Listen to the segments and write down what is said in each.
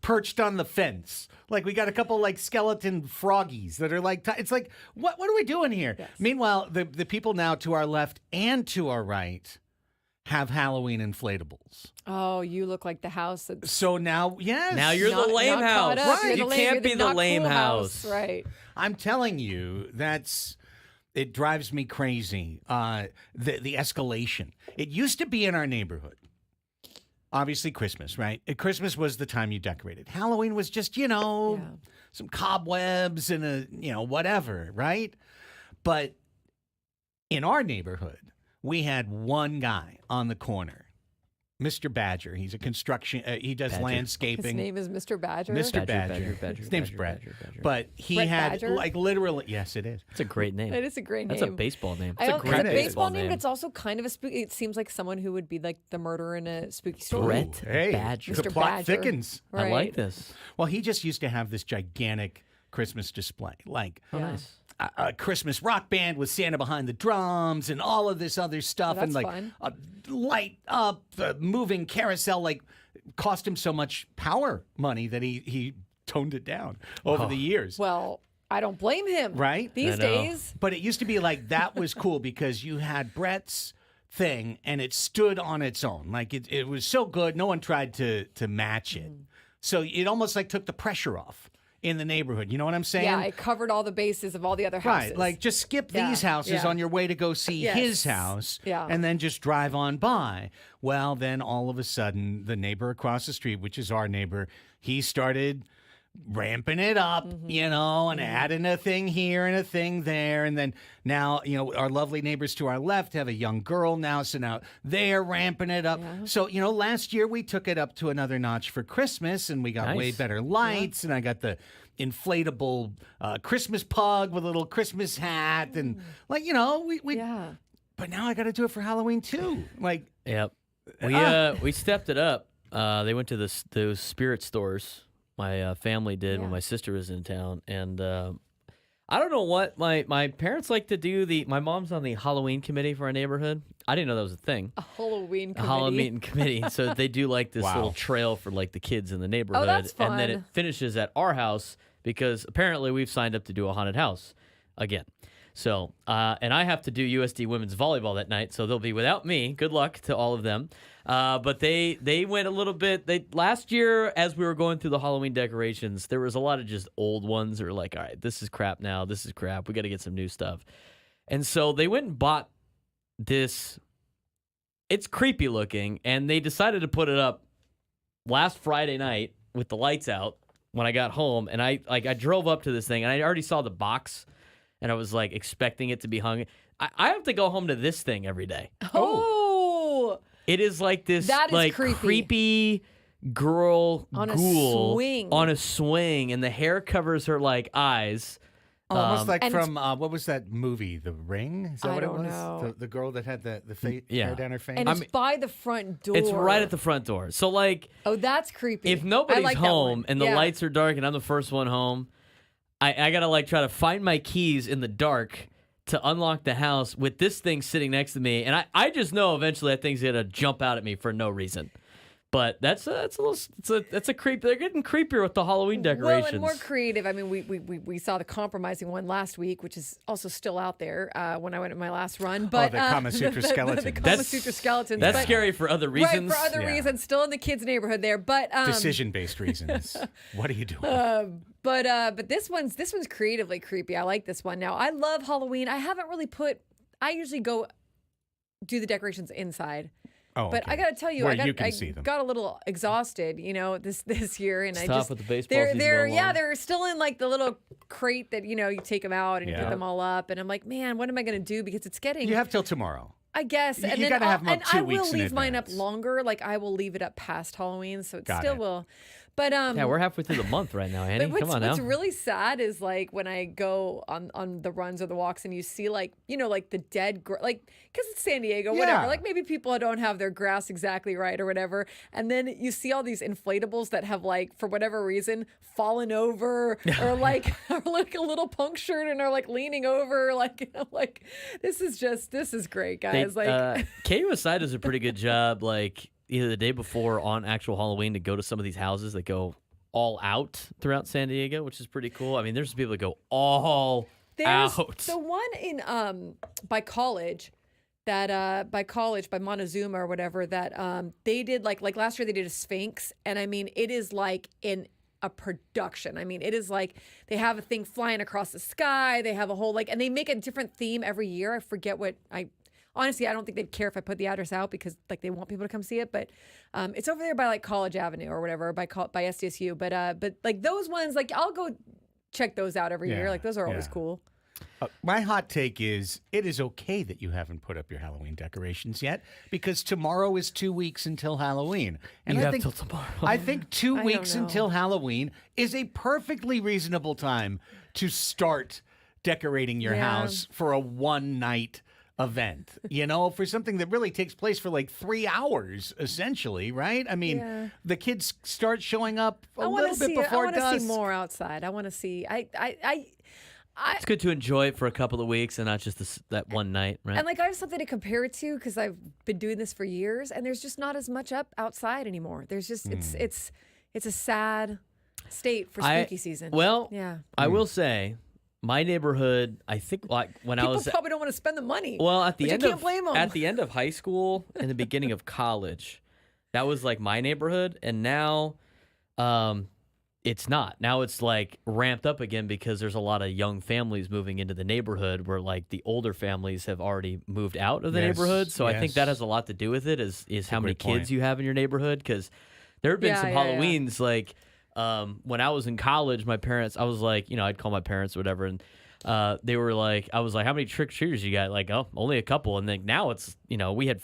perched on the fence. Like we got a couple like skeleton froggies that are like, it's like, what are we doing here? Yes. Meanwhile, the people now to our left and to our right have Halloween inflatables. Oh, you look like the house. So now, yes. Now you're the lame house. Right. You can't be the lame house. Right. I'm telling you, it drives me crazy. The escalation. It used to be in our neighborhood. Obviously, Christmas, right? Christmas was the time you decorated. Halloween was just, some cobwebs and whatever, right? But in our neighborhood, we had one guy on the corner. Mr. Badger. He's a construction. He does landscaping. His name is Mr. Badger. Mr. Badger. His name's Brett. But he had Badger? like literally. Yes, it is. It's a great name. It is a great name. That's a baseball name. It's a great baseball name, but it's also kind of a spooky. It seems like someone who would be like the murderer in a spooky story. Brett Hey, Badger. the Mr. plot Badger. thickens. Right. I like this. Well, he just used to have this gigantic Christmas display, like Oh, nice. a Christmas rock band with Santa behind the drums and all of this other stuff, Well, and that's like fun. a light up moving carousel, like cost him so much power money that he toned it down over the years. Well, I don't blame him. Right? These I know. days. But it used to be like that was cool because you had Brett's thing and it stood on its own. Like it was so good, no one tried to match it. So it almost like took the pressure off in the neighborhood. You know what I'm saying? Yeah, it covered all the bases of all the other houses. Right, like just skip Yeah, these houses yeah. on your way to go see Yes. his house, Yeah. and then just drive on by. Well, then all of a sudden, the neighbor across the street, which is our neighbor, he started ramping it up, and adding a thing here and a thing there. And then now, our lovely neighbors to our left have a young girl now. So now they're ramping it up. Yeah. So, last year we took it up to another notch for Christmas and we got way Nice. better lights. And I got the inflatable Christmas pug with a little Christmas hat. And we Yeah. but now I got to do it for Halloween too. Like, Yep. We stepped it up. They went to those spirit stores. My family did when my sister was in town, and I don't know what my parents like to do. My mom's on the Halloween committee for our neighborhood. I didn't know that was a thing. A Halloween A committee. Halloween committee. So they do like this Wow. little trail for like the kids in the neighborhood, that's and then it fun. finishes at our house because apparently we've signed up to do a haunted house again. So, and I have to do USD women's volleyball that night, so they'll be without me. Good luck to all of them. But they went a little bit. Last year, as we were going through the Halloween decorations, there was a lot of just old ones that were like, all right, this is crap now. This is crap. We got to get some new stuff. And so they went and bought this. It's creepy looking, and they decided to put it up last Friday night with the lights out when I got home. And I drove up to this thing, and I already saw the box. And I was like expecting it to be hung. I have to go home to this thing every day. Oh. It is like this That is like creepy. girl On a ghoul swing. on a swing, and the hair covers her like eyes. almost like and- from, what was that movie? The Ring? Is that I what it don't was? know. The girl that had the Yeah. hair down her face? And it's by the front door. It's right at the front door. So like Oh, that's creepy. if I nobody's like that home one. and the Yeah. lights are dark and I'm the first one home, I gotta like try to find my keys in the dark to unlock the house with this thing sitting next to me, and I just know eventually that thing's gonna jump out at me for no reason. But that's a creep. They're getting creepier with the Halloween decorations. Well, and more creative. I mean, we saw the compromising one last week, which is also still out there when I went on my last run. But the Kama Sutra skeleton. The Kama Sutra skeletons. That's but- scary for other reasons. Right, for other Yeah. reasons. Still in the kids' neighborhood there. But Decision-based reasons. What are you doing? But this one's creatively creepy. I like this one. Now I love Halloween. I haven't really I usually go do the decorations inside. Oh, But okay. I got to tell you, Where I you can see them. got a little exhausted, this year, and It's I tough just with the baseball they're season they're going yeah on. they're still in like the little crate that you take them out and you Yeah. put them all up, and I'm like, man, what am I going to do because it's getting You have till tomorrow. I guess You and then gotta have 'em up and 2 I will weeks in leave mine up advance. longer, like I will leave it up past Halloween, so it Got still it. will. But Yeah, we're halfway through the month right now, Annie. but Come on now. what's really sad is like when I go on the runs or the walks and you see like the dead like because it's San Diego, whatever. Yeah. Like maybe people don't have their grass exactly right or whatever, and then you see all these inflatables that have like for whatever reason fallen over or like are like a little punctured and are like leaning over like like this is great, guys. KUSI does a pretty good job, like either the day before or on actual Halloween to go to some of these houses that go all out throughout San Diego, which is pretty cool. I mean, there's people that go all There's out. the one in by college by Montezuma or whatever that they did like last year they did a Sphinx, and I mean it is like in a production. I mean it is like they have a thing flying across the sky. They have a whole and they make a different theme every year. I forget what honestly I don't think they'd care if I put the address out because they want people to come see it. But it's over there by College Avenue or whatever by SDSU. But like those ones I'll go check those out every year. Those are always cool. My hot take is it is okay that you haven't put up your Halloween decorations yet because tomorrow is 2 weeks until Halloween. And You have till tomorrow. I think 2 don't weeks know. until Halloween is a perfectly reasonable time to start decorating your house for a one-night event, for something that really takes place for 3 hours, essentially, right? I mean, the kids start showing up a little bit before dusk. I want to see more outside. I want to see. It's good to enjoy it for a couple of weeks and not just that one night, right? And I have something to compare it to because I've been doing this for years, and there's just not as much up outside anymore. There's just it's a sad state for spooky season. Well, yeah. I will say, my neighborhood, I think when I was People probably don't want to spend the money. well at the but end you can't of blame 'em. at the end of high school and the beginning of college, that was my neighborhood, and now, it's not. Now it's ramped up again because there's a lot of young families moving into the neighborhood where the older families have already moved out of the neighborhood. So I think that has a lot to do with it is how many kids you have in your neighborhood. Because there have been some Halloweens when I was in college, my parents, I was I'd call my parents or whatever, and they were I was how many trick-or-treaters you got? Oh, only a couple. And then now it's, we had,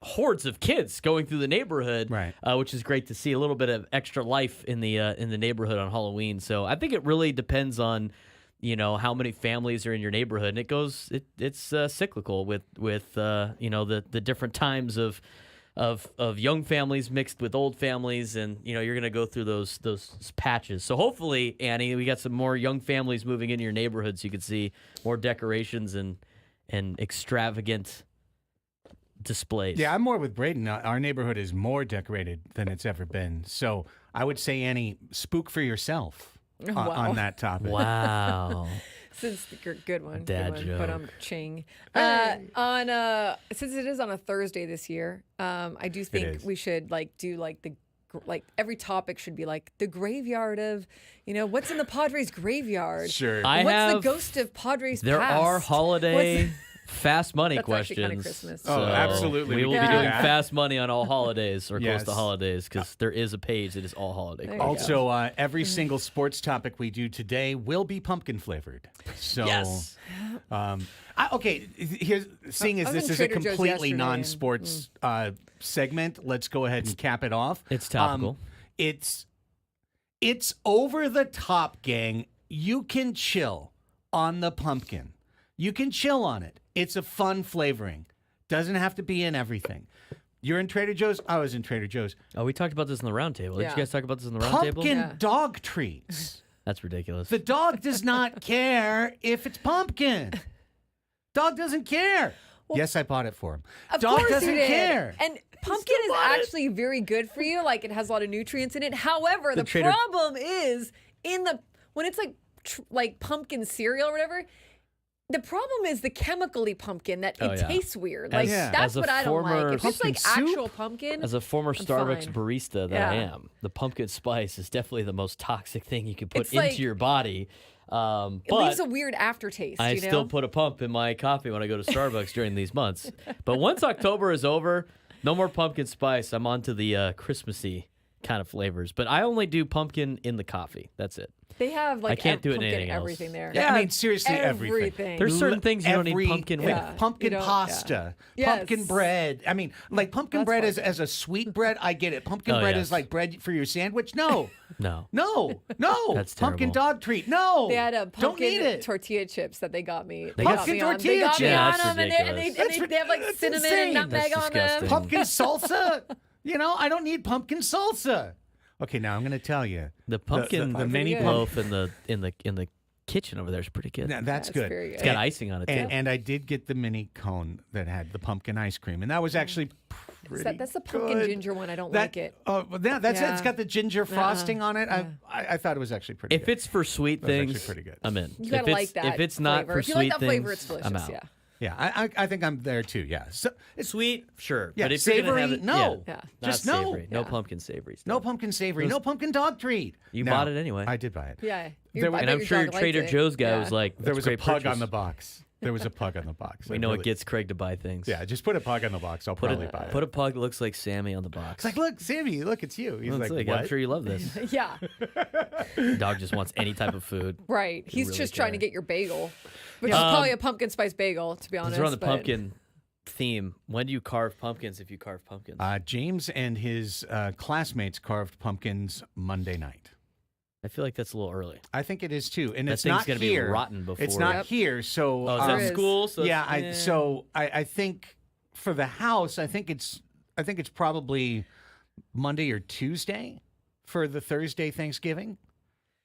hordes of kids going through the neighborhood, right? Which is great to see, a little bit of extra life in the neighborhood on Halloween. So I think it really depends on how many families are in your neighborhood, and it's cyclical with the different times of young families mixed with old families, and you're gonna go through those patches. So hopefully, Annie, we got some more young families moving into your neighborhood, so you can see more decorations and extravagant displays. Yeah, I'm more with Braden. Our neighborhood is more decorated than it's ever been. So I would say, Annie, spook for yourself on that topic. Wow. Since good one, Dad good joke. one, but ching. Since it is on a Thursday this year, I do think we should do every topic should be the graveyard of, what's in the Padres graveyard. Sure. What's the ghost of Padres There past? are holiday fast money That's actually kinda questions. Christmas. Oh, absolutely. We will We be can do doing that. fast money on all holidays or close Yes. to holidays because there is a page that is all holiday There you questions. go. Also, every single sports topic we do today will be pumpkin flavored. So, Yes. Here's seeing as I was this in is a Trader Joe's completely yesterday and- non-sports segment, let's go ahead and cap it off. It's topical. It's over the top, gang. You can chill on the pumpkin. You can chill on it. It's a fun flavoring. Doesn't have to be in everything. You're in Trader Joe's. I was in Trader Joe's. Oh, we talked about this in the round table. Did Yeah. you guys talk about this in the round table? Pumpkin Yeah. dog treats. That's ridiculous. The dog does not care if it's pumpkin. Dog doesn't care. Yes, I bought it for him. Of Dog course doesn't you did. care. And pumpkin is actually very good for you. It has a lot of nutrients in it. However, the problem is when it's like pumpkin cereal or whatever. The problem is the chemically pumpkin that it tastes weird. That's what I don't like. If it's pumpkin actual soup? pumpkin, As a former Starbucks fine. barista that I am, the pumpkin spice is definitely the most toxic thing you can put It's into your body. it But leaves a weird aftertaste. I you know? still put a pump in my coffee when I go to Starbucks during these months. But once October is over, no more pumpkin spice. I'm on to the Christmassy kind of flavors. But I only do pumpkin in the coffee. That's it. They have I can't do it in pumpkin anything else. everything there. Yeah, I mean, seriously, everything. There's certain things you don't need pumpkin with. Pumpkin You don't- pasta, yeah. pumpkin Yes. bread. I mean, pumpkin That's bread fine. as a sweet bread, I get it. Pumpkin Oh, bread yes. is like bread for your sandwich. No, No. no. That's Pumpkin terrible. dog treat. No, They had a don't need pumpkin it. tortilla chips that they got me. They got got me pumpkin on. tortilla They got me chips? on That's them, and ridiculous. they have That's cinnamon insane. and nutmeg That's on them. disgusting. Pumpkin salsa. I don't need pumpkin salsa. Okay, now I'm going to tell you The pumpkin the mini good. loaf in the kitchen over there is pretty good. That's That's good. very good. It's got icing on it too. And I did get the mini cone that had the pumpkin ice cream, and that was actually That's the pumpkin good. ginger one. I don't That- like it. Oh, well, that's it. Yeah. It's got the ginger frosting on it. Yeah. I thought it was actually pretty If good. it's for sweet That's actually things, pretty good. I'm in. You If gotta it's- like that. If it's not flavor. for if you sweet like that things, flavor, it's delicious. I'm out. Yeah. Yeah, I think I'm there too. Yeah. So, it's Sweet, sure. Yeah, but if you're gonna savory, have it, no. Yeah. not Just no. savory. No Yeah. pumpkin savory stuff. no pumpkin savory, no pumpkin dog treat. You No, bought it anyway. I did buy it. Yeah. There was- I And bet I'm sure your dog liked Trader it. Joe's guy Yeah. was like, There was a great pug purchase. on the box. There was a pug on the box. We I know really- it gets Craig to buy things. Yeah, just put a pug on the box. I'll probably buy it. Put a pug that looks like Sammy on the box. It's like, look, Sammy, look, it's you. He's Well, like, it's what? I'm sure you love this. Yeah. The dog just wants any type of food. Right. He's really just trying to care. get your bagel, which is probably a pumpkin spice bagel, to be honest. Since we're on the but- pumpkin theme, when do you carve pumpkins if you carve pumpkins? James and his classmates carved pumpkins Monday night. I feel like that's a little early. I think it is too, and That it's thing's not gonna here. be rotten before. It's not Yep. here, so Oh, is There that is. school? So yeah. it's- I think for the house, I think it's probably Monday or Tuesday for the Thursday Thanksgiving.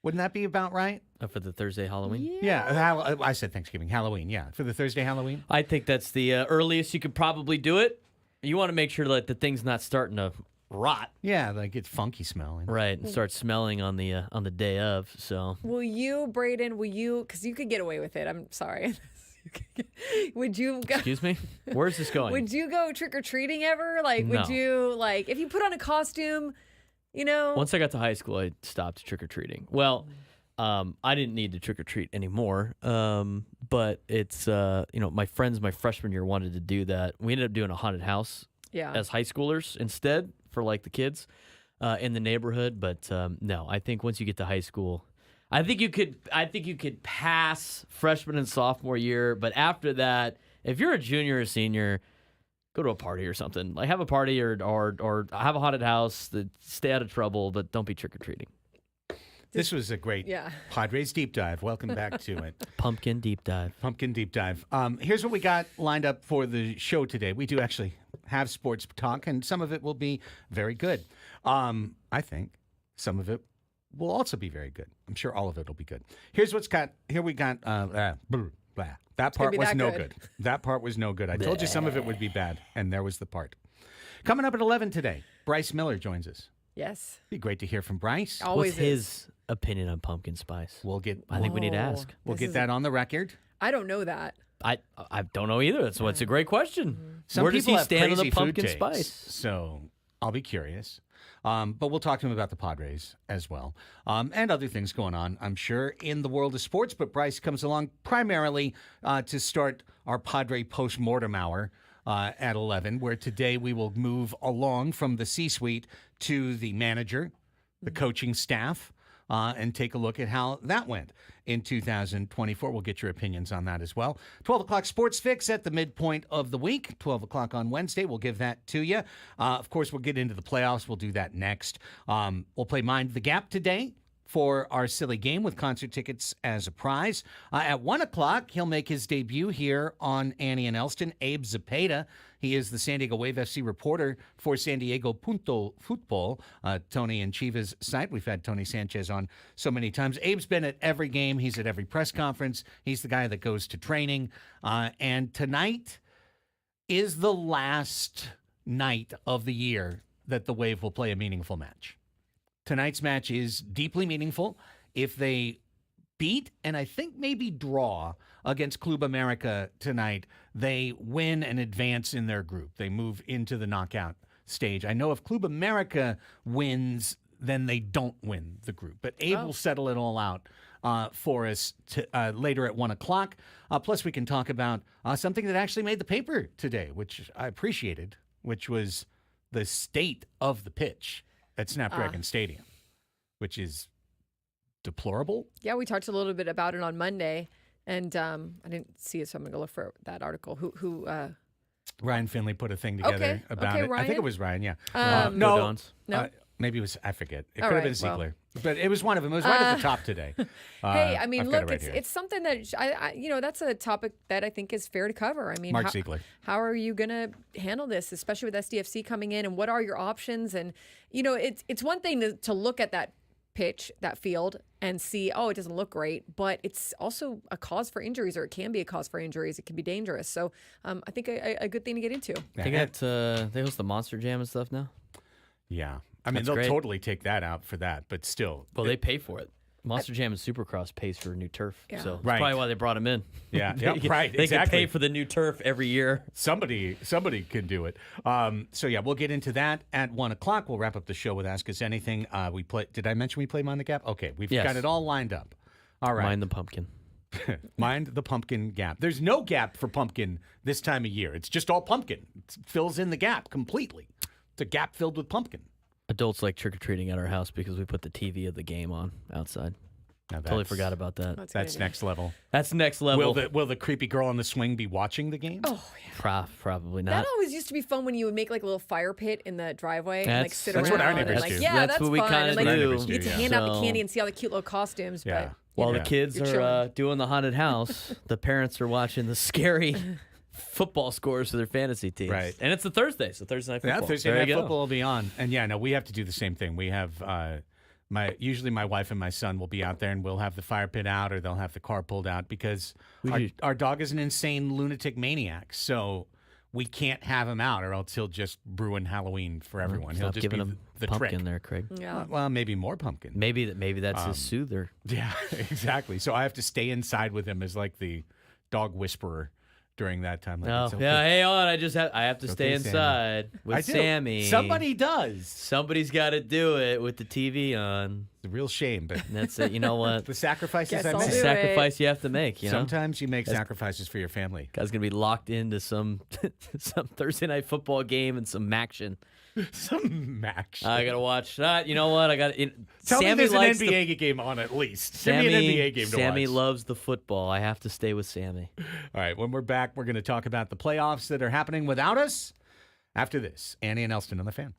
Wouldn't that be about right? For the Thursday Halloween. Yeah, I said Thanksgiving, Halloween. Yeah, for the Thursday Halloween. I think that's the earliest you could probably do it. You want to make sure that the thing's not starting to rot, Yeah, like it's funky smelling. right, and start smelling on the day of. So Will you, Braden, because you could get away with it. I'm sorry. Would you go? excuse me, where's this going? Would you go trick or treating ever? Like, would No. you if you put on a costume, Once I got to high school, I stopped trick or treating. Well, I didn't need to trick or treat anymore. But it's my friends my freshman year wanted to do that. We ended up doing a haunted house Yeah. as high schoolers instead for like the kids in the neighborhood. But no, I think once you get to high school, I think you could pass freshman and sophomore year. But after that, if you're a junior or senior, go to a party or something. Like have a party or have a haunted house. Stay out of trouble, but don't be trick or treating. This was a great Yeah. Padres deep dive. Welcome back to it. Pumpkin deep dive. Pumpkin deep dive. Here's what we got lined up for the show today. We do actually have sports talk, and some of it will be very good. I think some of it will also be very good. I'm sure all of it will be good. Here's what's got. Here we got. Blah, blah. That part be was that no good. good. That part was no good. I told you some of it would be bad, and there was the part. Coming up at 11 today, Bryce Miller joins us. Yes. Be great to hear from Bryce. Always What's his opinion on pumpkin spice? We'll get. I think we need to Whoa. ask. We'll This get is- that on the record. I don't know that. I don't know either. That's what's a great question. Some Where does people he have stand on crazy the food pumpkin takes, spice? So I'll be curious. But we'll talk to him about the Padres as well, and other things going on, I'm sure, in the world of sports. But Bryce comes along primarily to start our Padre postmortem hour at 11, where today we will move along from the C-suite to the manager, the coaching staff, and take a look at how that went in 2024. We'll get your opinions on that as well. 12 o'clock Sports Fix at the midpoint of the week. 12 o'clock on Wednesday. We'll give that to you. Of course, we'll get into the playoffs. We'll do that next. We'll play Mind the Gap today for our silly game with concert tickets as a prize. At 1 o'clock, he'll make his debut here on Annie and Elsten. Abe Zapeda. He is the San Diego Wave FC reporter for San Diego Punto Football, Tony and Chiva's site. We've had Tony Sanchez on so many times. Abe's been at every game. He's at every press conference. He's the guy that goes to training. And tonight is the last night of the year that the Wave will play a meaningful match. Tonight's match is deeply meaningful. If they beat and I think maybe draw against Club America tonight, they win and advance in their group. They move into the knockout stage. I know if Club America wins, then they don't win the group. But Abe will settle it all out for us later at 1 o'clock. Plus, we can talk about something that actually made the paper today, which I appreciated, which was the state of the pitch at Snapdragon Stadium, which is deplorable. Yeah, we talked a little bit about it on Monday, and I didn't see it, so I'm gonna go look for that article. Who? Ryan Finley put a thing together Okay. about Okay, it. I think Ryan? it was Ryan, yeah. Go no, Dons. No. maybe it was, I forget. It All could have right, been Ziegler. But it was one of them. It was right at the top today. Hey, I mean, I've got look, it right here. it's something that that's a topic that I think is fair to cover. I mean, Mark Ziegler. how are you going to handle this, especially with SDFC coming in, and what are your options? And it's one thing to look at that pitch that field and see, oh, it doesn't look great, but it's also a cause for injuries, or it can be a cause for injuries. It can be dangerous. So I think a good thing to get into. They host the Monster Jam and stuff now. Yeah. I mean, That's they'll great. totally take that out for that, but still. Well, they pay for it. Monster Jam and Supercross pays for new turf, Yeah. so that's Right. probably why they brought him in. Yeah, yeah, right, They can exactly. pay for the new turf every year. Somebody can do it. So yeah, we'll get into that at 1 o'clock. We'll wrap up the show with Ask Us Anything. We play. Did I mention we play Mind the Gap? Okay, we've Yes. got it all lined up. All right, Mind the pumpkin. Mind the pumpkin gap. There's no gap for pumpkin this time of year. It's just all pumpkin. It fills in the gap completely. It's a gap filled with pumpkin. Adults like trick or treating at our house because we put the TV of the game on outside. Now Totally that's- forgot about that. That's a good That's idea. next level. That's next level. Will the creepy girl on the swing be watching the game? Oh, yeah. Probably That not. always used to be fun when you would make like a little fire pit in the driveway and like That's- sit that's around. what our and, neighbors like, do. Yeah, That's that's what we fun. kinda And, like, do. you get to Yeah. hand out the So- candy and see all the cute little costumes. Yeah. But While Yeah. the kids You're are chilling. doing the haunted house, the parents are watching the scary football scores for their fantasy teams. Right. And it's a Thursday, so Thursday night football. Yeah, Thursday There night you go. football will be on, and yeah, no, we have to do the same thing. We have usually my wife and my son will be out there, and we'll have the fire pit out, or they'll have the car pulled out because our dog is an insane lunatic maniac. So we can't have him out, or else he'll just ruin Halloween for everyone. He'll Stop just giving be him the pumpkin trick. there, Craig. yeah. Well, maybe more pumpkin. Maybe that's his soother. Yeah, exactly. So I have to stay inside with him as like the dog whisperer during that time. Like, No, it's okay. yeah. Hey, on. I have to stay okay, Sammy. inside with I do. Sammy. Somebody does. Somebody's got to do it with the TV on. It's a real shame, but And that's it. You know what? the sacrifices Guess I I'll make. It's a do it. sacrifice you have to make. You know. Sometimes you make sacrifices for your family. Guy's gonna be locked into some Thursday night football game and some action. Some max. I gotta watch that. You know what? I got. Tell Sammy me there's an likes NBA game on at least. Sammy, Send me an NBA game to Sammy watch. loves the football. I have to stay with Sammy. All right, when we're back, we're going to talk about the playoffs that are happening without us. After this, Annie and Elsten on the Fan.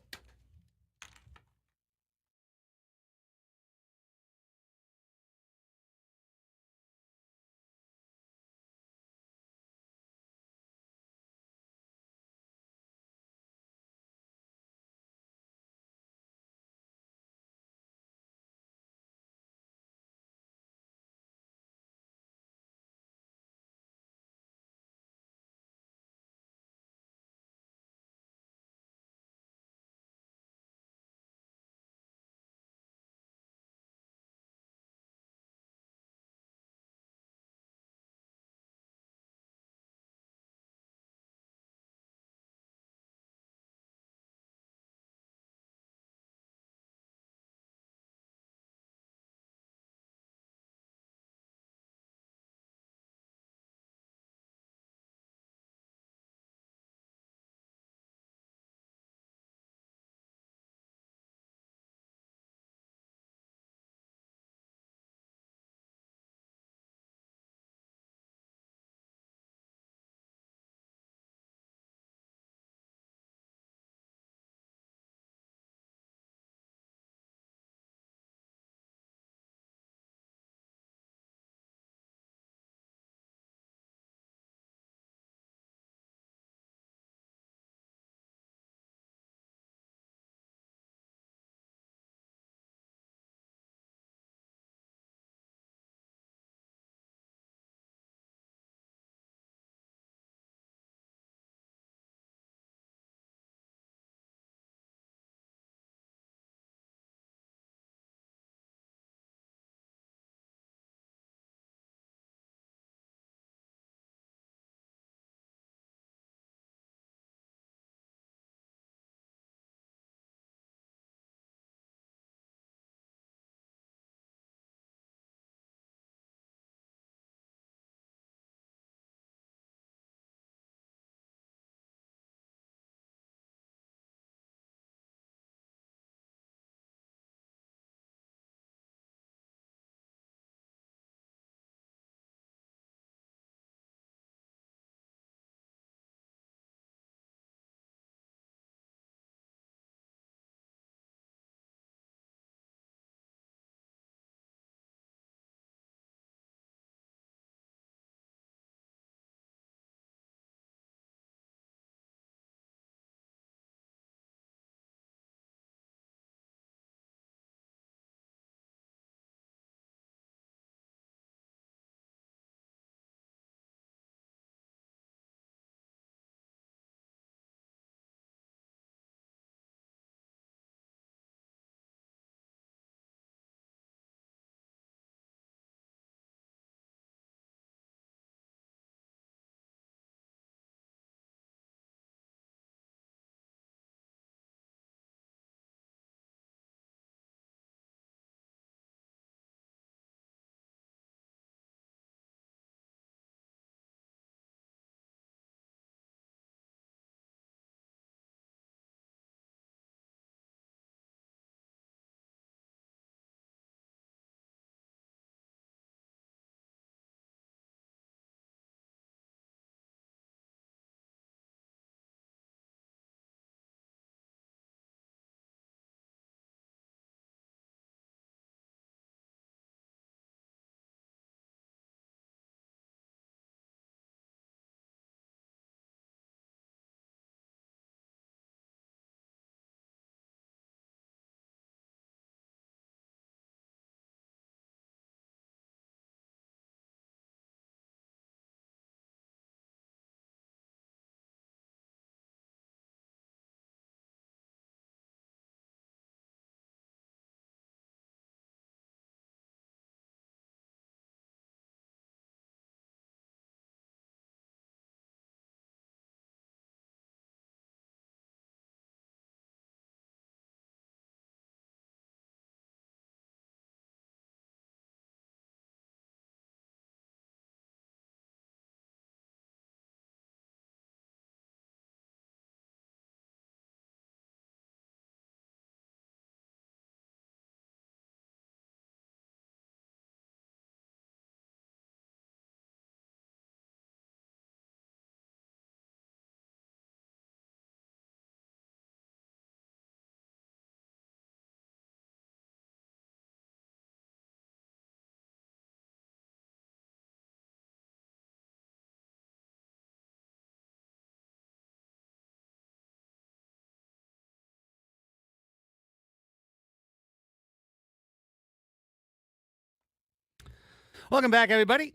Welcome back, everybody.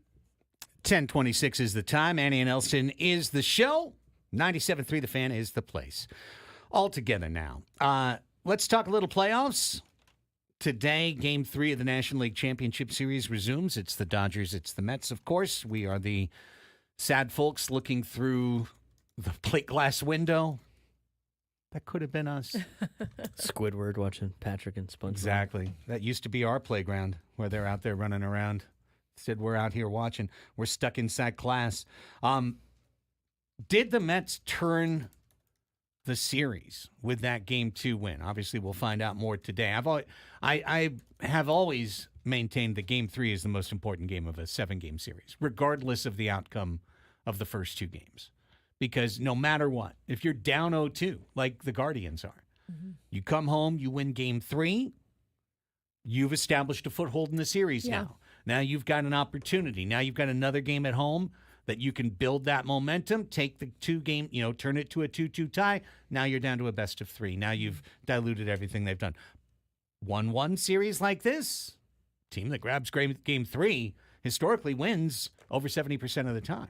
10:26 is the time. Annie and Elsten is the show. 97.3 The Fan is the place. All together now. Let's talk a little playoffs. Today, Game 3 of the National League Championship Series resumes. It's the Dodgers. It's the Mets, of course. We are the sad folks looking through the plate glass window. That could have been us. Squidward watching Patrick and SpongeBob. Exactly. That used to be our playground where they're out there running around. Instead, we're out here watching. We're stuck inside class. Did the Mets turn the series with that Game 2 win? Obviously, we'll find out more today. I have always maintained that Game 3 is the most important game of a 7-game series, regardless of the outcome of the first 2 games. Because no matter what, if you're down 0-2, like the Guardians are, you come home, you win Game 3, you've established a foothold in the series now. Now you've got an opportunity. Now you've got another game at home that you can build that momentum, take the 2-game, turn it to a 2-2 tie. Now you're down to a best of 3. Now you've diluted everything they've done. 1-1 series like this, team that grabs Game 3 historically wins over 70% of the time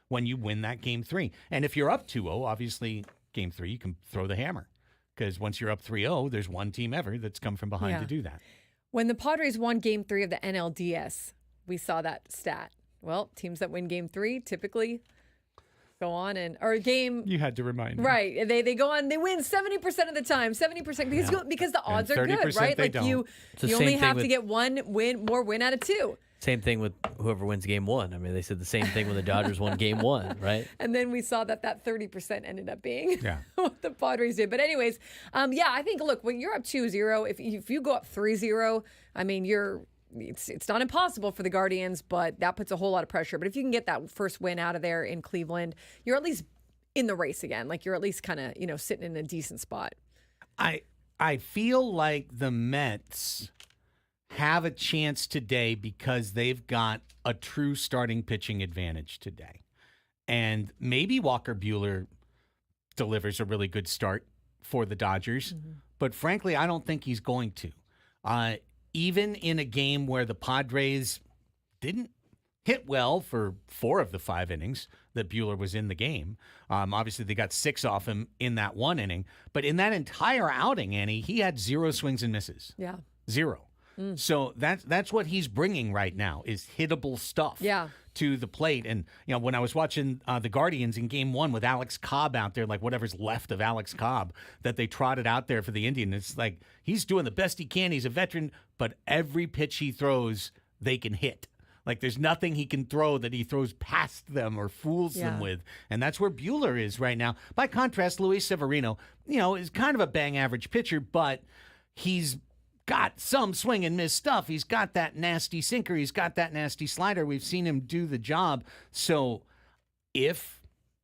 when you win that Game 3. And if you're up 2-0, obviously Game 3, you can throw the hammer. Because once you're up 3-0, there's one team ever that's come from behind to do that. When the Padres won Game 3 of the NLDS, we saw that stat. Well, teams that win Game 3 typically go on You had to remind me. Right. They go on, they win 70% of the time, 70% because the odds are good, right? Like you only have to get one win out of 2. Same thing with whoever wins Game 1. I mean, they said the same thing when the Dodgers won Game 1, right? And then we saw that 30% ended up being what the Padres did. But anyways, I think, look, when you're up 2-0, if you go up 3-0, I mean, it's not impossible for the Guardians, but that puts a whole lot of pressure. But if you can get that first win out of there in Cleveland, you're at least in the race again. Like you're at least kind of, sitting in a decent spot. I feel like the Mets have a chance today because they've got a true starting pitching advantage today. And maybe Walker Buehler delivers a really good start for the Dodgers. But frankly, I don't think he's going to. Even in a game where the Padres didn't hit well for 4 of the 5 innings that Buehler was in the game. Obviously, they got 6 off him in that 1 inning. But in that entire outing, Annie, he had 0 swings and misses. Yeah. 0. So that's what he's bringing right now is hittable stuff to the plate. And, when I was watching the Guardians in Game 1 with Alex Cobb out there, like whatever's left of Alex Cobb that they trotted out there for the Indians, it's like he's doing the best he can. He's a veteran, but every pitch he throws, they can hit. Like there's nothing he can throw that he throws past them or fools them with. And that's where Buehler is right now. By contrast, Luis Severino, is kind of a bang average pitcher, but he's got some swing and miss stuff. He's got that nasty sinker. He's got that nasty slider. We've seen him do the job. So if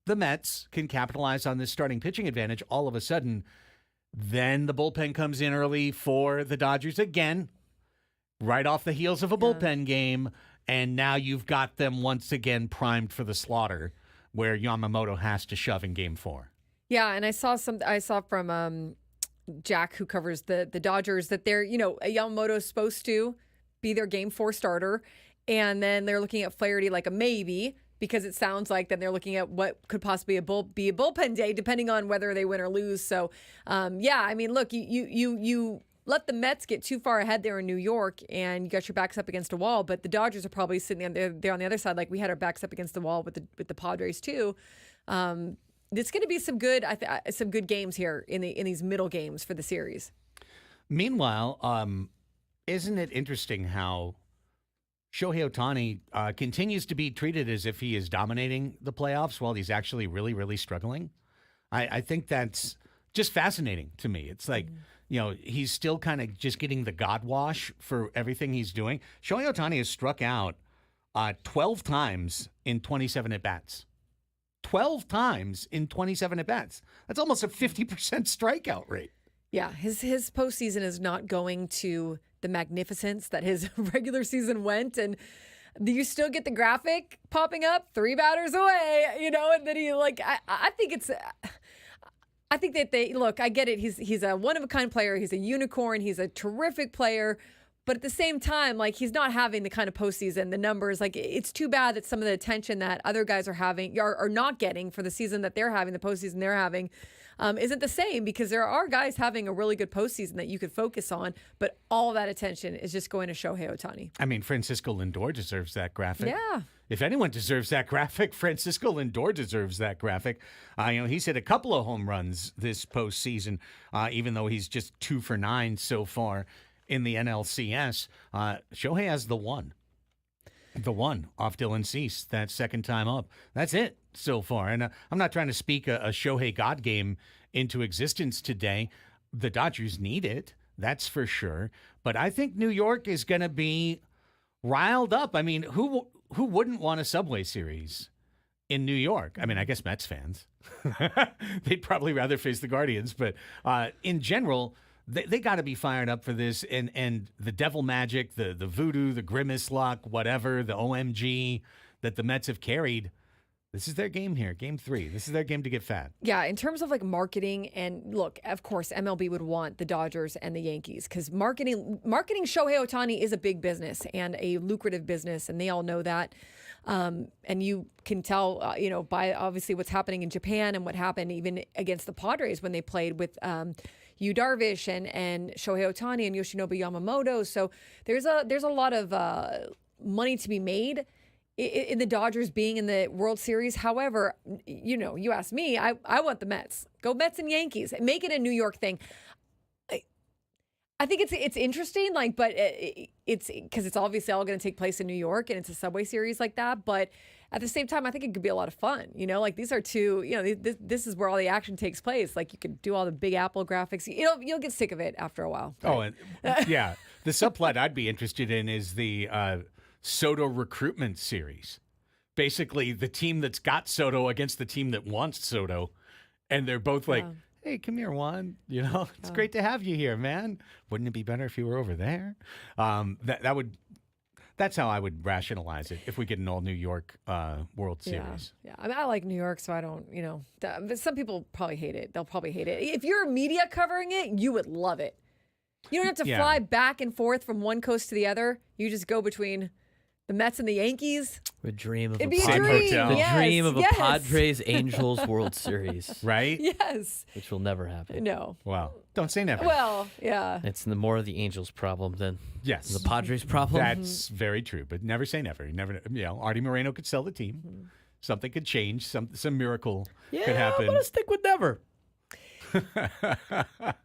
the Mets can capitalize on this starting pitching advantage, all of a sudden, then the bullpen comes in early for the Dodgers again, right off the heels of a bullpen game. And now you've got them once again primed for the slaughter where Yamamoto has to shove in Game 4. Yeah, and I saw from Jack, who covers the Dodgers, that they're, Yamamoto's supposed to be their Game 4 starter. And then they're looking at Flaherty like a maybe, because it sounds like then they're looking at what could possibly be a bullpen day, depending on whether they win or lose. So, I mean, look, you let the Mets get too far ahead there in New York and you got your backs up against a wall, but the Dodgers are probably sitting there on the other side. Like we had our backs up against the wall with the Padres too. It's going to be some good games here in these middle games for the series. Meanwhile, isn't it interesting how Shohei Ohtani continues to be treated as if he is dominating the playoffs while he's actually really, really struggling? I think that's just fascinating to me. It's like, he's still kind of just getting the God wash for everything he's doing. Shohei Ohtani has struck out 12 times in 27 at-bats. 12 times in 27 at-bats. That's almost a 50% strikeout rate. Yeah, his postseason is not going to the magnificence that his regular season went. And you still get the graphic popping up, 3 batters away, and then he I think that I get it. He's a one-of-a-kind player. He's a unicorn. He's a terrific player. But at the same time, like, he's not having the kind of postseason, the numbers. Like, it's too bad that some of the attention that other guys are having are not getting for the season that they're having, the postseason they're having, isn't the same, because there are guys having a really good postseason that you could focus on, but all that attention is just going to Shohei Ohtani. I mean, Francisco Lindor deserves that graphic. Yeah. If anyone deserves that graphic, Francisco Lindor deserves that graphic. He's hit a couple of home runs this postseason, even though he's just 2 for 9 so far in the NLCS. Shohei has the one off Dylan Cease, that second time up. That's it so far. And I'm not trying to speak a Shohei God game into existence today. The Dodgers need it, that's for sure. But I think New York is going to be riled up. I mean, who wouldn't want a Subway Series in New York? I mean, I guess Mets fans. They'd probably rather face the Guardians. But in general, they got to be fired up for this. And the devil magic, the voodoo, the grimace luck, whatever, the OMG that the Mets have carried, this is their game here, game 3. This is their game to get fat. Yeah, in terms of like marketing, and look, of course, MLB would want the Dodgers and the Yankees, because marketing Shohei Ohtani is a big business and a lucrative business, and they all know that. And you can tell, by obviously what's happening in Japan and what happened even against the Padres when they played with Yu Darvish and Shohei Ohtani and Yoshinobu Yamamoto. So there's a lot of money to be made in the Dodgers being in the World Series. However, you ask me, I want the Mets. Go Mets and Yankees. Make it a New York thing. I think it's interesting, but it's because it's obviously all going to take place in New York, and it's a Subway Series like that. But at the same time, I think it could be a lot of fun. These are two. This is where all the action takes place. Like, you could do all the Big Apple graphics. You'll get sick of it after a while. Right? Oh, and yeah. The subplot I'd be interested in is the Soto recruitment series. Basically, the team that's got Soto against the team that wants Soto, and they're both like, "Hey, come here, Juan. It's great to have you here, man. Wouldn't it be better if you were over there?" That's how I would rationalize it if we get an all New York World Series. Yeah. I mean, I like New York, so I don't. But some people probably hate it. They'll probably hate it. If you're media covering it, you would love it. You don't have to fly back and forth from one coast to the other. You just go between the Mets and the Yankees. The dream of It'd be a dream. The dream of a Padres Angels World Series. Right? Yes. Which will never happen. No. Well, don't say never. Well, yeah. It's more of the Angels' problem than the Padres' problem. That's very true, but never say never. You never. Artie Moreno could sell the team. Mm-hmm. Something could change. Some miracle could happen. I'm gonna stick with never.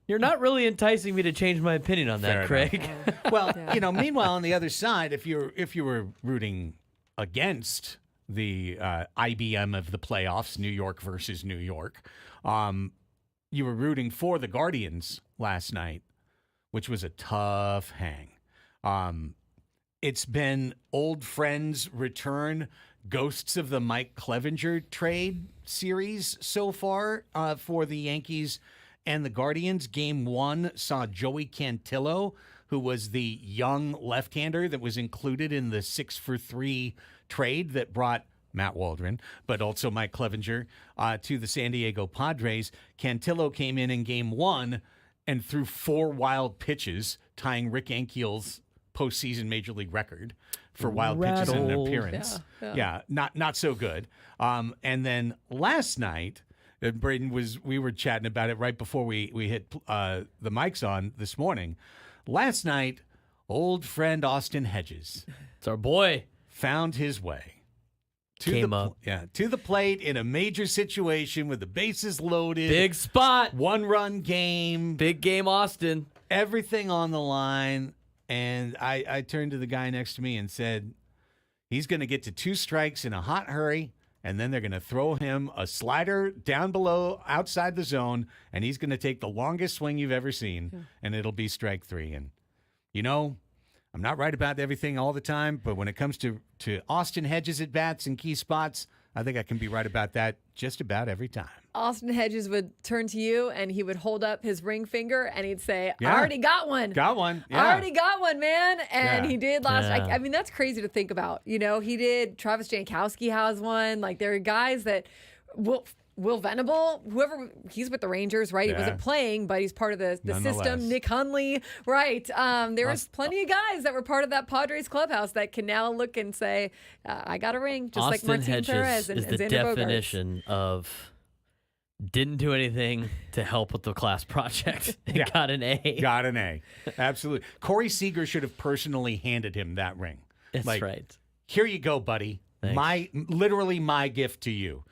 You're not really enticing me to change my opinion on that, Craig. Well, meanwhile, on the other side, if you were rooting against the IBM of the playoffs, New York versus New York, you were rooting for the Guardians last night, which was a tough hang. It's been old friends return, ghosts of the Mike Clevenger trade series so far for the Yankees and the Guardians. Game 1 saw Joey Cantillo, who was the young left-hander that was included in the 6-for-3 trade that brought Matt Waldron, but also Mike Clevenger, to the San Diego Padres. Cantillo came in Game 1 and threw 4 wild pitches, tying Rick Ankiel's postseason Major League record for wild pitches in an appearance. Yeah, not so good. And then last night, Braden we were chatting about it right before we hit the mics on this morning. Last night, old friend Austin Hedges, it's our boy, found his way to the plate in a major situation with the bases loaded. Big spot. 1-run game. Big game, Austin. Everything on the line. And I turned to the guy next to me and said, he's going to get to 2 strikes in a hot hurry, and then they're going to throw him a slider down below outside the zone, and he's going to take the longest swing you've ever seen, and it'll be strike 3. And, I'm not right about everything all the time, but when it comes to Austin Hedges at bats in key spots, I think I can be right about that just about every time. Austin Hedges would turn to you and he would hold up his ring finger and he'd say, I already got one. Got one. Yeah. I already got one, man. And he did last night. I mean, that's crazy to think about. He did. Travis Jankowski has one. Like, there are guys that will Will Venable, whoever, he's with the Rangers, right? Yeah. He wasn't playing, but he's part of the Nonetheless. system. Nick Hundley, right? There was plenty of guys that were part of that Padres clubhouse that can now look and say, I got a ring, just Austin like Martin Hedges Perez and is the Xander Bogaerts. definition of didn't do anything to help with the class project. Yeah. Got an A. Got an A. Absolutely. Corey Seager should have personally handed him that ring. That's Like, right. Here you go, buddy. Thanks. Literally my gift to you.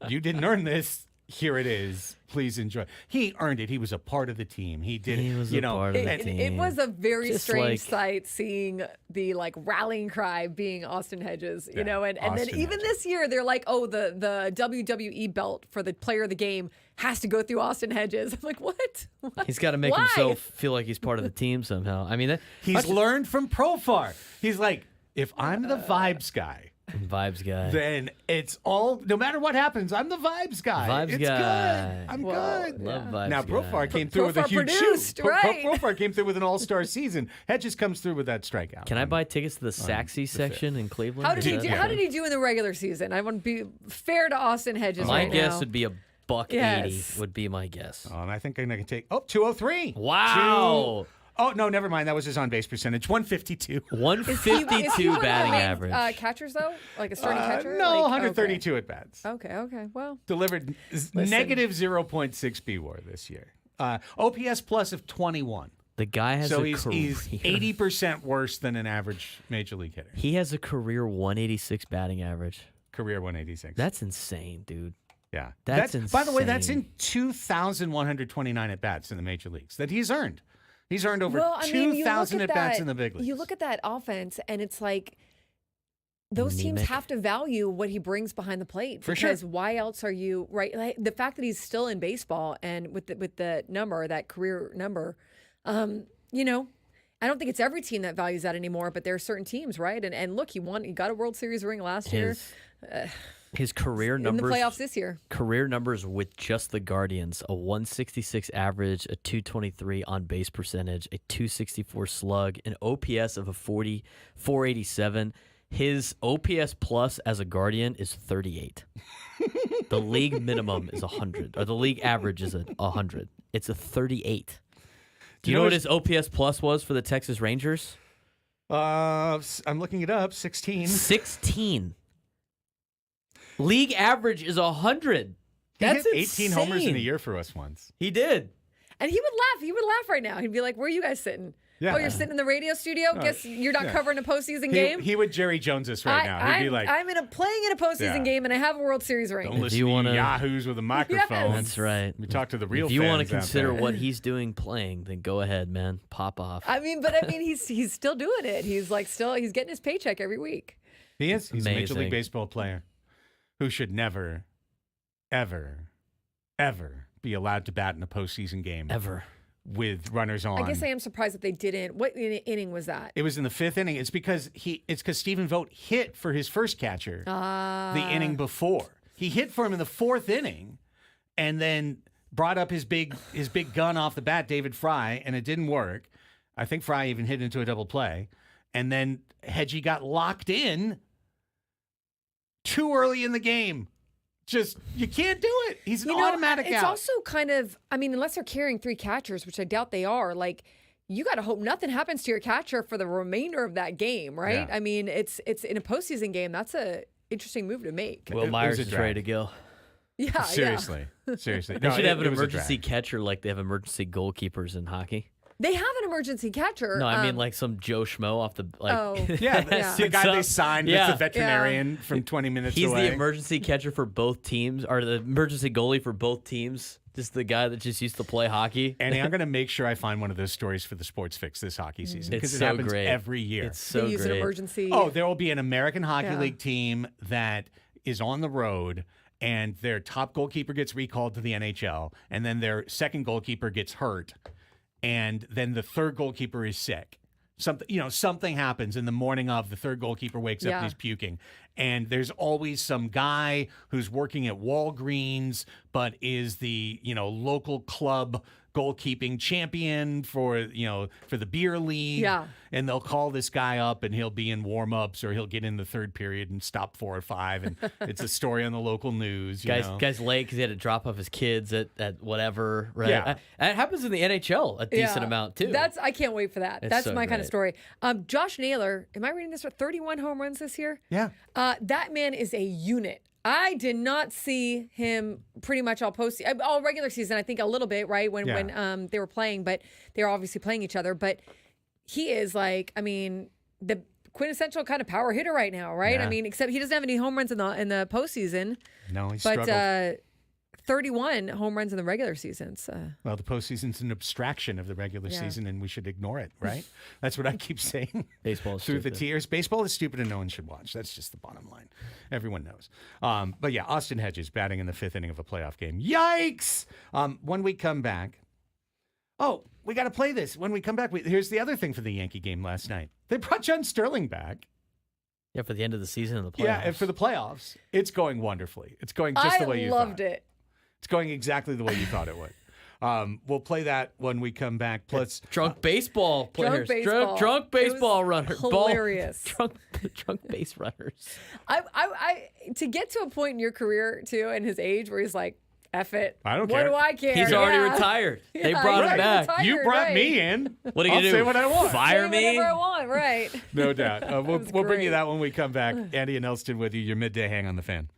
You didn't earn this. Here it is. Please enjoy. He earned it. He was a part of the team. He did. He was you a know, part of the It team. was a very Just strange like- sight seeing the like rallying cry being Austin Hedges, you Yeah, know, and then Austin even Hedges. this year they're like, oh, the WWE belt for the player of the game has to go through Austin Hedges. I'm like, what? He's got to make Why? himself feel like he's part of the team somehow. I mean, He's learned from Profar. He's like, if I'm the vibes guy, vibes guy. then it's all, no matter what happens, I'm the vibes guy. Vibes it's guy. good. I'm Well, good. Love vibes Now, guy. Profar came through with a Profar huge produced, shoot. right. Profar came through with an all-star season. Hedges comes through with that strikeout. Can I buy tickets to the Saxy section in Cleveland? How did Is he that do? okay? How did he do in the regular season? I want to be fair to Austin Hedges. My right guess now. would be a buck Yes. 80 would be my guess. Oh, and I think I'm going to take, 203. Wow. Oh, no, never mind. That was his on-base percentage, 152. Is he 152 one of the batting main, average. catchers though, like a starting catcher? No, Like, 132 at bats. Okay. Well, Delivered negative 0.6 BWAR this year. OPS plus of 21. The guy has So a he's career. 80% worse than an average major league hitter. He has a career 186 batting average. Career 186. That's insane, dude. yeah. that's By the way, that's insane. in 2,129 at bats in the major leagues that he's earned. He's earned over well, I mean, you 2,000 look at bats that- in the big leagues. You look at that offense, and it's like those teams Anemic. have to value what he brings behind the plate. For sure. Because why else are you right? Like, the fact that he's still in baseball and with the number, that career number, you know. I don't think it's every team that values that anymore, but there are certain teams, right? And look, he got a World Series ring last year His career in the numbers playoffs this year. career numbers with just the Guardians: a 166 average, a 223 on base percentage, a 264 slug, an OPS of a 487. His OPS plus as a Guardian is 38. The league minimum is 100, or the league average is 100. It's a 38. Do you know what his OPS plus was for the Texas Rangers? I'm looking it up. 16. 16. League average is 100. He That's hit 18 homers in a insane. year for us once. He did. And he would laugh. He would laugh right now. He'd be like, "Where are you guys sitting? Yeah. Oh, you're sitting in the radio studio. Guess you're not yeah. covering a postseason game." He would Jerry Jones us right now. He'd be like, I'm playing in a postseason Yeah. game, and I have a World Series ring. don't listen you to wanna- yahoos with a microphone. That's right. We talk to the real If you want to fans out consider there. what he's doing playing, then go ahead, man. Pop off. I mean, he's still doing it. He's he's getting his paycheck every week. He is. He's a Major Amazing. League Baseball player who should never, ever, ever be allowed to bat in a postseason game Ever. with runners on. I guess I am surprised that they didn't. What inning was that? It was in the 5th inning. It's because Stephen Vogt hit for his first catcher the inning before. He hit for him in the 4th inning, and then brought up his big gun off the bat, David Fry, and it didn't work. I think Fry even hit into a double play, and then Hedgie got locked in too early in the game. Just, you can't do it. He's an automatic it's out. also kind of, I mean, unless they're carrying 3 catchers, which I doubt they are, like, you got to hope nothing happens to your catcher for the remainder of that game, right? Yeah. I mean, it's in a postseason game. That's a interesting move to make. Will was Myers a is drag. ready to go. Yeah, Seriously. They No, should have an it was a emergency drag. catcher like they have emergency goalkeepers in hockey. They have an emergency catcher. No, I mean like some Joe Schmo off the like. Oh. Yeah, Yeah. the guy they Sits up. signed Yeah. that's the veterinarian from 20 minutes He's away. the emergency catcher for both teams, or the emergency goalie for both teams. Just the guy that just used to play hockey. Annie, I'm going to make sure I find one of those stories for the Sports Fix this hockey season It's because it so happens great every year. It's they so use an great. emergency. Oh, there will be an American Hockey Yeah. League team that is on the road, and their top goalkeeper gets recalled to the NHL, and then their second goalkeeper gets hurt, and then the third goalkeeper is sick. Something happens in the morning of the third goalkeeper wakes up Yeah. and he's puking. And there's always some guy who's working at Walgreens, but is the local club goalkeeping champion for the beer league. Yeah. And they'll call this guy up and he'll be in warm-ups or he'll get in the third period and stop 4 or 5. And it's a story on the local news. Guy's late because he had to drop off his kids at whatever. Right? Yeah. It happens in the NHL a decent amount too. I can't wait for that. It's That's so my kind great. of story. Josh Naylor, am I reading this right? 31 home runs this year? Yeah. That man is a unit. I did not see him pretty much all regular season. I think a little bit, right, when they were playing, but they were obviously playing each other. But he is the quintessential kind of power hitter right now, right? Yeah. I mean, except he doesn't have any home runs in the postseason. No, he But struggled. 31 home runs in the regular season. Well, the postseason's an abstraction of the regular season, and we should ignore it, right? That's what I keep saying. Baseball is Through stupid. the tears. Baseball is stupid and no one should watch. That's just the bottom line. Everyone knows. But yeah, Austin Hedges batting in the 5th inning of a playoff game. Yikes! When we come back, we got to play this. When we come back, here's the other thing for the Yankee game last night. They brought John Sterling back. Yeah, for the end of the season and the playoffs. Yeah, and for the playoffs, it's going wonderfully. It's going just the way you thought. I loved it. It's going exactly the way you thought it would. We'll play that when we come back. Plus, Drunk baseball players. baseball. Drunk baseball It was runners. hilarious. Drunk base runners. I to get to a point in your career too, and his age, where he's like, "F it, I don't what care. do I care?" He's already Yeah. retired. They Yeah, brought he's him already back. retired, you brought right. me in. What are you I'll gonna say do? what I want. Fire Say me? whatever I want, right? No doubt. We'll was bring you great. that when we come back. Andy and Elsten with you. Your midday hang on the fan.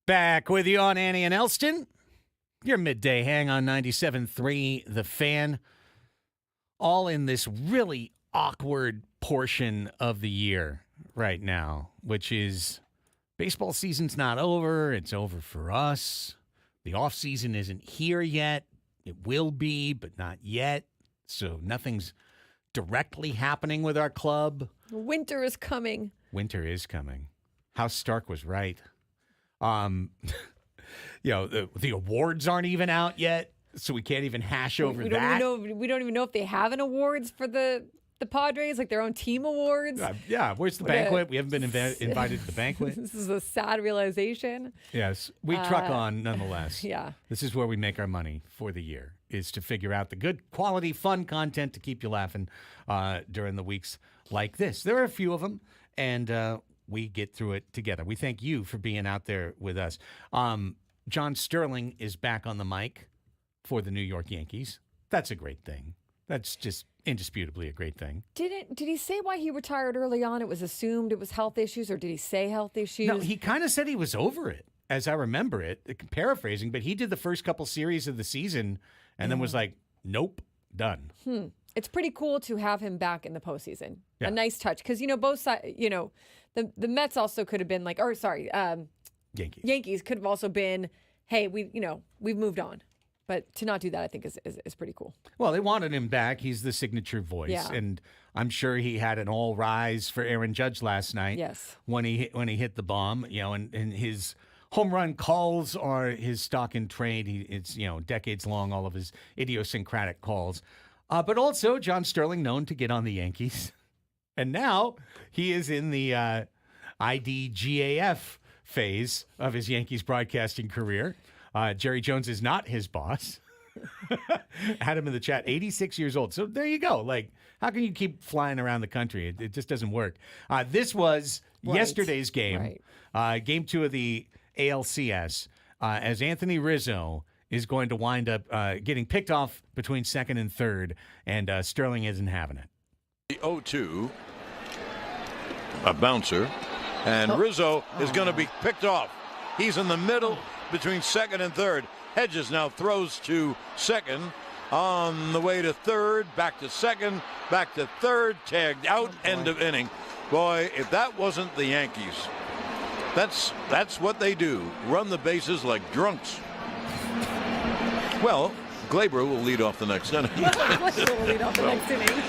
Back with you on Annie and Elsten. Your midday hang on 97.3 The Fan. All in this really awkward portion of the year right now, which is baseball season's not over. It's over for us. The off season isn't here yet. It will be, but not yet. So nothing's directly happening with our club. Winter is coming. Winter is coming. House Stark was right. The awards aren't even out yet, so we can't even hash over that. We don't even know if they have an awards for the Padres, like their own team awards. Where's the banquet? We haven't been invited to the banquet. This is a sad realization. Yes, we truck on nonetheless. Yeah. This is where we make our money for the year, is to figure out the good quality, fun content to keep you laughing during the weeks like this. There are a few of them, and we get through it together. We thank you for being out there with us. John Sterling is back on the mic for the New York Yankees. That's a great thing. That's just indisputably a great thing. Did he say why he retired early on? It was assumed it was health issues, or did he say health issues? No, he kind of said he was over it, as I remember it, paraphrasing, but he did the first couple series of the season and then was like, nope, done. It's pretty cool to have him back in the postseason. Yeah. A nice touch, because both sides. The Mets also could have been like, Yankees could have also been, hey, we've moved on. But to not do that, I think is pretty cool. Well, they wanted him back. He's the signature voice. Yeah. And I'm sure he had an all rise for Aaron Judge last night. Yes. When he hit the bomb, and his home run calls are his stock in trade. It's decades long, all of his idiosyncratic calls. But also John Sterling, known to get on the Yankees. And now he is in the IDGAF phase of his Yankees broadcasting career. Jerry Jones is not his boss. Had him in the chat, 86 years old. So there you go. Like, how can you keep flying around the country? It just doesn't work. This was yesterday's game, game 2 of the ALCS, as Anthony Rizzo is going to wind up getting picked off between second and third, and Sterling isn't having it. The 0-2, a bouncer, and Rizzo is going to be picked off. He's in the middle between second and third. Hedges now throws to second, on the way to third, back to second, back to third, tagged out, end of inning. Boy, if that wasn't the Yankees, that's what they do, run the bases like drunks. Well, Glaber will lead off the next inning. Glaber will lead off the next inning.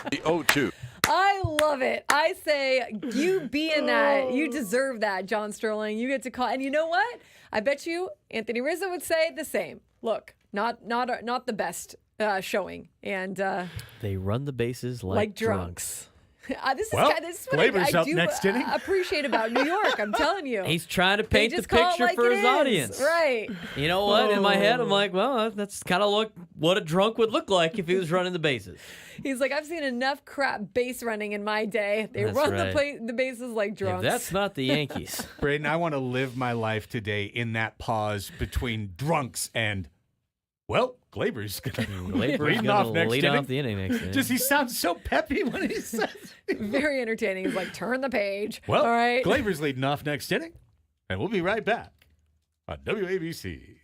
The 0-2. I love it. I say you be in that. You deserve that, John Sterling. You get to call. And you know what? I bet you Anthony Rizzo would say the same. Look, not the best showing. And they run the bases like drunks. This is what Glaber's I up do next inning. appreciate about New York. I'm telling you. He's trying to paint the just call it picture like for it his is. audience. Right. You know what? In my head, I'm like, well, that's kind of what a drunk would look like if he was running the bases. He's like, I've seen enough crap base running in my day. They That's run right. the bases like If drunks. that's not the Yankees. Braden, I want to live my life today in that pause between drunks and, well, Glaber's going to lead off next lead inning. off the inning next inning. Just he sounds so peppy when he says it. Very entertaining. He's like, turn the page. Well, all right. Glaber's leading off next inning, and we'll be right back on WABC.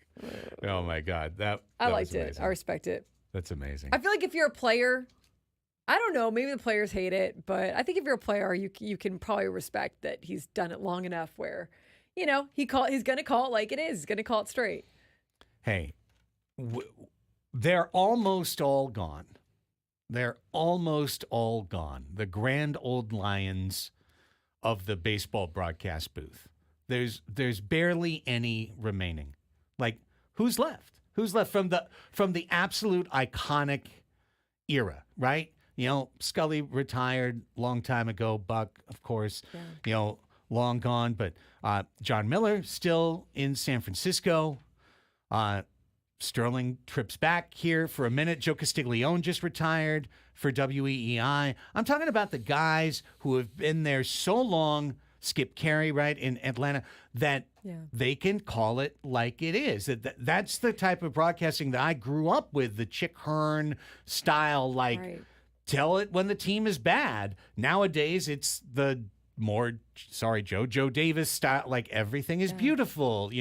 Oh, my God. I that liked was it. amazing. I respect it. That's amazing. I feel like if you're a player, I don't know, maybe the players hate it, but I think if you're a player, you can probably respect that he's done it long enough where, he's going to call it like it is. He's going to call it straight. Hey, they're almost all gone. They're almost all gone. The grand old lions of the baseball broadcast booth. There's barely any remaining. Like, who's left? Who's left from the absolute iconic era, right? Scully retired long time ago. Buck, of course, long gone. But John Miller still in San Francisco. Sterling trips back here for a minute. Joe Castiglione just retired for WEEI. I'm talking about the guys who have been there so long, Skip Carey, right, in Atlanta, that they can call it like it is. That's the type of broadcasting that I grew up with, the Chick Hearn style, like, tell it when the team is bad. Nowadays, it's the more, sorry, Joe Davis style, like everything is beautiful,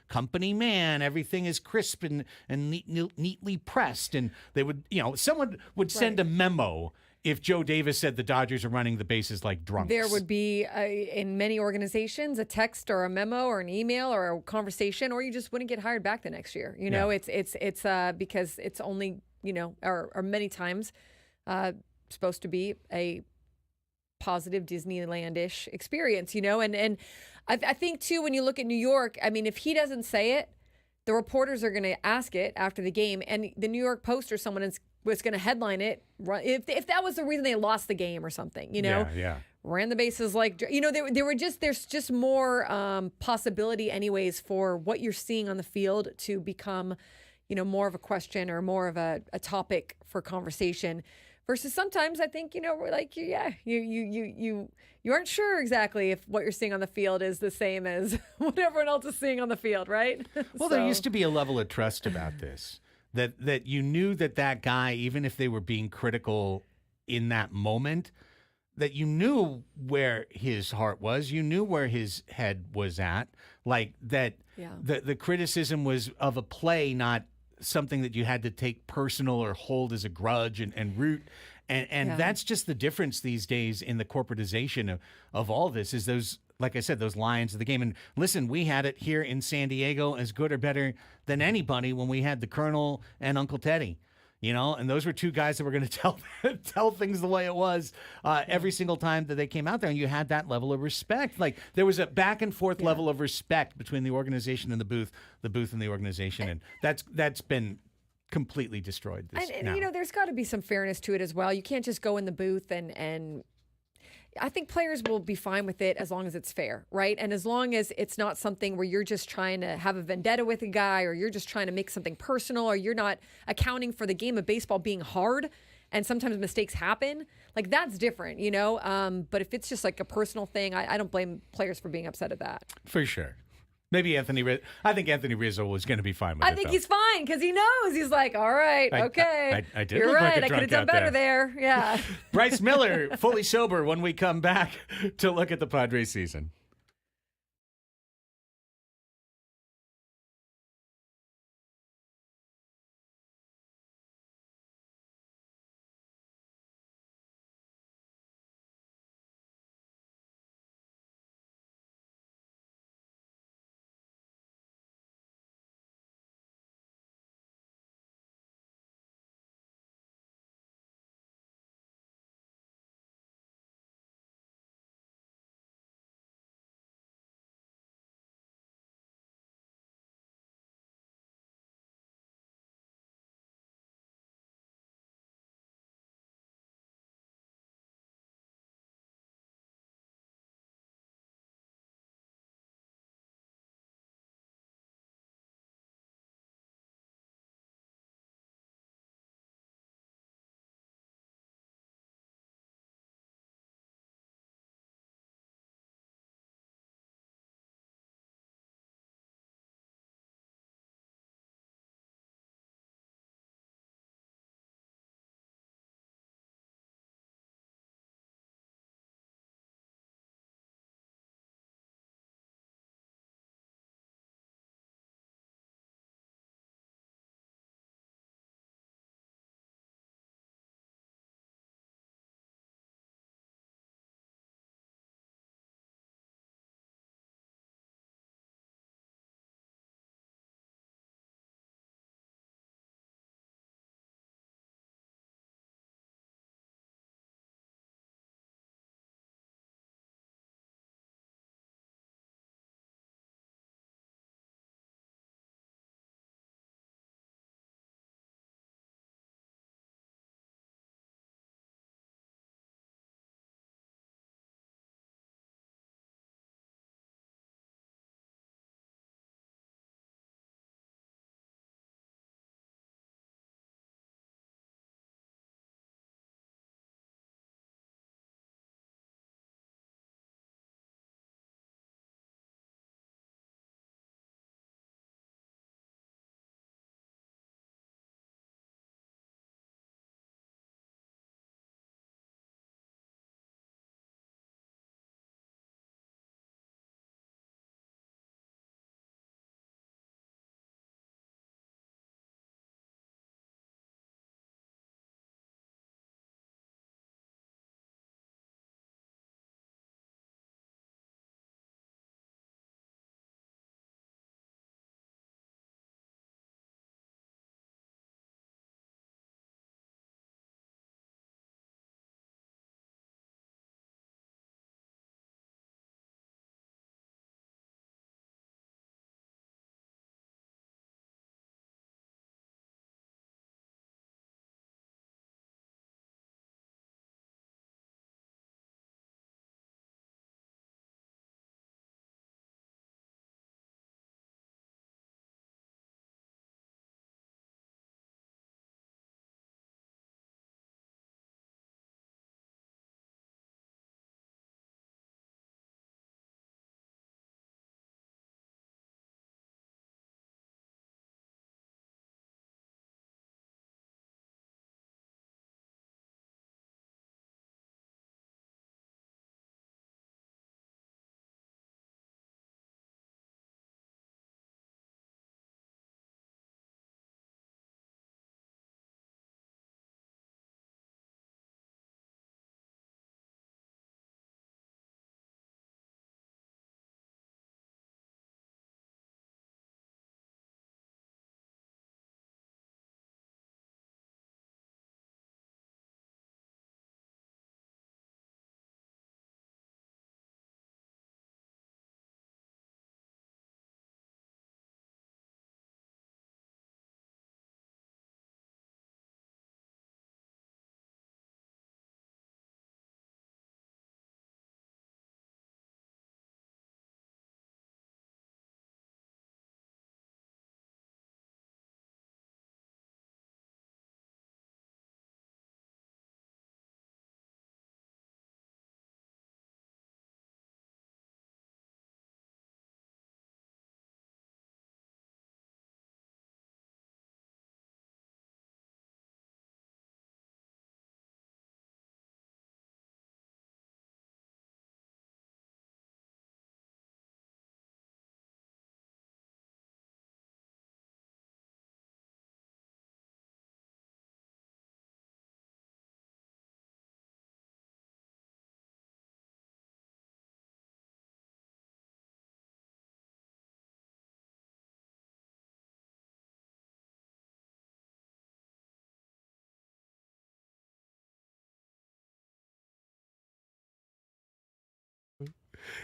company man, everything is crisp and neatly pressed. And they would, someone would send a memo if Joe Davis said the Dodgers are running the bases like drunks. There would be, in many organizations, a text or a memo or an email or a conversation, or you just wouldn't get hired back the next year. It's because it's only, or many times supposed to be a positive Disneyland-ish experience, and I think too, when you look at New York, I mean, if he doesn't say it, the reporters are going to ask it after the game, and the New York Post or someone was going to headline it. If that was the reason they lost the game or something, ran the bases like, there's just more possibility anyways for what you're seeing on the field to become, more of a question or more of a topic for conversation. Versus sometimes I think, we're like, you aren't sure exactly if what you're seeing on the field is the same as what everyone else is seeing on the field, right? Well, there used to be a level of trust about this, that you knew that guy, even if they were being critical in that moment, that you knew where his heart was, you knew where his head was at, like that the criticism was of a play, not something that you had to take personal or hold as a grudge and root. And that's just the difference these days in the corporatization of all this, is those, like I said, those lines of the game. And listen, we had it here in San Diego as good or better than anybody when we had the Colonel and Uncle Teddy. And those were two guys that were going to tell things the way it was every single time that they came out there. And you had that level of respect. Like there was a back and forth level of respect between the organization and the booth and the organization. And that's been completely destroyed now. There's got to be some fairness to it as well. You can't just go in the booth and I think players will be fine with it as long as it's fair, right? And as long as it's not something where you're just trying to have a vendetta with a guy, or you're just trying to make something personal, or you're not accounting for the game of baseball being hard and sometimes mistakes happen, like that's different, But if it's just like a personal thing, I don't blame players for being upset at that. For sure. Maybe I think Anthony Rizzo was going to be fine with it. I think he's fine because he knows. He's like, all right, okay. I did. You're look right. Like a I could have done drunk out better there. Yeah. Bryce Miller, fully sober when we come back to look at the Padres season.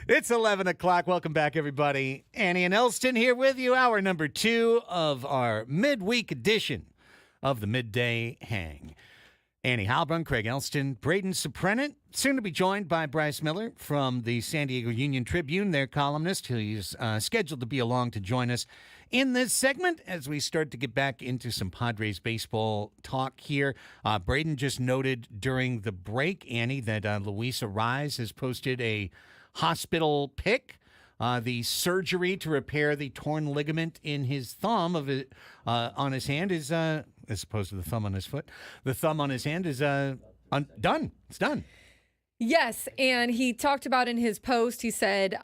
It's 11 o'clock. Welcome back, everybody. Annie and Elsten here with you. Hour number 2 of our midweek edition of the Midday Hang. Annie Halbrun, Craig Elsten, Braden Suprenant, soon to be joined by Bryce Miller from the San Diego Union Tribune, their columnist, who's scheduled to be along to join us in this segment as we start to get back into some Padres baseball talk here. Braden just noted during the break, Annie, that Luis Arraez has posted a hospital pic. The surgery to repair the torn ligament in his thumb on his hand is, as opposed to the thumb on his foot, the thumb on his hand is done. It's done. Yes, and he talked about in his post, he said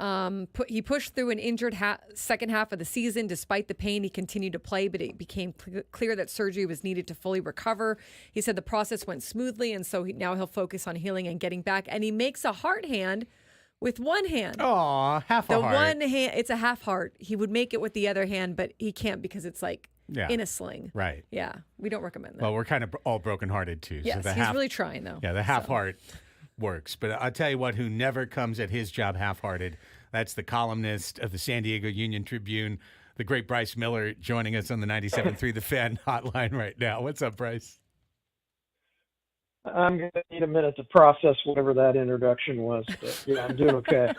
he pushed through an injured second half of the season. Despite the pain, he continued to play, but it became clear that surgery was needed to fully recover. He said the process went smoothly, and so now he'll focus on healing and getting back. And he makes a heart hand with one hand. Oh, half a heart. The one hand, it's a half heart. He would make it with the other hand, but he can't because it's like in a sling. Right. Yeah, we don't recommend that. Well, we're kind of all brokenhearted too. Yes, so he's really trying though. Yeah, the half heart works. But I'll tell you what, who never comes at his job half-hearted, that's the columnist of the San Diego Union Tribune, the great Bryce Miller, joining us on the 97.3 The Fan hotline right now. What's up, Bryce? I'm going to need a minute to process whatever that introduction was, but yeah, I'm doing okay.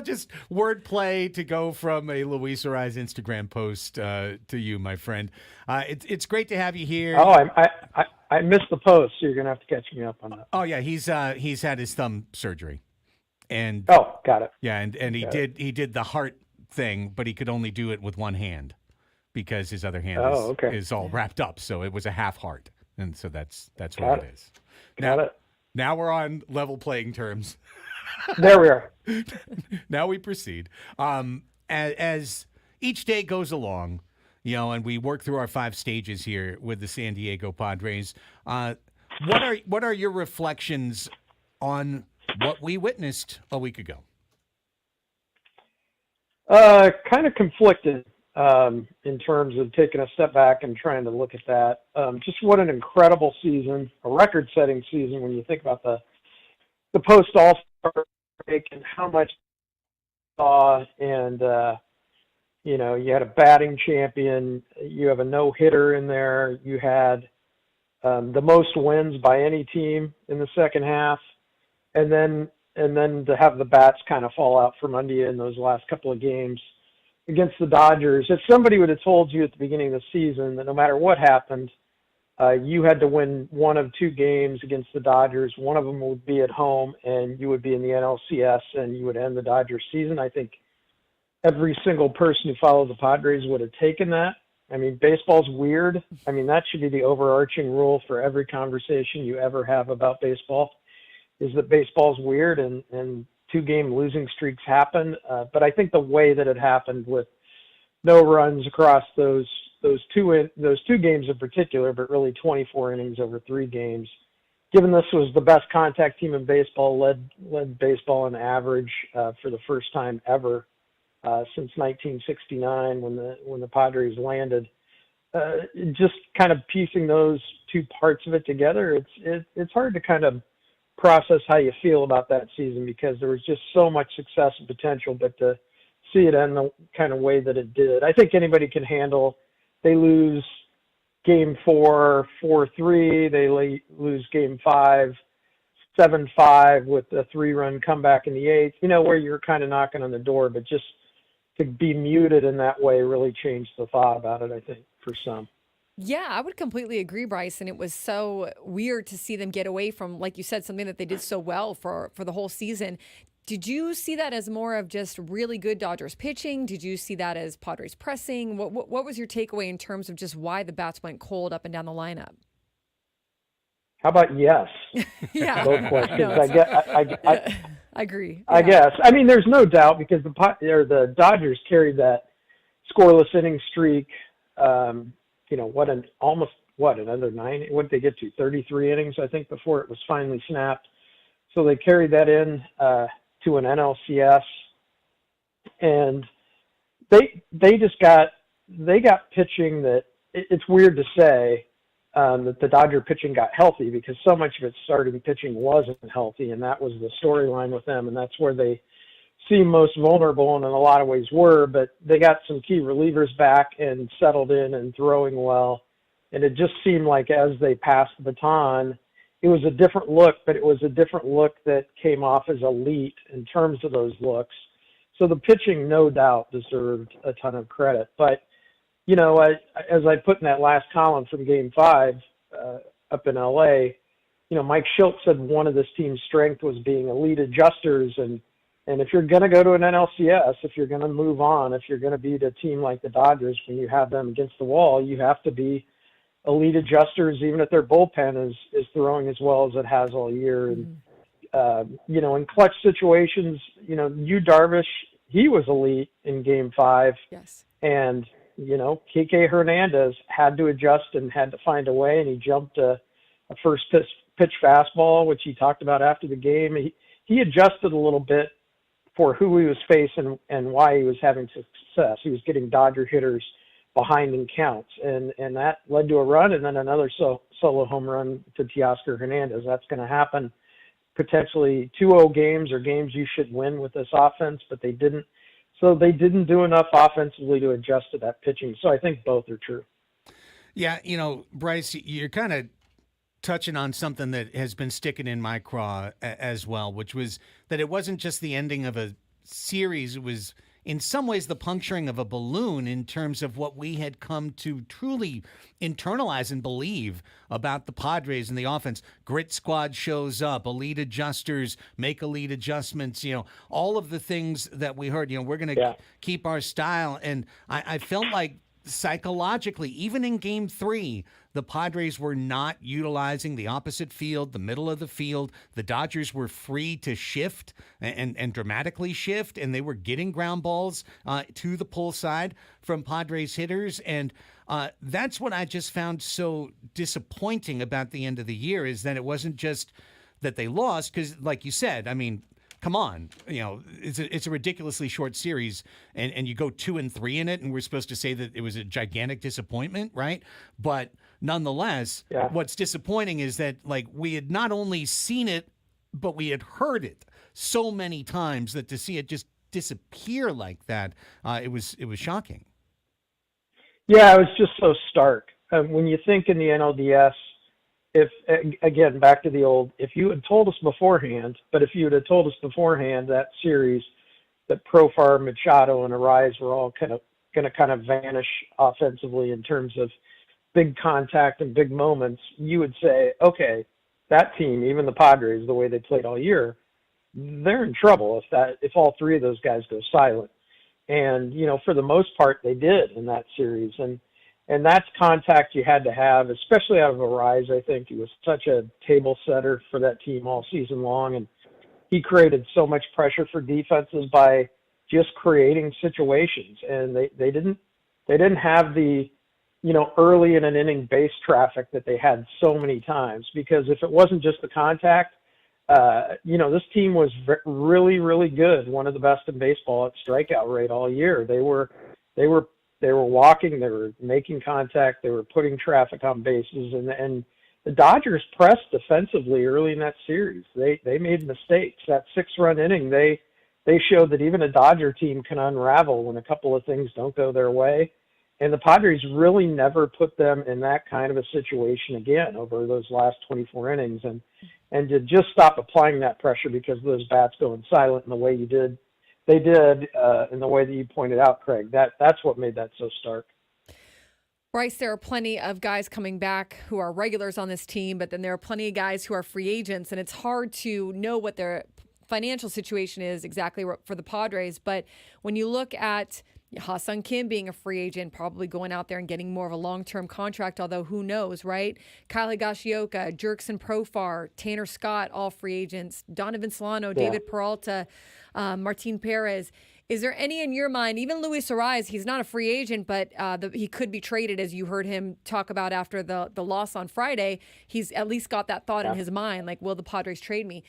Just wordplay to go from a Luis Arraez Instagram post to you, my friend. It's great to have you here. Oh, I missed the post, so you're going to have to catch me up on that. Oh yeah, he's had his thumb surgery, and got it. Yeah, and he did the heart thing, but he could only do it with one hand because his other hand is all wrapped up. So it was a half heart, and so that's what it is. Got it. Now we're on level playing terms. There we are. Now we proceed. As each day goes along, and we work through our 5 stages here with the San Diego Padres. What are your reflections on what we witnessed a week ago? Kind of conflicted in terms of taking a step back and trying to look at that. Just what an incredible season, a record-setting season when you think about the post-All-Star break and how much and you had a batting champion, you have a no-hitter in there, you had the most wins by any team in the second half, and then to have the bats kind of fall out from under you in those last couple of games against the Dodgers. If somebody would have told you at the beginning of the season that no matter what happened, you had to win one of 2 games against the Dodgers, one of them would be at home, and you would be in the NLCS, and you would end the Dodgers season, I think every single person who follows the Padres would have taken that. I mean, baseball's weird. I mean, that should be the overarching rule for every conversation you ever have about baseball, is that baseball's weird and 2-game losing streaks happen. But I think the way that it happened with no runs across those 2 games in particular, but really 24 innings over 3 games, given this was the best contact team in baseball, led baseball in average for the first time ever since 1969 when the Padres landed. Just kind of piecing those 2 parts of it together, it's hard to kind of process how you feel about that season because there was just so much success and potential, but to see it end the kind of way that it did, I think anybody can handle. They lose game 4, 4-3. They lose game 5, 7-5 with a 3-run comeback in the 8th, where you're kind of knocking on the door, but just to be muted in that way really changed the thought about it, I think, for some. Yeah, I would completely agree, Bryce. And it was so weird to see them get away from, like you said, something that they did so well for the whole season. Did you see that as more of just really good Dodgers pitching? Did you see that as Padres pressing? What was your takeaway in terms of just why the bats went cold up and down the lineup? How about yes? Yeah. Both questions. No, I agree. I guess. I mean, there's no doubt because the Dodgers carried that scoreless inning streak. Another 9? What did they get to? 33 innings, I think, before it was finally snapped. So they carried that in to an NLCS, and they got pitching that it's weird to say. that the Dodger pitching got healthy, because so much of its starting pitching wasn't healthy, and that was the storyline with them, and that's where they seem most vulnerable, and in a lot of ways were. But they got some key relievers back and settled in and throwing well, and it just seemed like as they passed the baton, it was a different look, but it was a different look that came off as elite in terms of those looks. So the pitching, no doubt, deserved a ton of credit. But, you know, as I put in that last column from Game 5 up in L.A., you know, Mike Schultz said one of this team's strength was being elite adjusters. And if you're going to go to an NLCS, if you're going to move on, if you're going to beat a team like the Dodgers when you have them against the wall, you have to be elite adjusters, even if their bullpen is throwing as well as it has all year. And, you know, in clutch situations, you know, Darvish, he was elite in Game 5. Yes. And, you know, Kike Hernandez had to adjust and had to find a way, and he jumped a first pitch fastball, which he talked about after the game. He adjusted a little bit for who he was facing and why he was having success. He was getting Dodger hitters behind in counts, and that led to a run and then another solo home run to Teoscar Hernandez. That's going to happen potentially 2-0 games or games you should win with this offense, but they didn't. So they didn't do enough offensively to adjust to that pitching. So I think both are true. Yeah, you know, Bryce, you're kind of touching on something that has been sticking in my craw as well, which was that it wasn't just the ending of a series. It was in some ways the puncturing of a balloon in terms of what we had come to truly internalize and believe about the Padres and the offense. Grit squad shows up, elite adjusters make elite adjustments, you know, all of the things that we heard, you know, we're going to keep our style. And I felt like psychologically, even in Game 3, the Padres were not utilizing the opposite field, the middle of the field. The Dodgers were free to shift and dramatically shift, and they were getting ground balls to the pull side from Padres hitters. And that's what I just found so disappointing about the end of the year, is that it wasn't just that they lost, because like you said, I mean, come on, you know, it's a ridiculously short series, and you go 2-3 in it, and we're supposed to say that it was a gigantic disappointment, right? But nonetheless, what's disappointing is that, like, we had not only seen it, but we had heard it so many times that to see it just disappear like that, it was shocking. Yeah, it was just so stark. When you think in the NLDS, if, again, back to the old, if you had told us beforehand, that series that Profar, Machado, and Arraez were all going to vanish offensively in terms of big contact and big moments, you would say, okay, that team, even the Padres, the way they played all year, they're in trouble if all three of those guys go silent. And, you know, for the most part, they did in that series. And that's contact you had to have, especially out of Arraez. I think he was such a table setter for that team all season long, and he created so much pressure for defenses by just creating situations. And they didn't have the, you know, early in an inning base traffic that they had so many times, because if it wasn't just the contact, you know, this team was really, really good. One of the best in baseball at strikeout rate all year. They were walking, they were making contact, they were putting traffic on bases, and the Dodgers pressed defensively early in that series. They made mistakes. That 6-run inning, they showed that even a Dodger team can unravel when a couple of things don't go their way. And the Padres really never put them in that kind of a situation again over those last 24 innings. And to just stop applying that pressure because of those bats going silent in the way they did in the way that you pointed out, Craig, that's what made that so stark. Bryce, there are plenty of guys coming back who are regulars on this team, but then there are plenty of guys who are free agents, and it's hard to know what their financial situation is exactly for the Padres. But when you look at Ha-Seong Kim being a free agent, probably going out there and getting more of a long-term contract, although who knows, right? Kyle Higashioka, Jerkson Profar, Tanner Scott, all free agents, Donovan Solano, David Peralta, Martin Perez. Is there any in your mind, even Luis Arraez, he's not a free agent, but he could be traded, as you heard him talk about after the loss on Friday. He's at least got that thought in his mind, like, will the Padres trade me?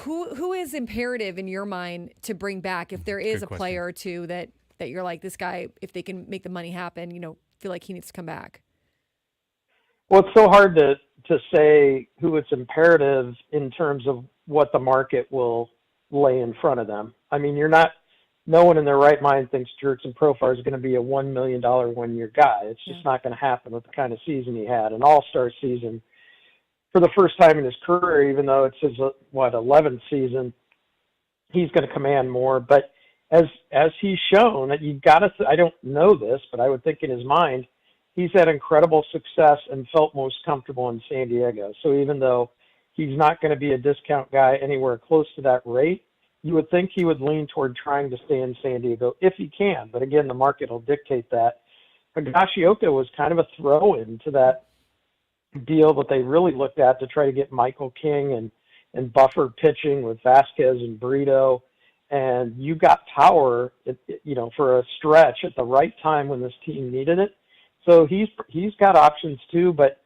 Who is imperative in your mind to bring back if there is a player or two that you're like, this guy, if they can make the money happen, you know, feel like he needs to come back? Well, it's so hard to say who it's imperative in terms of what the market will lay in front of them. I mean, no one in their right mind thinks Jurickson Profar is going to be a $1 million 1-year guy. It's just not going to happen with the kind of season he had, an all-star season for the first time in his career, even though it's his, 11th season. He's going to command more. But as he's shown, you got to, I don't know this, but I would think in his mind, he's had incredible success and felt most comfortable in San Diego. So even though he's not going to be a discount guy anywhere close to that rate, you would think he would lean toward trying to stay in San Diego if he can. But again, the market will dictate that. Higashioka was kind of a throw-in to that deal that they really looked at to try to get Michael King and buffer pitching with Vasquez and Brito. And you got power, for a stretch at the right time when this team needed it. So he's got options too, but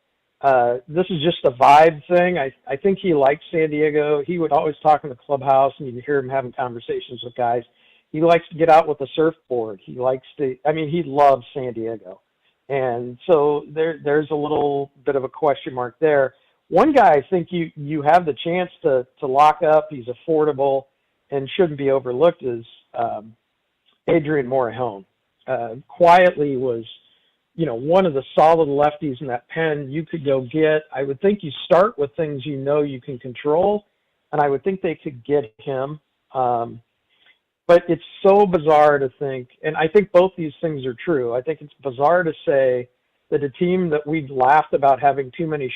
this is just a vibe thing. I think he likes San Diego. He would always talk in the clubhouse, and you'd hear him having conversations with guys. He likes to get out with the surfboard. He loves San Diego. And so there's a little bit of a question mark there. One guy I think you have the chance to lock up. He's affordable and shouldn't be overlooked is Adrian Morejon. Quietly was one of the solid lefties in that pen you could go get. I would think you start with things you can control, and I would think they could get him. But it's so bizarre to think, and I think both these things are true. I think it's bizarre to say that a team that we've laughed about having too many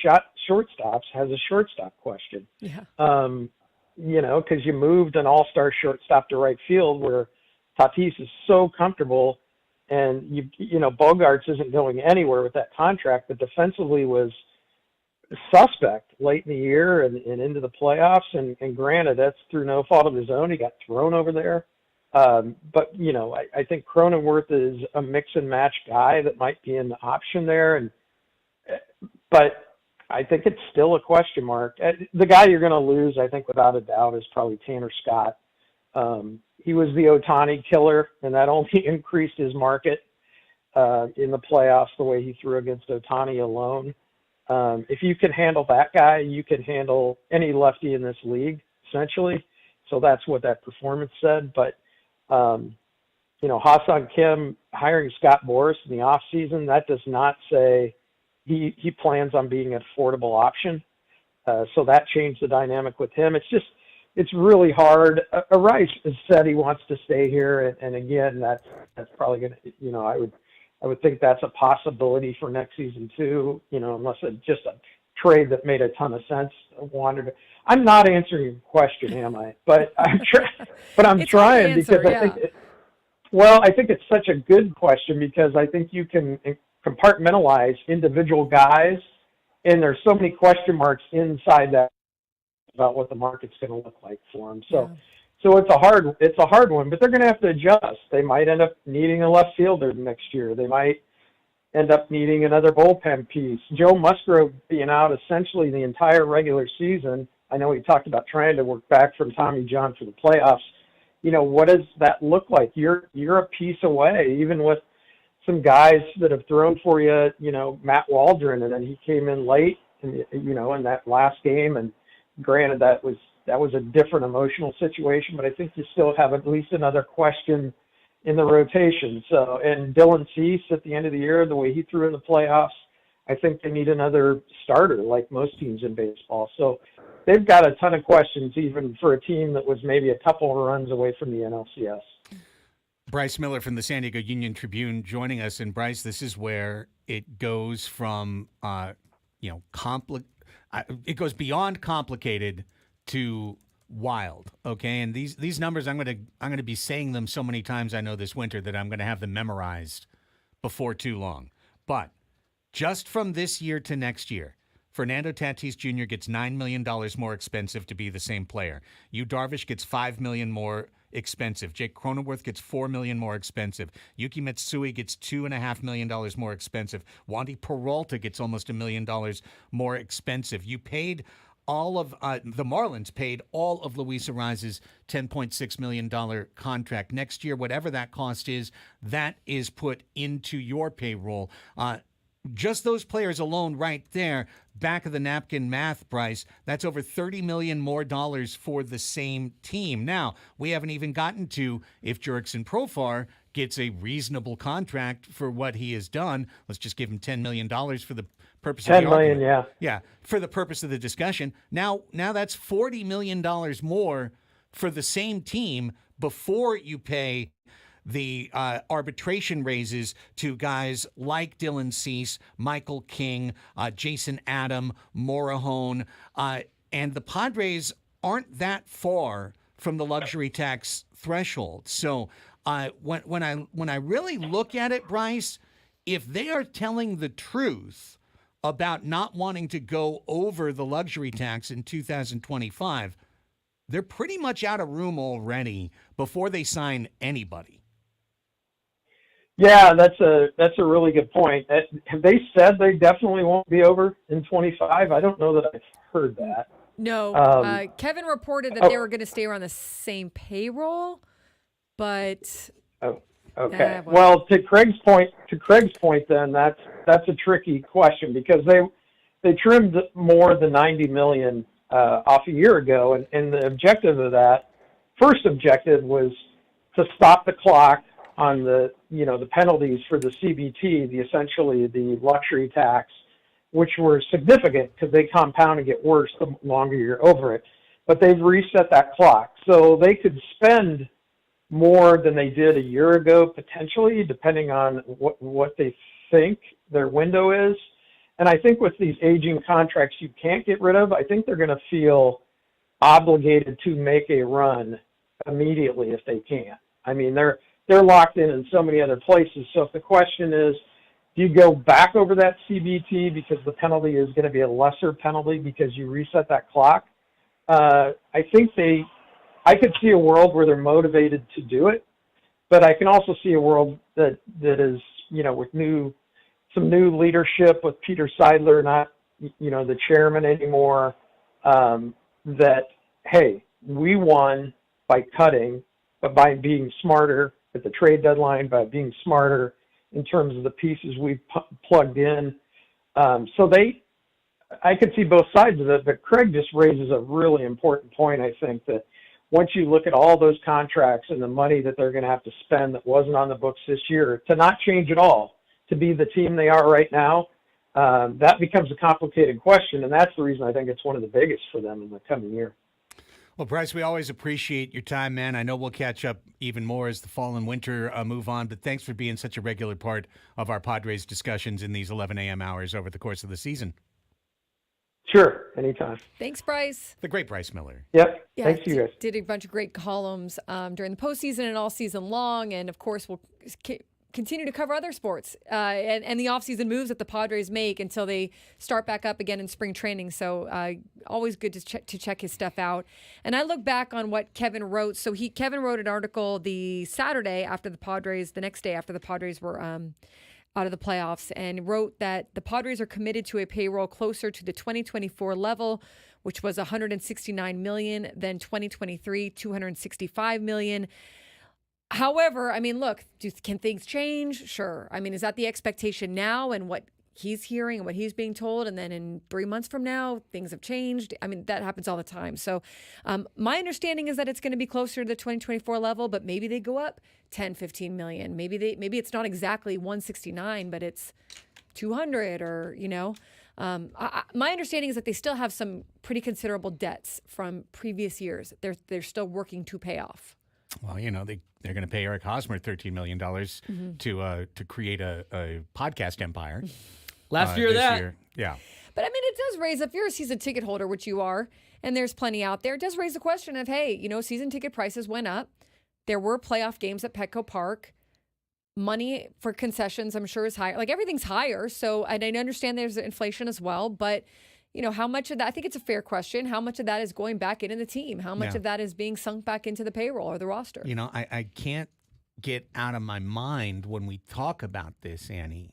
shortstops has a shortstop question. Yeah. Because you moved an all-star shortstop to right field where Tatis is so comfortable. And Bogarts isn't going anywhere with that contract, but defensively was suspect late in the year and into the playoffs. And granted, that's through no fault of his own. He got thrown over there. But I think Cronenworth is a mix and match guy that might be an option there. But I think it's still a question mark. The guy you're going to lose, I think, without a doubt, is probably Tanner Scott. He was the Ohtani killer, and that only increased his market in the playoffs the way he threw against Ohtani alone. If you can handle that guy, you can handle any lefty in this league, essentially. So that's what that performance said. But, Ha-Seong Kim hiring Scott Boras in the offseason, that does not say he plans on being an affordable option. So that changed the dynamic with him. It's really hard. Arraez has said he wants to stay here, and again, that's probably going to, I would think that's a possibility for next season too. Unless it's just a trade that made a ton of sense. I'm not answering your question, am I? But I'm trying because I think. I think it's such a good question because I think you can compartmentalize individual guys, and there's so many question marks inside that about what the market's going to look like for them. So it's a hard one, but they're going to have to adjust. They might end up needing a left fielder next year. They might end up needing another bullpen piece. Joe Musgrove being out essentially the entire regular season. I know he talked about trying to work back from Tommy John for the playoffs. What does that look like? You're a piece away, even with some guys that have thrown for you, Matt Waldron, and then he came in late in that last game, and granted, that was a different emotional situation, but I think you still have at least another question in the rotation. So, and Dylan Cease at the end of the year, the way he threw in the playoffs, I think they need another starter like most teams in baseball. So they've got a ton of questions, even for a team that was maybe a couple of runs away from the NLCS. Bryce Miller from the San Diego Union-Tribune joining us. And Bryce, this is where it goes from, it goes beyond complicated to wild. Okay, and these numbers, I'm gonna be saying them so many times I know this winter that I'm gonna have them memorized before too long. But just from this year to next year, Fernando Tatis Jr. gets $9 million more expensive to be the same player. Yu Darvish gets $5 million more expensive. Jake Cronenworth gets $4 million more expensive. Yuki Matsui gets $2.5 million more expensive. Wandy Peralta gets almost $1 million more expensive. You paid all of the Marlins paid all of Luis Arraez's $10.6 million contract. Next year, whatever that cost is, that is put into your payroll. just those players alone right there, back of the napkin math, Bryce, that's over $30 million more dollars for the same team. Now, we haven't even gotten to if Jurickson Profar gets a reasonable contract for what he has done. Let's just give him $10 million for the purpose of the 10 million, argument. yeah. Yeah, for the purpose of the discussion. Now that's $40 million more for the same team before you pay the arbitration raises to guys like Dylan Cease, Michael King, Jason Adam, Morahone, and the Padres aren't that far from the luxury tax threshold. So when I really look at it, Bryce, if they are telling the truth about not wanting to go over the luxury tax in 2025, they're pretty much out of room already before they sign anybody. Yeah, that's a really good point. Have they said they definitely won't be over in 25? I don't know that I've heard that. No, Kevin reported that they were going to stay around the same payroll, but Oh, okay. Well, to Craig's point, then that's a tricky question because they trimmed more than 90 million off a year ago, and the objective of that first objective was to stop the clock on the penalties for the CBT, essentially the luxury tax, which were significant because they compound and get worse the longer you're over it. But they've reset that clock, so they could spend more than they did a year ago potentially, depending on what they think their window is. And I think with these aging contracts you can't get rid of, I think they're going to feel obligated to make a run immediately if they can. I mean, they're locked in so many other places. So if the question is, do you go back over that CBT because the penalty is going to be a lesser penalty because you reset that clock? I could see a world where they're motivated to do it, but I can also see a world that is, with some new leadership with Peter Seidler, not, the chairman anymore, that, hey, we won by cutting, but by being smarter at the trade deadline, by being smarter in terms of the pieces we've plugged in. I could see both sides of it, but Craig just raises a really important point, I think, that once you look at all those contracts and the money that they're going to have to spend that wasn't on the books this year, to not change at all, to be the team they are right now, that becomes a complicated question, and that's the reason I think it's one of the biggest for them in the coming year. Well, Bryce, we always appreciate your time, man. I know we'll catch up even more as the fall and winter move on, but thanks for being such a regular part of our Padres discussions in these 11 a.m. hours over the course of the season. Sure, anytime. Thanks, Bryce. The great Bryce Miller. Yep, yeah, thanks to you guys. Did a bunch of great columns during the postseason and all season long, and of course we'll continue to cover other sports and the offseason moves that the Padres make until they start back up again in spring training. So always good to check his stuff out. And I look back on what Kevin wrote. So Kevin wrote an article the Saturday after the next day after the Padres were out of the playoffs, and wrote that the Padres are committed to a payroll closer to the 2024 level, which was $169 million, then 2023, $265 million. However, I mean, look, can things change? Sure. I mean, is that the expectation now and what he's hearing and what he's being told? And then in 3 months from now, things have changed. I mean, that happens all the time. So my understanding is that it's going to be closer to the 2024 level, but maybe they go up 10, 15 million. Maybe it's not exactly 169, but it's 200 or, my understanding is that they still have some pretty considerable debts from previous years. They're still working to pay off. Well, they're going to pay Eric Hosmer $13 million to create a podcast empire. Last year, that. Year. Yeah. But I mean, it does raise, if you're a season ticket holder, which you are, and there's plenty out there, it does raise the question of, hey, season ticket prices went up. There were playoff games at Petco Park. Money for concessions, I'm sure, is higher. Like, everything's higher. So I understand there's inflation as well, but how much of that, I think it's a fair question. How much of that is going back into the team? How much of that is being sunk back into the payroll or the roster? I can't get out of my mind when we talk about this, Annie,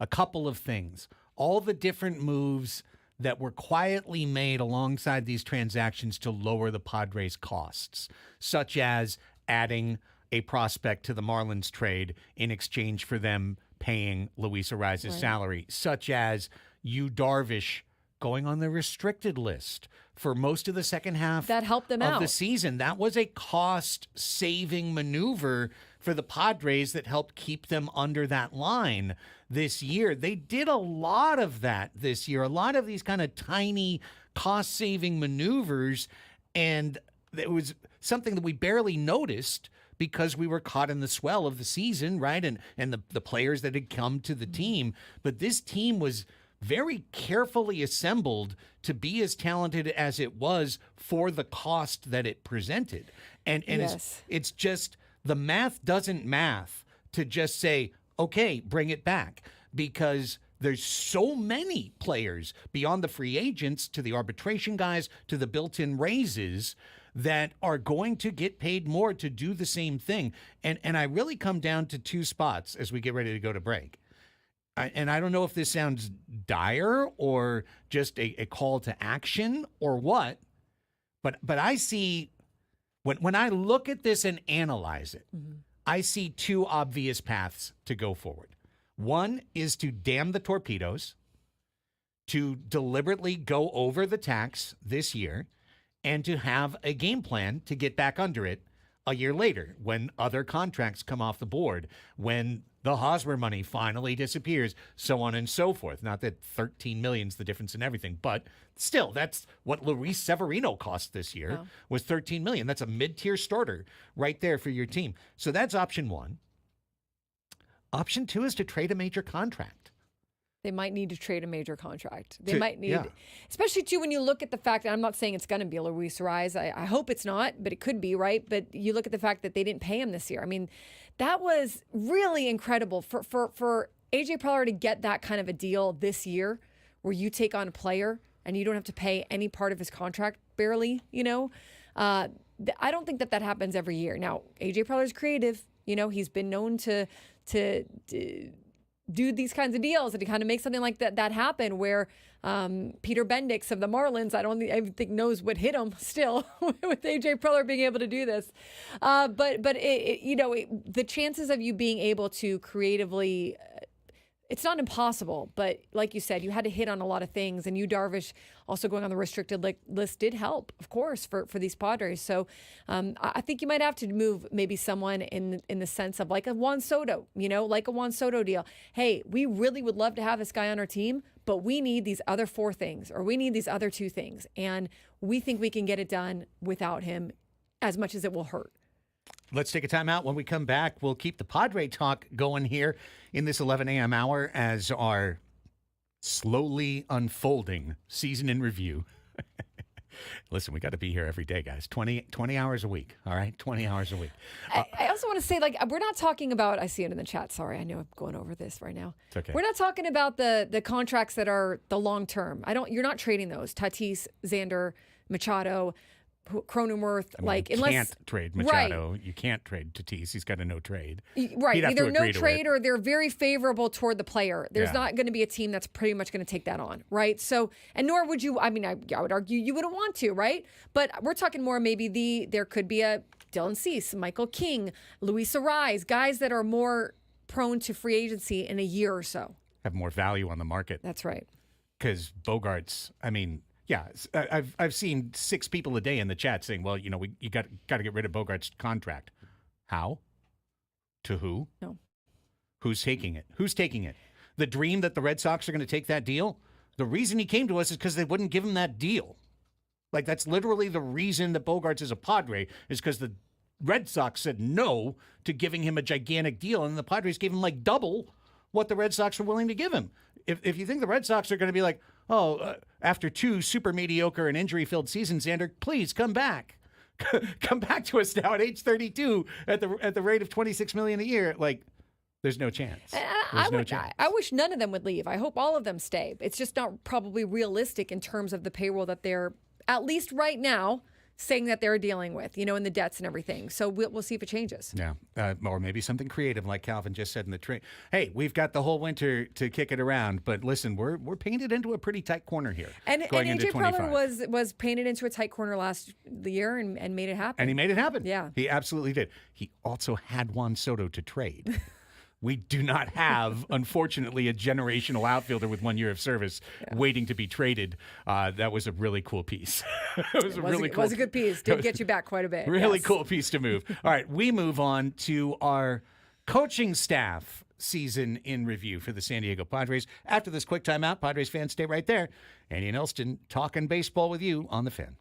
a couple of things. All the different moves that were quietly made alongside these transactions to lower the Padres' costs, such as adding a prospect to the Marlins trade in exchange for them paying Luis Arraez's Right. salary, such as Yu Darvish going on the restricted list for most of the second half That helped them of out. the season. That was a cost-saving maneuver for the Padres that helped keep them under that line this year. They did a lot of that this year, a lot of these kind of tiny cost-saving maneuvers, and it was something that we barely noticed because we were caught in the swell of the season, right? And the players that had come to the team. But this team was very carefully assembled to be as talented as it was for the cost that it presented. And Yes. it's just the math doesn't math to just say, okay, bring it back, because there's so many players beyond the free agents to the arbitration guys to the built-in raises that are going to get paid more to do the same thing. And I really come down to two spots as we get ready to go to break. And I don't know if this sounds dire or just a call to action or what, but I see, when I look at this and analyze it, I see two obvious paths to go forward. One is to dam the torpedoes, to deliberately go over the tax this year, and to have a game plan to get back under it a year later when other contracts come off the board, when the Hosmer money finally disappears, so on and so forth. Not that $13 million is the difference in everything, but still, that's what Luis Severino cost this year, was $13 million. That's a mid-tier starter right there for your team. So that's option one. Option two is to trade a major contract. They might need to trade a major contract. They To- might need, yeah. especially too when you look at the fact, and I'm not saying it's going to be Luis Arraez. I hope it's not, but it could be, right? But you look at the fact that they didn't pay him this year. I mean, that was really incredible for AJ Preller to get that kind of a deal this year, where you take on a player and you don't have to pay any part of his contract, barely. I don't think that happens every year. Now, AJ Preller's creative. He's been known to do these kinds of deals and to kind of make something like that happen, where Peter Bendix of the Marlins, I think knows what hit him still with AJ Preller being able to do this. But the chances of you being able to creatively, it's not impossible, but like you said, you had to hit on a lot of things, and Yu Darvish also going on the restricted list did help, of course, for these Padres. So I think you might have to move maybe someone in the sense of like a Juan Soto, like a Juan Soto deal. Hey, we really would love to have this guy on our team, but we need these other 4 things, or we need these other 2 things, and we think we can get it done without him, as much as it will hurt. Let's take a time out. When we come back, we'll keep the Padre talk going here in this 11 a.m. hour as our slowly unfolding season in review. Listen, we got to be here every day, guys. 20 hours a week, all right? 20 hours a week. I also want to say, we're not talking about, I see it in the chat, sorry, I know I'm going over this right now. It's okay. We're not talking about the contracts that are the long term. You're not trading those. Tatis, Xander, Machado, Cronenworth, You can't trade Machado. Right. You can't trade Tatis. He's got a no trade. Right. He'd have Either to no agree to trade it. or they're very favorable toward the player. There's Yeah. not going to be a team that's pretty much going to take that on, right? So, and nor would you, I would argue you wouldn't want to, right? But we're talking more maybe there could be a Dylan Cease, Michael King, Luis Arraez, guys that are more prone to free agency in a year or so. Have more value on the market. That's right. Because Bogarts, yeah, I've seen 6 people a day in the chat saying, well, you got to get rid of Bogart's contract. How? To who? No. Who's taking it? Who's taking it? The dream that the Red Sox are going to take that deal? The reason he came to us is because they wouldn't give him that deal. That's literally the reason that Bogarts is a Padre, is because the Red Sox said no to giving him a gigantic deal, and the Padres gave him double what the Red Sox were willing to give him. If you think the Red Sox are going to be after 2 super mediocre and injury-filled seasons, Xander, please come back. Come back to us now at age 32 at the rate of $26 million a year. There's no chance. I wish none of them would leave. I hope all of them stay. It's just not probably realistic in terms of the payroll that they're, at least right now, saying that they're dealing with, and the debts and everything. So we'll see if it changes. Yeah. Or maybe something creative like Calvin just said in the trade. Hey, we've got the whole winter to kick it around, but listen, we're painted into a pretty tight corner here. And going into AJ 25. Preller was painted into a tight corner last year and made it happen. And he made it happen. Yeah. He absolutely did. He also had Juan Soto to trade. we do not have, unfortunately, a generational outfielder with 1 year of service waiting to be traded. That was a really cool piece. It was a good piece. Did get you back quite a bit. Really yes. cool piece to move. All right, we move on to our coaching staff season in review for the San Diego Padres. After this quick timeout, Padres fans, stay right there. Andy and Elsten talking baseball with you on the Fan.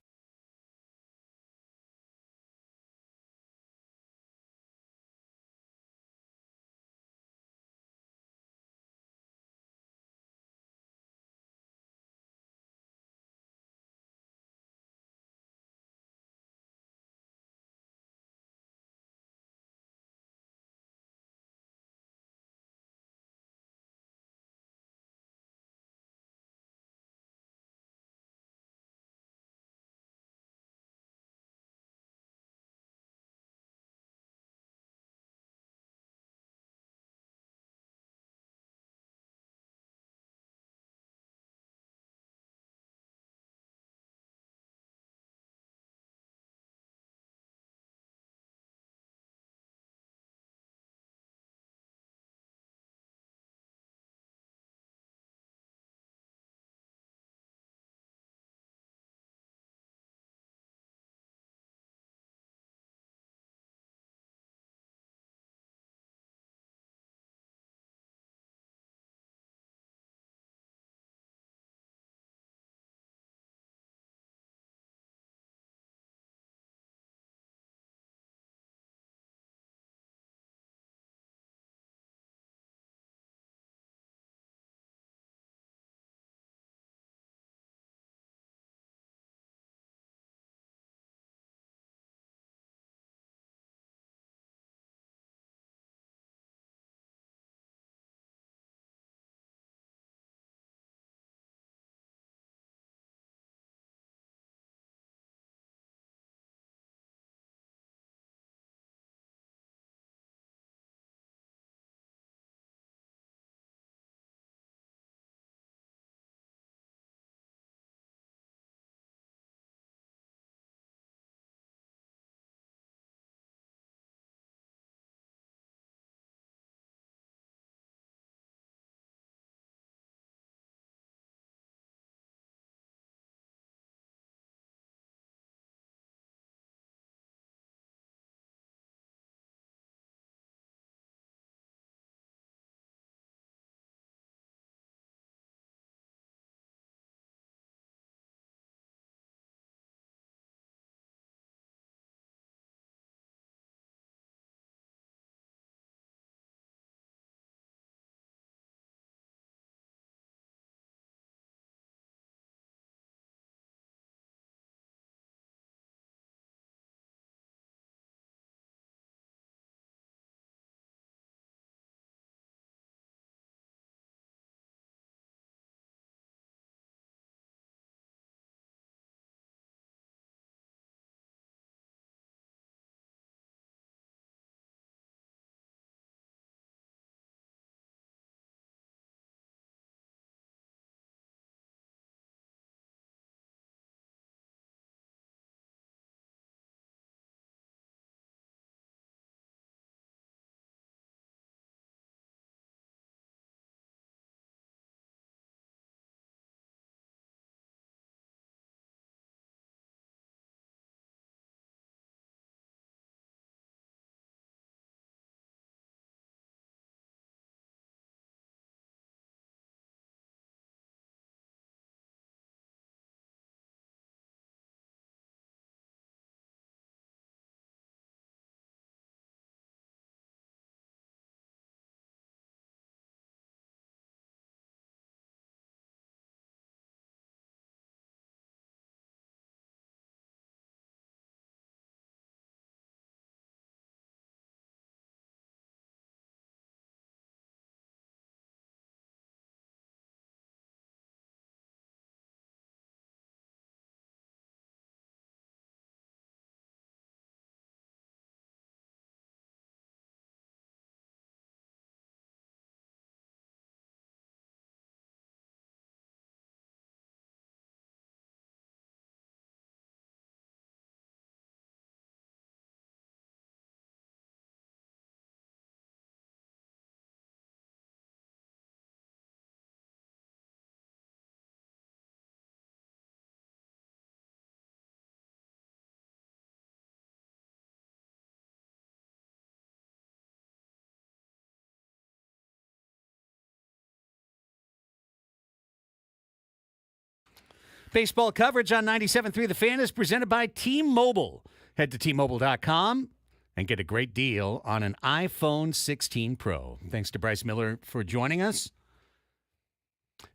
Baseball coverage on 97.3 The Fan is presented by T-Mobile. Head to T-Mobile.com and get a great deal on an iPhone 16 Pro. Thanks to Bryce Miller for joining us.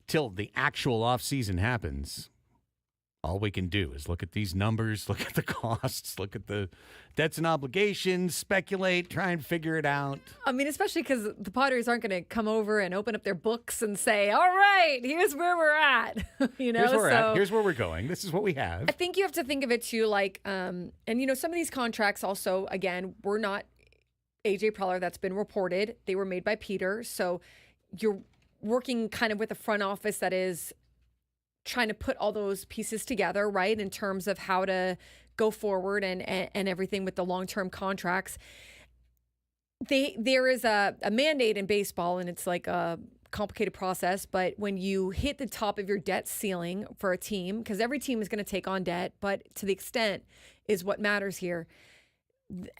Till the actual offseason happens, all we can do is look at these numbers, look at the costs, look at the debts and obligations, speculate, try and figure it out. I mean, especially because the Padres aren't going to come over and open up their books and say, all right, here's where we're at. You know, here's where we're at. Here's where we're going. This is what we have. I think you have to think of it too, like, and you know, some of these contracts also, again, were not AJ Preller. That's been reported. They were made by Peter. So you're working kind of with a front office that is trying to put all those pieces together, right, in terms of how to go forward and everything with the long-term contracts. There is a mandate in baseball, and it's like a complicated process, but when you hit the top of your debt ceiling for a team, because every team is going to take on debt, but to the extent is what matters here.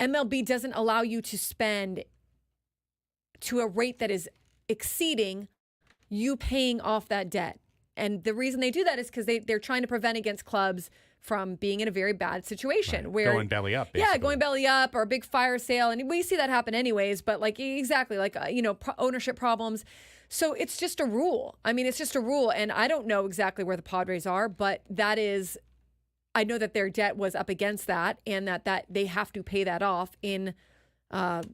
MLB doesn't allow you to spend to a rate that is exceeding you paying off that debt. And the reason they do that is because they're trying to prevent against clubs from being in a very bad situation. Right. Where Going belly up, basically. Yeah, going belly up or a big fire sale. And we see that happen anyways, but like exactly, like, you know, ownership problems. So it's just a rule. I mean, it's just a rule. And I don't know exactly where the Padres are, but that is, I know that their debt was up against that and that they have to pay that off in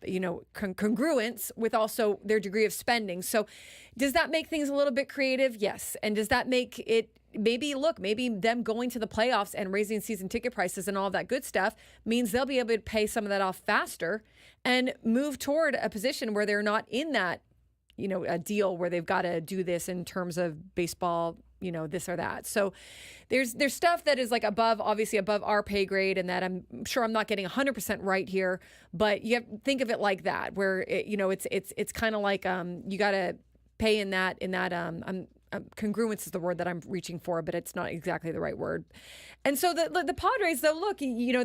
you know, congruence with also their degree of spending. So does that make things a little bit creative? Yes. And does that make it maybe them going to the playoffs and raising season ticket prices and all that good stuff means they'll be able to pay some of that off faster and move toward a position where they're not in that, you know, a deal where they've got to do this in terms of baseball, you know, this or that. So there's stuff that is like obviously above our pay grade, and that I'm sure I'm not getting 100% right here, but you have to think of it like that, where it, you know, it's kind of like you got to pay in that congruence is the word that I'm reaching for, but it's not exactly the right word. And so the Padres, though, look, you know,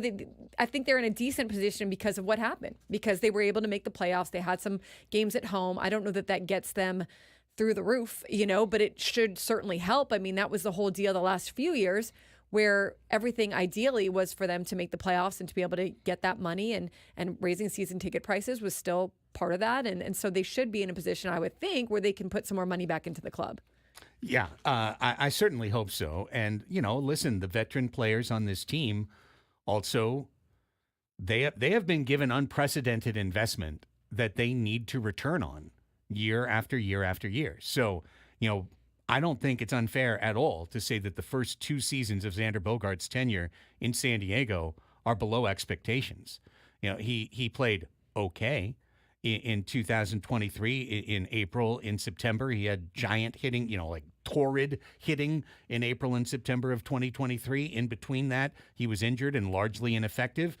I think they're in a decent position because of what happened, because they were able to make the playoffs. They had some games at home. I don't know that gets them through the roof, you know, but it should certainly help. I mean, that was the whole deal the last few years, where everything ideally was for them to make the playoffs and to be able to get that money, and raising season ticket prices was still part of that. And so they should be in a position, I would think, where they can put some more money back into the club. Yeah, I certainly hope so. And, you know, listen, the veteran players on this team also, they have been given unprecedented investment that they need to return on year after year after year. So, you know, I don't think it's unfair at all to say that the first two seasons of Xander Bogaerts' tenure in San Diego are below expectations. You know, he played okay in 2023 in April, in September. He had giant hitting, you know, like torrid hitting in April and September of 2023. In between that, he was injured and largely ineffective.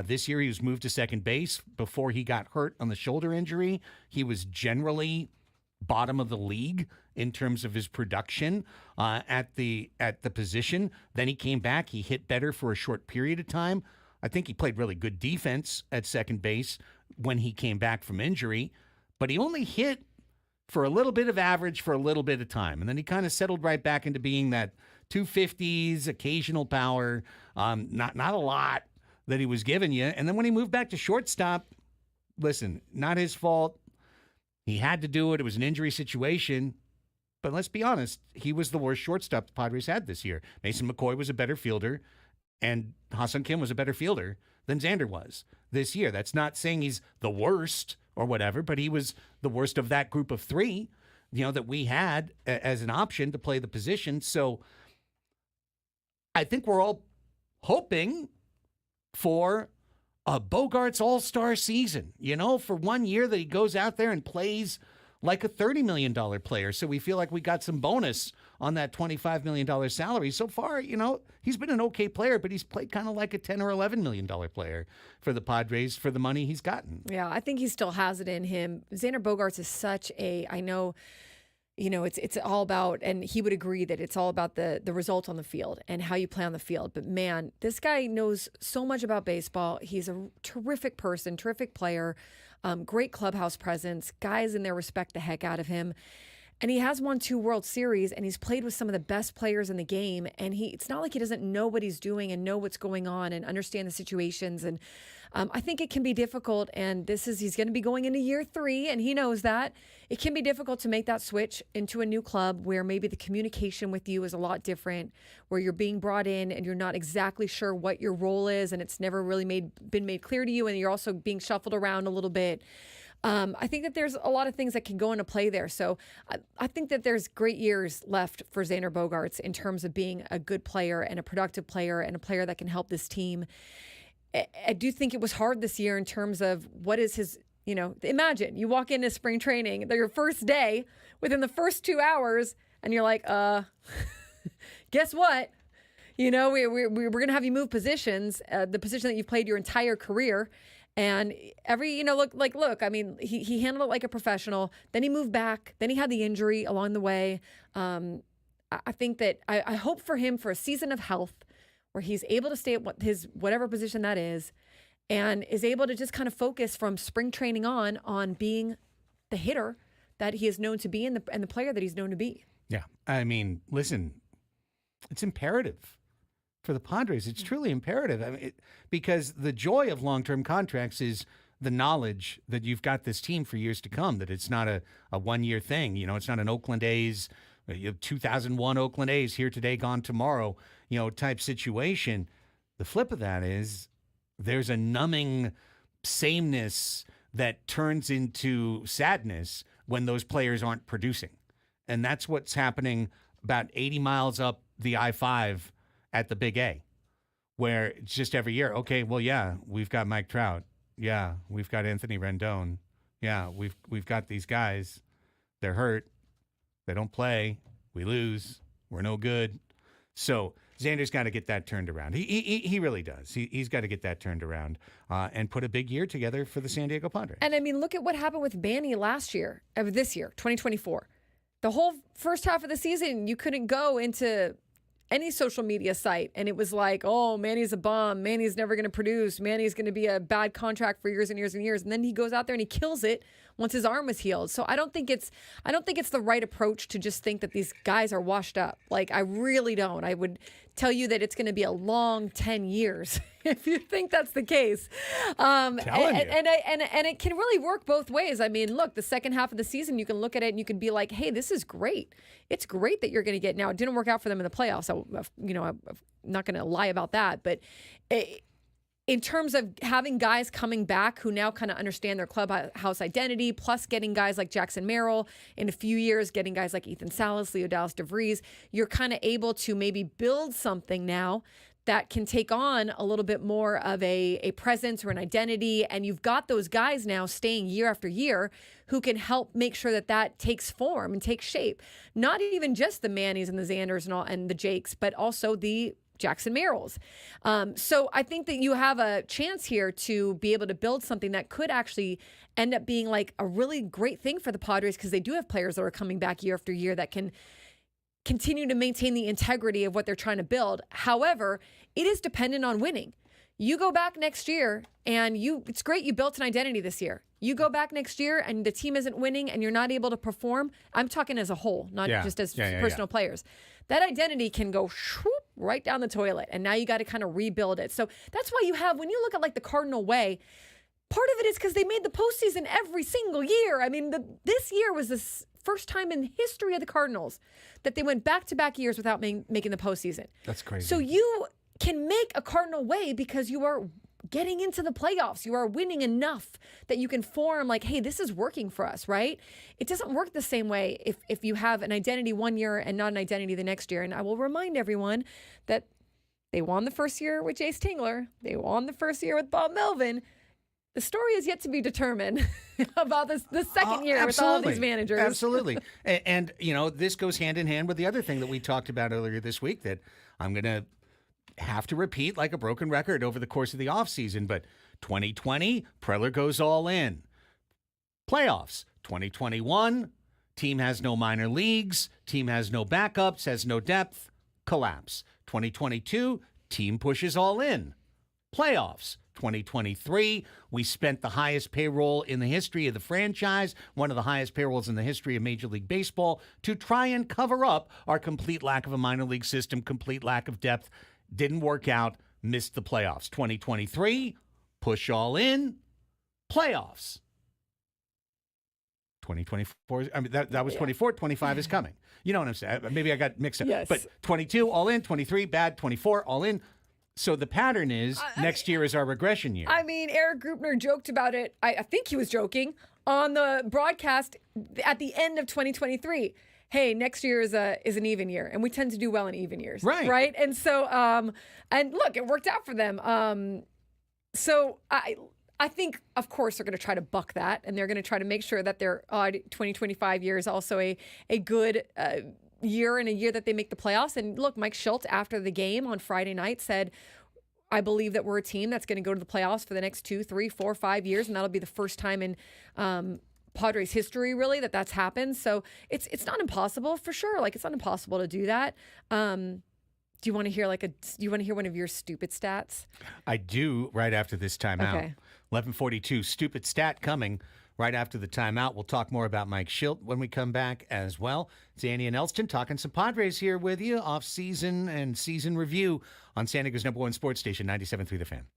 This year, he was moved to second base. Before he got hurt on the shoulder injury, he was generally bottom of the league in terms of his production at the position. Then he came back. He hit better for a short period of time. I think he played really good defense at second base when he came back from injury, but he only hit for a little bit of average for a little bit of time. And then he kind of settled right back into being that 250s, occasional power, not a lot that he was giving you. And then when he moved back to shortstop, listen, not his fault. He had to do it. It was an injury situation. But let's be honest, he was the worst shortstop the Padres had this year. Mason McCoy was a better fielder, and Ha-Seong Kim was a better fielder than Xander was this year. That's not saying he's the worst or whatever, but he was the worst of that group of three, you know, that we had as an option to play the position. So I think we're all hoping for a Bogaerts all-star season, you know, for 1 year that he goes out there and plays like a $30 million player. So we feel like we got some bonus on that $25 million salary. So far, you know, he's been an okay player, but he's played kind of like a $10 or $11 million player for the Padres for the money he's gotten. Yeah, I think he still has it in him. Xander Bogaerts is such I know, you know, it's all about, and he would agree that it's all about the result on the field and how you play on the field. But man, this guy knows so much about baseball. He's a terrific person, terrific player, great clubhouse presence. Guys in there respect the heck out of him. And he has won 2 World Series, and he's played with some of the best players in the game. And it's not like he doesn't know what he's doing and know what's going on and understand the situations. And I think it can be difficult. And he's going to be going into year 3, and he knows that. It can be difficult to make that switch into a new club where maybe the communication with you is a lot different, where you're being brought in and you're not exactly sure what your role is, and it's never really been made clear to you, and you're also being shuffled around a little bit. I think that there's a lot of things that can go into play there. So I think that there's great years left for Xander Bogaerts in terms of being a good player and a productive player and a player that can help this team. I do think it was hard this year in terms of what is his, imagine you walk into spring training, your first day, within the first 2 hours, and you're like, guess what? We're going to have you move positions, the position that you've played your entire career. And look, I mean, he handled it like a professional. Then he moved back. Then he had the injury along the way. I think that I hope for him for a season of health where he's able to stay at his whatever position that is and is able to just kind of focus from spring training on being the hitter that he is known to be and the player that he's known to be. Yeah. I mean, listen, it's imperative for the Padres. It's truly imperative. I mean, because the joy of long-term contracts is the knowledge that you've got this team for years to come, that it's not a one-year thing. It's not an Oakland A's, 2001 Oakland A's, here today, gone tomorrow, type situation. The flip of that is there's a numbing sameness that turns into sadness when those players aren't producing. And that's what's happening about 80 miles up the I-5 at the Big A, where it's just every year, okay, well, yeah, we've got Mike Trout. Yeah, we've got Anthony Rendon. Yeah, we've got these guys. They're hurt. They don't play. We lose. We're no good. So Xander's got to get that turned around. He really does. He's got to get that turned around and put a big year together for the San Diego Padres. And I mean, look at what happened with Manny this year, 2024. The whole first half of the season, you couldn't go into any social media site, and it was like, oh, Manny's a bum. Manny's never going to produce. Manny's going to be a bad contract for years and years and years. And then he goes out there and he kills it once his arm was healed. So I don't think it's the right approach to just think that these guys are washed up. Like, I really don't. I would tell you that it's going to be a long 10 years if you think that's the case. And it can really work both ways. I mean, look, the second half of the season, you can look at it and you can be like, hey, this is great. It's great that you're going to get. Now, it didn't work out for them in the playoffs. I'm not going to lie about that. But in terms of having guys coming back who now kind of understand their clubhouse identity, plus getting guys like Jackson Merrill in a few years, getting guys like Ethan Salas, Leo Dallas DeVries, you're kind of able to maybe build something now that can take on a little bit more of a presence or an identity. And you've got those guys now staying year after year who can help make sure that takes form and takes shape. Not even just the Mannies and the Xanders and the Jakes, but also the Jackson Merrills. So I think that you have a chance here to be able to build something that could actually end up being like a really great thing for the Padres, because they do have players that are coming back year after year that can continue to maintain the integrity of what they're trying to build. However, it is dependent on winning. You go back next year and it's great you built an identity this year. You go back next year and the team isn't winning and you're not able to perform. I'm talking as a whole, not just as personal players. That identity can go right down the toilet, and now you got to kind of rebuild it. So that's why when you look at like the Cardinal way, part of it is because they made the postseason every single year. I mean, this year was the first time in the history of the Cardinals that they went back-to-back years without making the postseason. That's crazy. So you can make a Cardinal way because you are getting into the playoffs. You are winning enough that you can form like, hey, this is working for us, right? It doesn't work the same way if you have an identity one year and not an identity the next year. And I will remind everyone that they won the first year with Jace Tingler. They won the first year with Bob Melvin. The story is yet to be determined about the second year with all these managers. Absolutely. And, this goes hand in hand with the other thing that we talked about earlier this week that I'm going to have to repeat like a broken record over the course of the offseason. But 2020, Preller goes all in. Playoffs, 2021, team has no minor leagues, team has no backups, has no depth, collapse. 2022, team pushes all in. Playoffs. 2023, we spent the highest payroll in the history of the franchise, one of the highest payrolls in the history of Major League Baseball, to try and cover up our complete lack of a minor league system, complete lack of depth. Didn't work out, missed the playoffs. 2023, push all in, playoffs. 2024, I mean, that was 24, 25 is coming. You know what I'm saying? Maybe I got mixed up. Yes. But 22, all in, 23, bad, 24, all in. So the pattern is next year is our regression year. I mean, Eric Grupner joked about it. I think he was joking on the broadcast at the end of 2023. Hey, next year is an even year, and we tend to do well in even years, right? And so, and look, it worked out for them. So I think, of course, they're going to try to buck that, and they're going to try to make sure that their 2025 year is also a good year and a year that they make the playoffs. And look, Mike Schultz, after the game on Friday night, said, I believe that we're a team that's going to go to the playoffs for the next 2, 3, 4, 5 years, and that'll be the first time in Padres history, really, that's happened. So it's not impossible, for sure. Like, it's not impossible to do that. Do you want to hear one of your stupid stats? I do, right after this timeout. Okay. 11:42, stupid stat coming right after the timeout. We'll talk more about Mike Schilt when we come back as well. It's Andy and Elsten talking some Padres here with you, off-season and season review on San Diego's #1 sports station, 97.3 The Fan.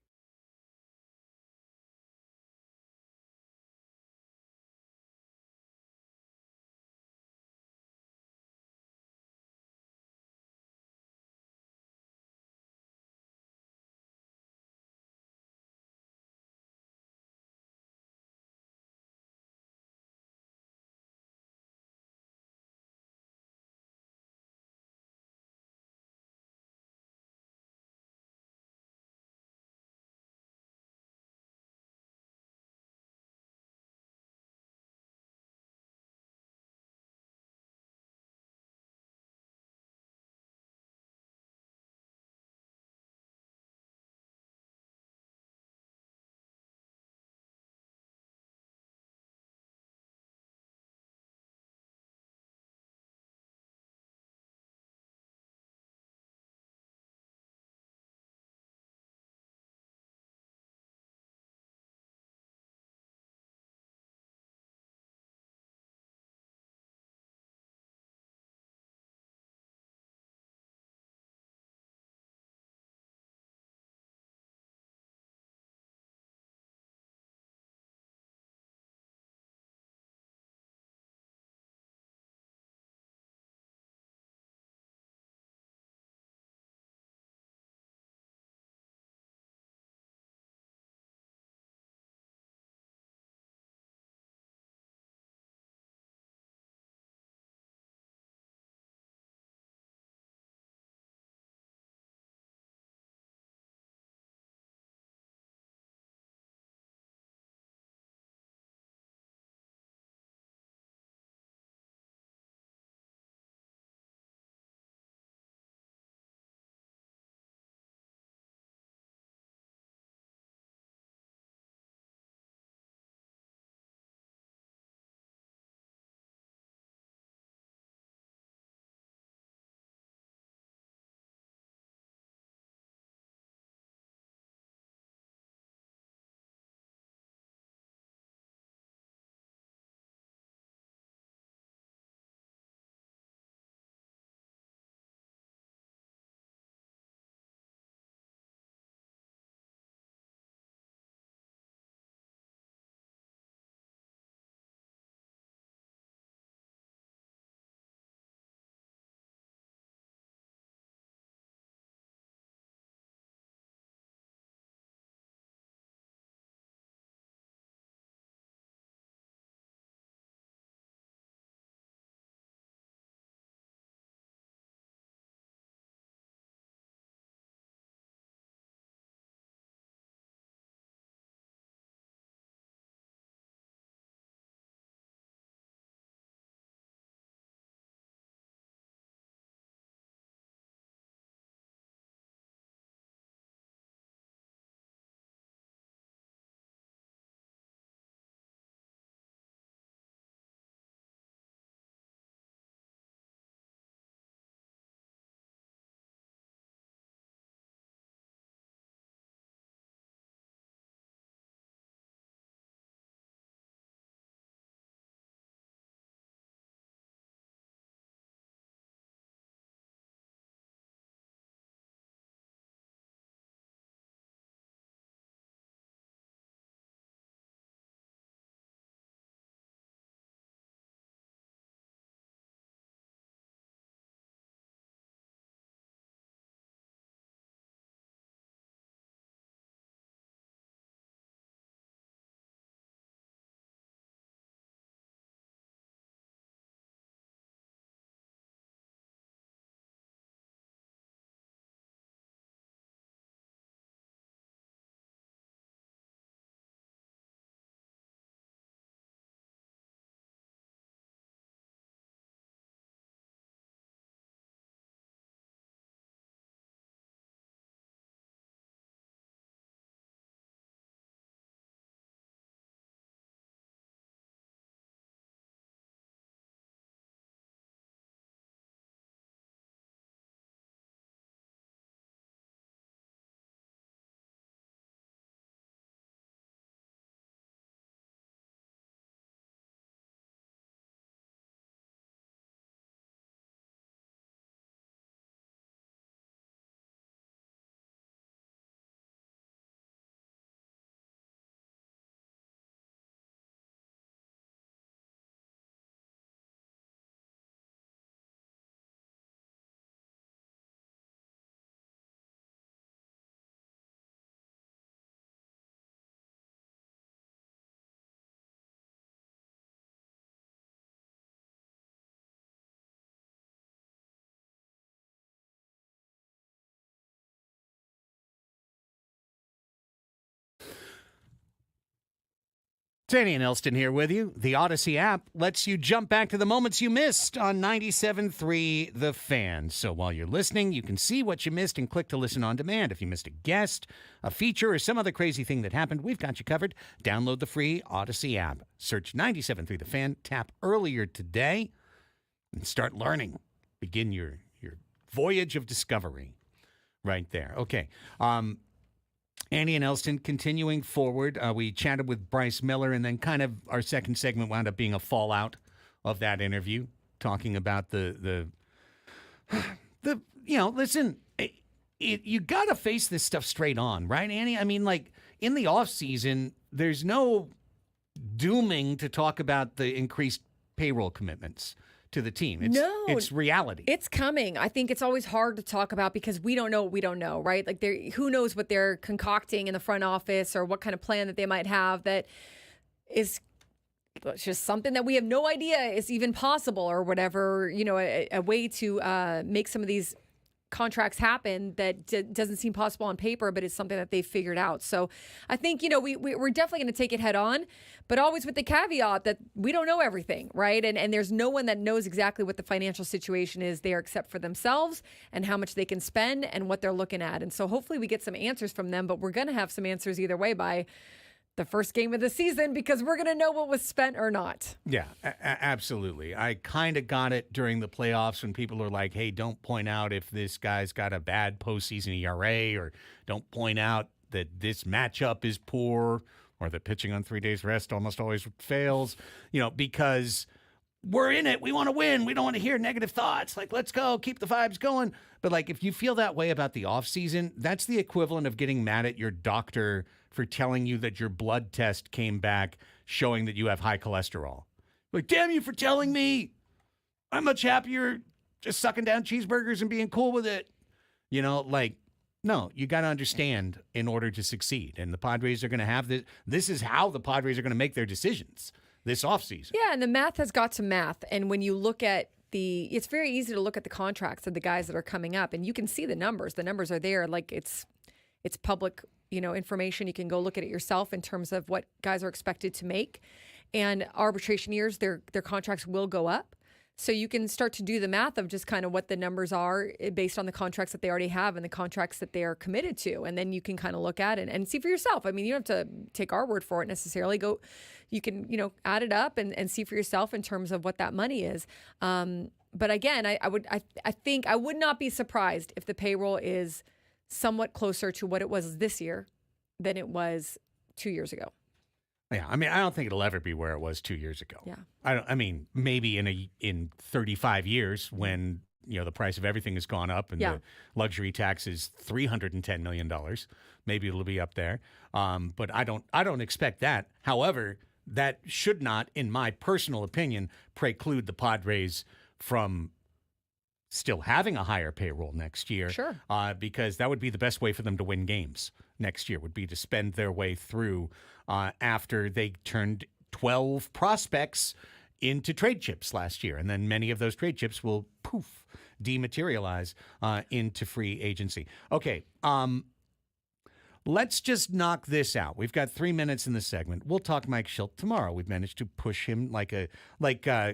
Danny and Elsten here with you. The Odyssey app lets you jump back to the moments you missed on 97.3 The Fan. So while you're listening, you can see what you missed and click to listen on demand. If you missed a guest, a feature, or some other crazy thing that happened, we've got you covered. Download the free Odyssey app. Search 97.3 The Fan, tap earlier today, and start learning. Begin your voyage of discovery right there. Okay. Andy and Elsten continuing forward. We chatted with Bryce Miller, and then kind of our second segment wound up being a fallout of that interview, talking about the listen, you got to face this stuff straight on, right, Andy? I mean, like, in the off season, there's no dooming to talk about the increased payroll commitments to the team. It's reality. It's coming. I think it's always hard to talk about because we don't know what we don't know, right? Like, who knows what they're concocting in the front office or what kind of plan that they might have that is just something that we have no idea is even possible or whatever, a way to make some of these contracts happen that doesn't seem possible on paper, but it's something that they've figured out. So I think, we're definitely going to take it head on, but always with the caveat that we don't know everything, right? And there's no one that knows exactly what the financial situation is there except for themselves and how much they can spend and what they're looking at. And so hopefully we get some answers from them, but we're going to have some answers either way by the first game of the season because we're going to know what was spent or not. Yeah, absolutely. I kind of got it during the playoffs when people are like, hey, don't point out if this guy's got a bad postseason ERA or don't point out that this matchup is poor or that pitching on 3 days rest almost always fails, because we're in it. We want to win. We don't want to hear negative thoughts. Like, let's go, keep the vibes going. But like, if you feel that way about the offseason, that's the equivalent of getting mad at your doctor for telling you that your blood test came back showing that you have high cholesterol. Like, damn you for telling me. I'm much happier just sucking down cheeseburgers and being cool with it. No, you got to understand in order to succeed. And the Padres are going to have this. This is how the Padres are going to make their decisions this offseason. Yeah, and the math has got to math. And when you look at it's very easy to look at the contracts of the guys that are coming up, and you can see the numbers. The numbers are there. Like, it's public, information. You can go look at it yourself in terms of what guys are expected to make. And arbitration years, their contracts will go up. So you can start to do the math of just kind of what the numbers are based on the contracts that they already have and the contracts that they are committed to. And then you can kind of look at it and see for yourself. I mean, you don't have to take our word for it necessarily. You can, add it up and see for yourself in terms of what that money is. But again, I think I would not be surprised if the payroll is somewhat closer to what it was this year than it was 2 years ago. Yeah, I mean, I don't think it'll ever be where it was 2 years ago. Yeah, I mean, maybe in 35 years when the price of everything has gone up and the luxury tax is $310 million, maybe it'll be up there. But I don't expect that. However, that should not, in my personal opinion, preclude the Padres from still having a higher payroll next year. Sure. Because that would be the best way for them to win games next year, would be to spend their way through after they turned 12 prospects into trade chips last year. And then many of those trade chips will, dematerialize into free agency. Okay, let's just knock this out. We've got 3 minutes in the segment. We'll talk Mike Schilt tomorrow. We've managed to push him like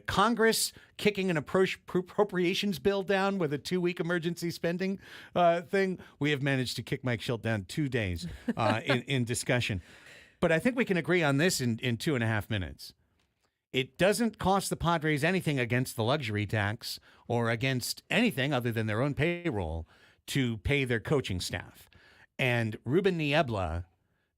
Congress kicking an appropriations bill down with a 2-week emergency spending thing. We have managed to kick Mike Schilt down 2 days in discussion. But I think we can agree on this in 2.5 minutes. It doesn't cost the Padres anything against the luxury tax or against anything other than their own payroll to pay their coaching staff. And Ruben Niebla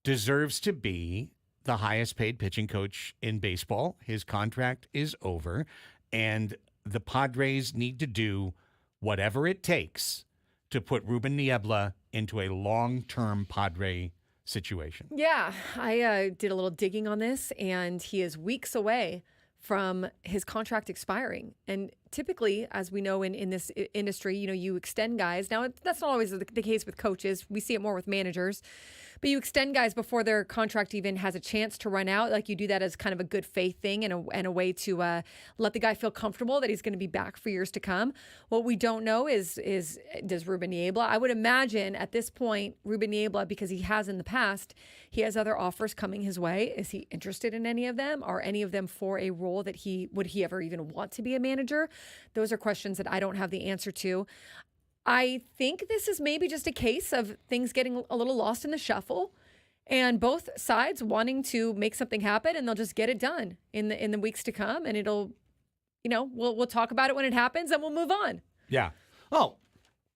deserves to be the highest paid pitching coach in baseball. His contract is over, and the Padres need to do whatever it takes to put Ruben Niebla into a long-term Padre situation. Yeah, I did a little digging on this, and he is weeks away from his contract expiring. And typically, as we know in this industry, you extend guys. Now, that's not always the case with coaches. We see it more with managers. But you extend guys before their contract even has a chance to run out. Like you do that as kind of a good faith thing and a way to let the guy feel comfortable that he's going to be back for years to come. What we don't know is does Ruben Niebla? I would imagine at this point, Ruben Niebla, because he has in the past, he has other offers coming his way. Is he interested in any of them? Are any of them for a role that would he ever even want to be a manager? Those are questions that I don't have the answer to. I think this is maybe just a case of things getting a little lost in the shuffle and both sides wanting to make something happen, and they'll just get it done in the weeks to come, and it'll, we'll talk about it when it happens and we'll move on. Yeah. Oh,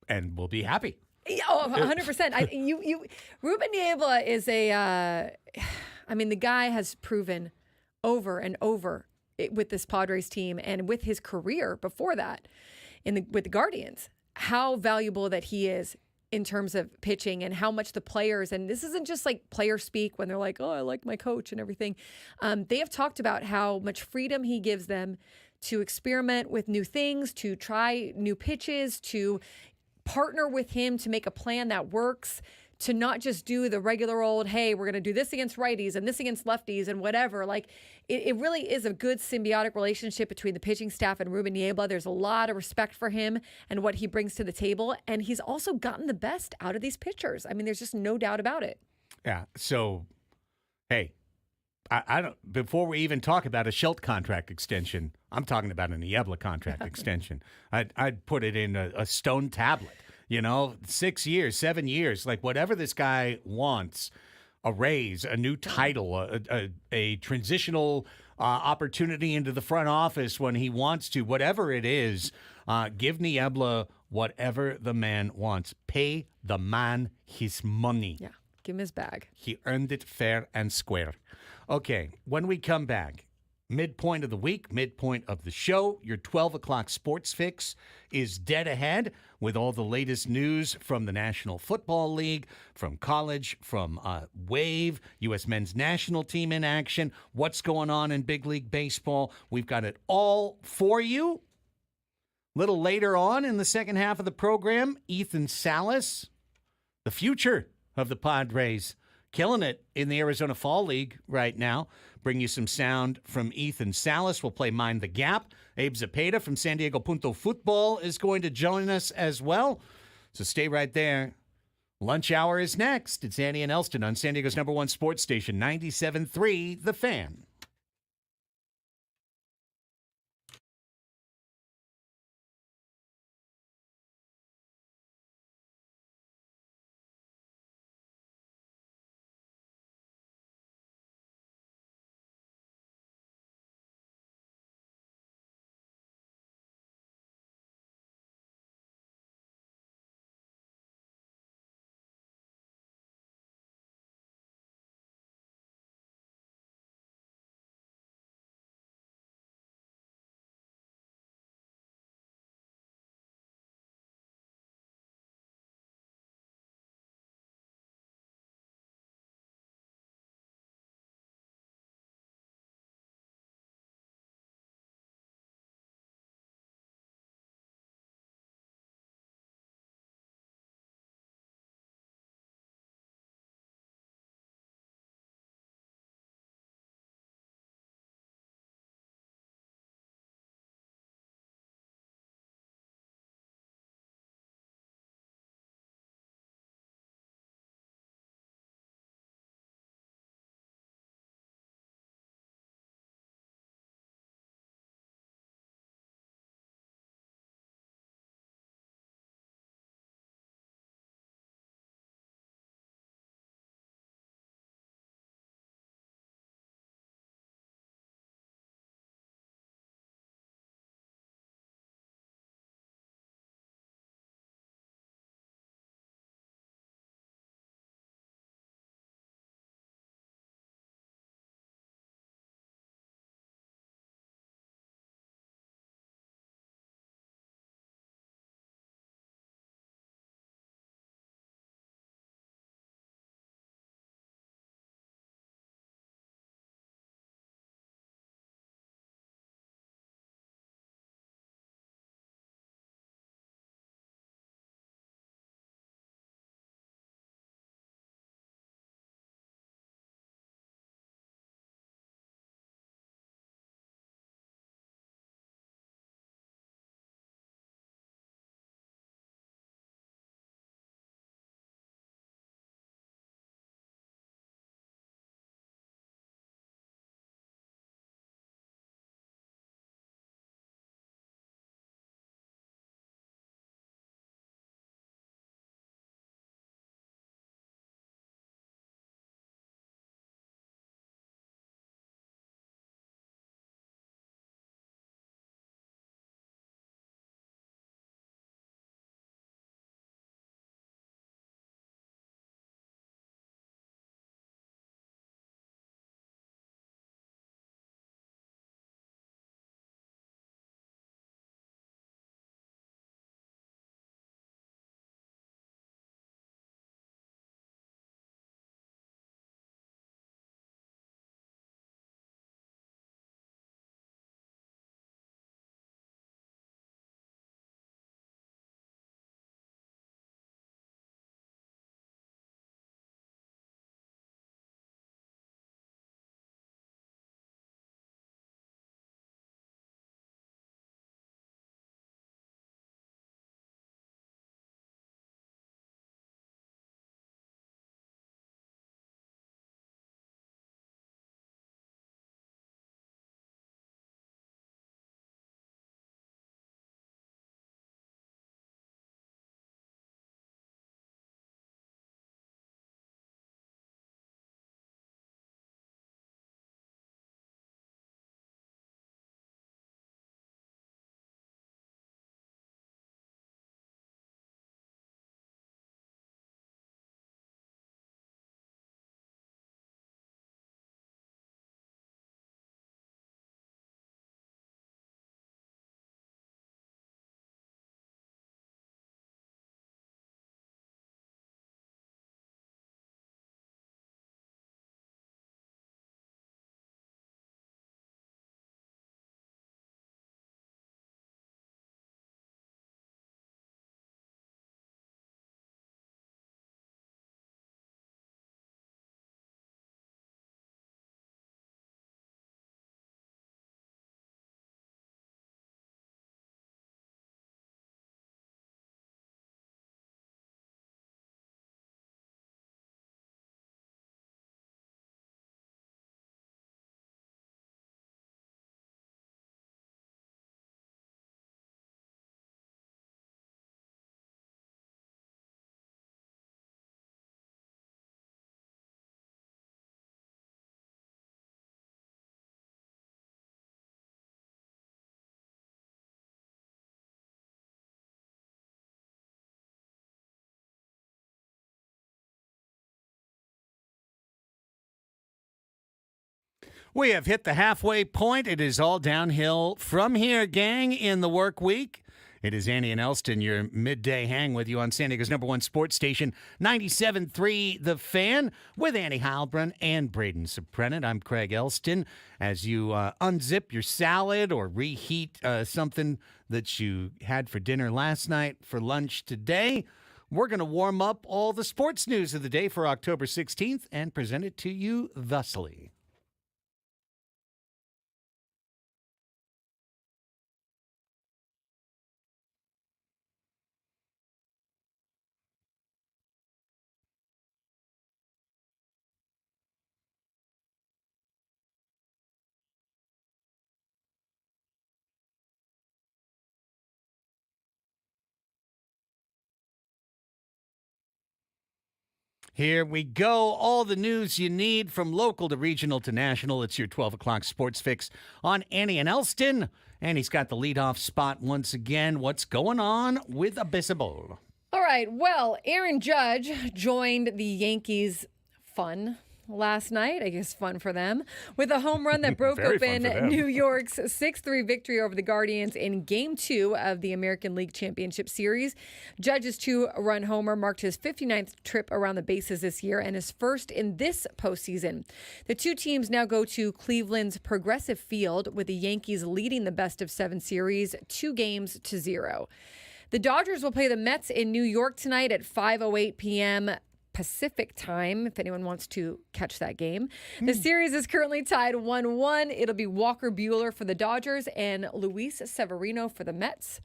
and we'll be happy. Yeah, 100%. Ruben Niebla is the guy has proven over and over with this Padres team and with his career before that with the Guardians, how valuable that he is in terms of pitching and how much the players, and this isn't just like player speak when they're like, oh, I like my coach and everything. They have talked about how much freedom he gives them to experiment with new things, to try new pitches, to partner with him to make a plan that works, to not just do the regular old, hey, we're going to do this against righties and this against lefties and whatever. Like, it really is a good symbiotic relationship between the pitching staff and Ruben Niebla. There's a lot of respect for him and what he brings to the table. And he's also gotten the best out of these pitchers. I mean, there's just no doubt about it. Yeah. So, hey, I don't. Before we even talk about a Schultz contract extension, I'm talking about a Niebla contract extension. I'd put it in a stone tablet. 6 years, 7 years, like whatever this guy wants, a raise, a new title, a transitional opportunity into the front office when he wants to, whatever it is, give Niebla whatever the man wants. Pay the man his money. Yeah, give him his bag. He earned it fair and square. Okay, when we come back, midpoint of the week, midpoint of the show, your 12 o'clock sports fix is dead ahead with all the latest news from the National Football League, from college, from Wave, U.S. men's national team in action, what's going on in big league baseball. We've got it all for you. A little later on in the second half of the program, Ethan Salis, the future of the Padres, killing it in the Arizona Fall League right now. Bring you some sound from Ethan Salis. We'll play Mind the Gap. Abe Zapeda from San Diego Punto Football is going to join us as well. So stay right there. Lunch hour is next. It's Annie and Elsten on San Diego's #1 sports station, 97.3 The Fan. We have hit the halfway point. It is all downhill from here, gang, in the work week. It is Andy and Elsten, your midday hang with you on San Diego's #1 sports station, 97.3 The Fan, with Andy Heilbrunn and Braden Soprenet. I'm Craig Elsten. As you unzip your salad or reheat something that you had for dinner last night for lunch today, we're going to warm up all the sports news of the day for October 16th and present it to you thusly. Here we go. All the news you need from local to regional to national. It's your 12 o'clock sports fix on Andy and Elsten. And he's got the leadoff spot once again. What's going on with Abyssable? All right. Well, Aaron Judge joined the Yankees fun last night. I guess fun for them, with a home run that broke open New York's 6-3 victory over the Guardians in Game 2 of the American League Championship Series. Judge's 2-run homer marked his 59th trip around the bases this year and his first in this postseason. The two teams now go to Cleveland's Progressive Field, with the Yankees leading the best-of-7 series 2-0. The Dodgers will play the Mets in New York tonight at 5:08 p.m. Pacific time, if anyone wants to catch that game. The series is currently tied 1-1. It'll be Walker Buehler for the Dodgers and Luis Severino for the Mets.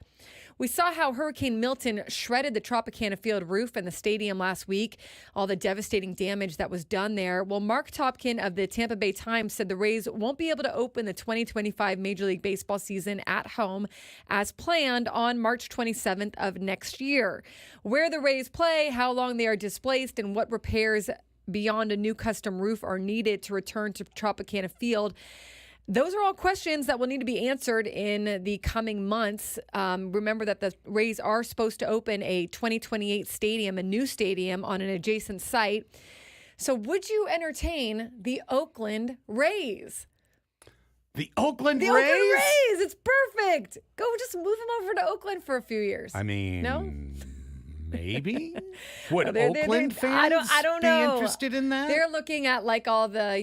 We saw how Hurricane Milton shredded the Tropicana Field roof and the stadium last week, all the devastating damage that was done there. Well, Mark Topkin of the Tampa Bay Times said the Rays won't be able to open the 2025 Major League Baseball season at home as planned on March 27th of next year. Where the Rays play, how long they are displaced, and what repairs beyond a new custom roof are needed to return to Tropicana Field, those are all questions that will need to be answered in the coming months. Remember that the Rays are supposed to open a 2028 stadium, a new stadium on an adjacent site. So would you entertain the Oakland Rays? The Oakland Rays? Oakland Rays! It's perfect! Go just move them over to Oakland for a few years. I mean... No? Maybe? Would They're- Oakland I fans don't be know. interested in that? They're looking at like all the,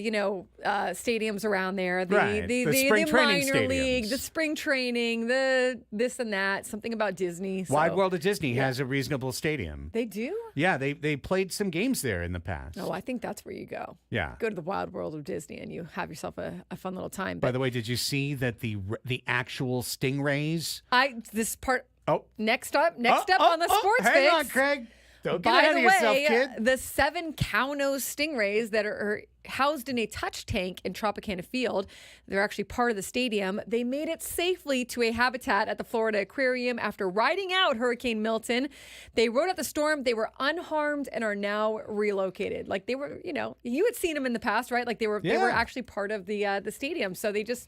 stadiums around there. Right. The spring the training minor league, stadiums. the spring training, the this and that, something about Disney. So. Wide World of Disney has a reasonable stadium. They do? Yeah, they played some games there in the past. Oh, I think that's where you go. Yeah. Go to the Wild World of Disney and you have yourself a fun little time. By the way, did you see that the actual Stingrays? Next up on the sports hang fix. on, Craig. Don't get By ahead the of yourself, way, kid. the 7 Kaunos stingrays that are housed in a touch tank in Tropicana Field, they're actually part of the stadium. They made it safely to a habitat at the Florida Aquarium after riding out Hurricane Milton. They rode out the storm. They were unharmed and are now relocated. Like they were, you had seen them in the past, right? Like they were actually part of the stadium. So they just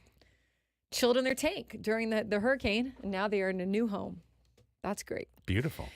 chilled in their tank during the hurricane, and now they are in a new home. That's great. Beautiful.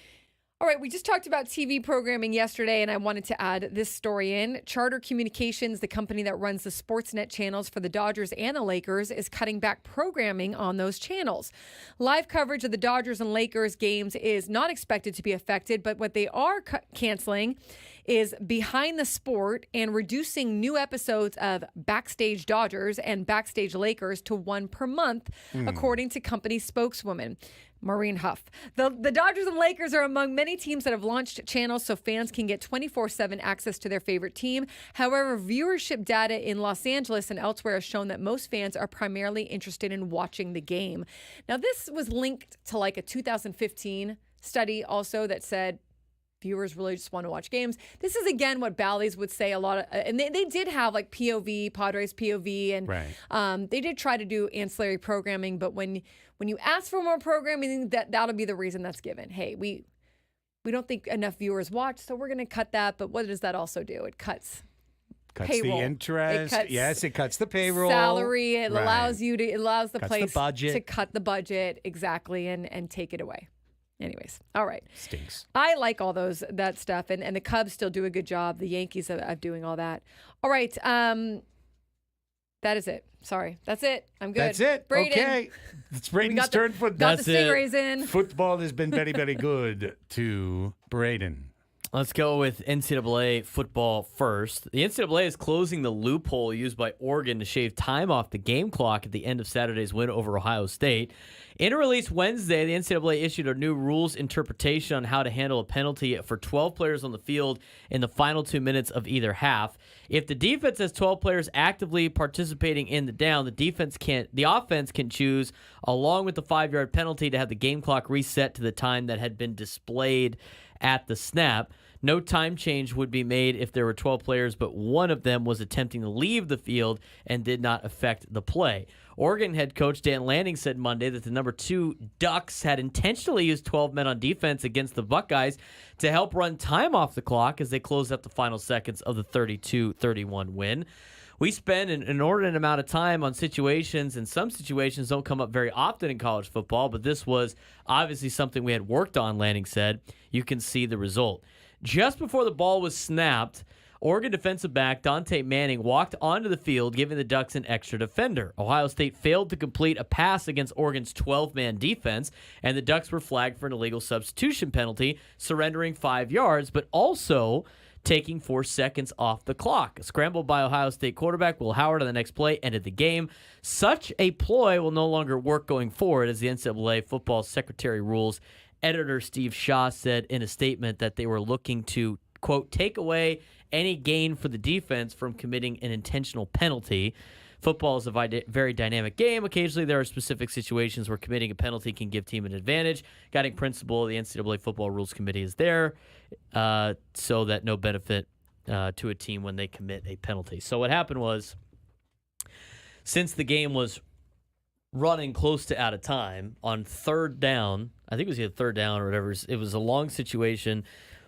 All right, we just talked about TV programming yesterday, and I wanted to add this story in. Charter Communications, the company that runs the Sportsnet channels for the Dodgers and the Lakers, is cutting back programming on those channels. Live coverage of the Dodgers and Lakers games is not expected to be affected, but what they are canceling is Behind the Sport and reducing new episodes of Backstage Dodgers and Backstage Lakers to 1 per month, according to company spokeswoman Maureen Huff. The Dodgers and Lakers are among many teams that have launched channels so fans can get 24/7 access to their favorite team. However, viewership data in Los Angeles and elsewhere has shown that most fans are primarily interested in watching the game. Now, this was linked to like a 2015 study also that said viewers really just want to watch games. This is, again, what Bally's would say a lot of, and they did have like POV, Padres POV, and they did try to do ancillary programming, but when you ask for more programming, that'll be the reason that's given. Hey, we don't think enough viewers watch, so we're going to cut that. But what does that also do? It cuts payroll. The interest. It cuts the payroll. Salary. It allows the Cuts place the budget. to cut the budget, exactly, and take it away. Anyways, all right. Stinks. I like all that stuff, and the Cubs still do a good job. The Yankees of doing all that. All right. That is it. Sorry. That's it. I'm good. That's it. Braden. Okay. It's Braden's turn for Got the That's it. Stingrays in. football has been very, very good to Braden. Let's go with NCAA football first. The NCAA is closing the loophole used by Oregon to shave time off the game clock at the end of Saturday's win over Ohio State. In a release Wednesday, the NCAA issued a new rules interpretation on how to handle a penalty for 12 players on the field in the final 2 minutes of either half. If the defense has 12 players actively participating in the down, the offense can choose, along with the 5-yard penalty, to have the game clock reset to the time that had been displayed at the snap. No time change would be made if there were 12 players, but one of them was attempting to leave the field and did not affect the play. Oregon head coach Dan Lanning said Monday that the number 2 Ducks had intentionally used 12 men on defense against the Buckeyes to help run time off the clock as they closed out the final seconds of the 32-31 win. We spend an inordinate amount of time on situations, and some situations don't come up very often in college football, but this was obviously something we had worked on, Lanning said. You can see the result. Just before the ball was snapped, Oregon defensive back Dante Manning walked onto the field, giving the Ducks an extra defender. Ohio State failed to complete a pass against Oregon's 12-man defense, and the Ducks were flagged for an illegal substitution penalty, surrendering 5 yards, but also taking 4 seconds off the clock. A scramble by Ohio State quarterback Will Howard on the next play ended the game. Such a ploy will no longer work going forward, as the NCAA football secretary rules. Editor Steve Shaw said in a statement that they were looking to, quote, take away any gain for the defense from committing an intentional penalty. Football is a very dynamic game. Occasionally there are specific situations where committing a penalty can give team an advantage. Guiding principle of the NCAA Football Rules Committee is there so that no benefit to a team when they commit a penalty. So what happened was, since the game was running close to out of time, on third down, I think it was either third down or whatever, it was a long situation.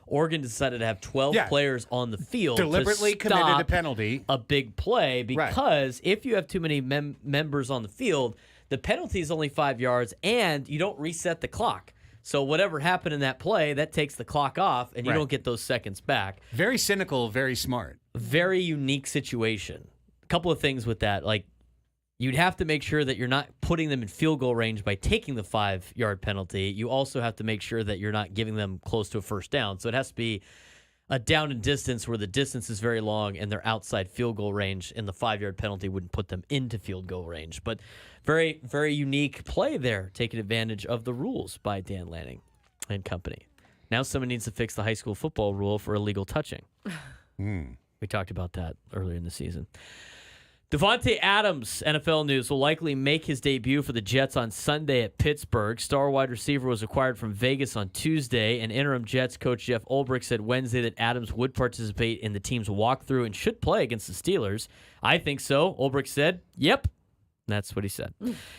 Oregon decided to have 12 players on the field deliberately to committed stop a penalty, a big play, because if you have too many members on the field, the penalty is only 5 yards and you don't reset the clock. So whatever happened in that play, that takes the clock off and you don't get those seconds back. Very cynical, very smart. Very unique situation. A couple of things with that, like, you'd have to make sure that you're not putting them in field goal range by taking the 5-yard penalty. You also have to make sure that you're not giving them close to a first down. So it has to be a down and distance where the distance is very long and they're outside field goal range, and the 5-yard penalty wouldn't put them into field goal range. But very, very unique play there, taking advantage of the rules by Dan Lanning and company. Now someone needs to fix the high school football rule for illegal touching. We talked about that earlier in the season. Davante Adams, NFL news, will likely make his debut for the Jets on Sunday at Pittsburgh. Star wide receiver was acquired from Vegas on Tuesday, and interim Jets coach Jeff Ulbrich said Wednesday that Adams would participate in the team's walkthrough and should play against the Steelers. I think so, Ulbrich said. Yep. That's what he said.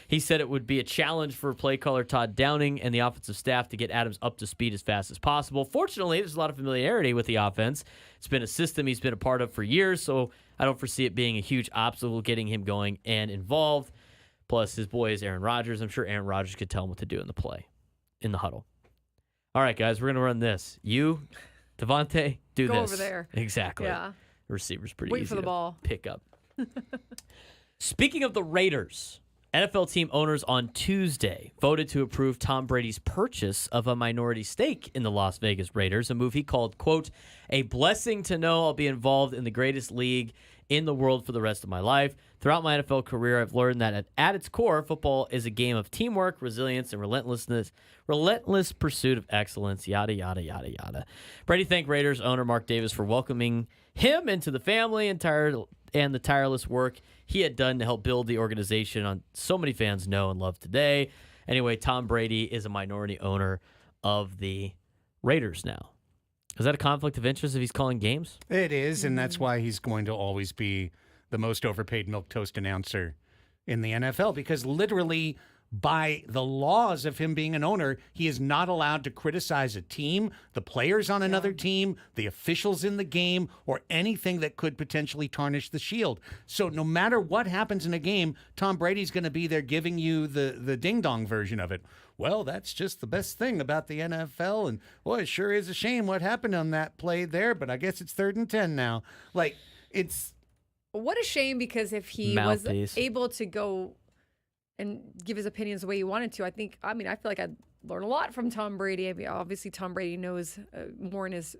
He said it would be a challenge for play caller Todd Downing and the offensive staff to get Adams up to speed as fast as possible. Fortunately, there's a lot of familiarity with the offense. It's been a system he's been a part of for years, so I don't foresee it being a huge obstacle getting him going and involved. Plus, his boy is Aaron Rodgers. I'm sure Aaron Rodgers could tell him what to do in the play, in the huddle. All right, guys, we're going to run this. You, Davante, do Go this. over there. Exactly. Yeah. Receiver's pretty Wait easy for the to ball. pick up. Speaking of the Raiders, NFL team owners on Tuesday voted to approve Tom Brady's purchase of a minority stake in the Las Vegas Raiders, a move he called, quote, a blessing to know I'll be involved in the greatest league in the world for the rest of my life. Throughout my NFL career, I've learned that at its core, football is a game of teamwork, resilience, and relentless pursuit of excellence, yada, yada, yada, yada. Brady thanked Raiders owner Mark Davis for welcoming him into the family and the tireless work he had done to help build the organization on so many fans know and love today. Anyway, Tom Brady is a minority owner of the Raiders now. Is that a conflict of interest if he's calling games? It is, and that's why he's going to always be the most overpaid milquetoast announcer in the NFL, because literally by the laws of him being an owner, he is not allowed to criticize a team, the players on another team, the officials in the game, or anything that could potentially tarnish the shield. So no matter what happens in a game, Tom Brady's going to be there giving you the ding-dong version of it. Well, that's just the best thing about the NFL, and boy, it sure is a shame what happened on that play there, but I guess it's 3rd and 10 now. Like, it's... What a shame, because if he Mouthpiece. was able to go and give his opinions the way he wanted to, I feel like I'd learn a lot from Tom Brady. I mean, obviously, Tom Brady knows more in his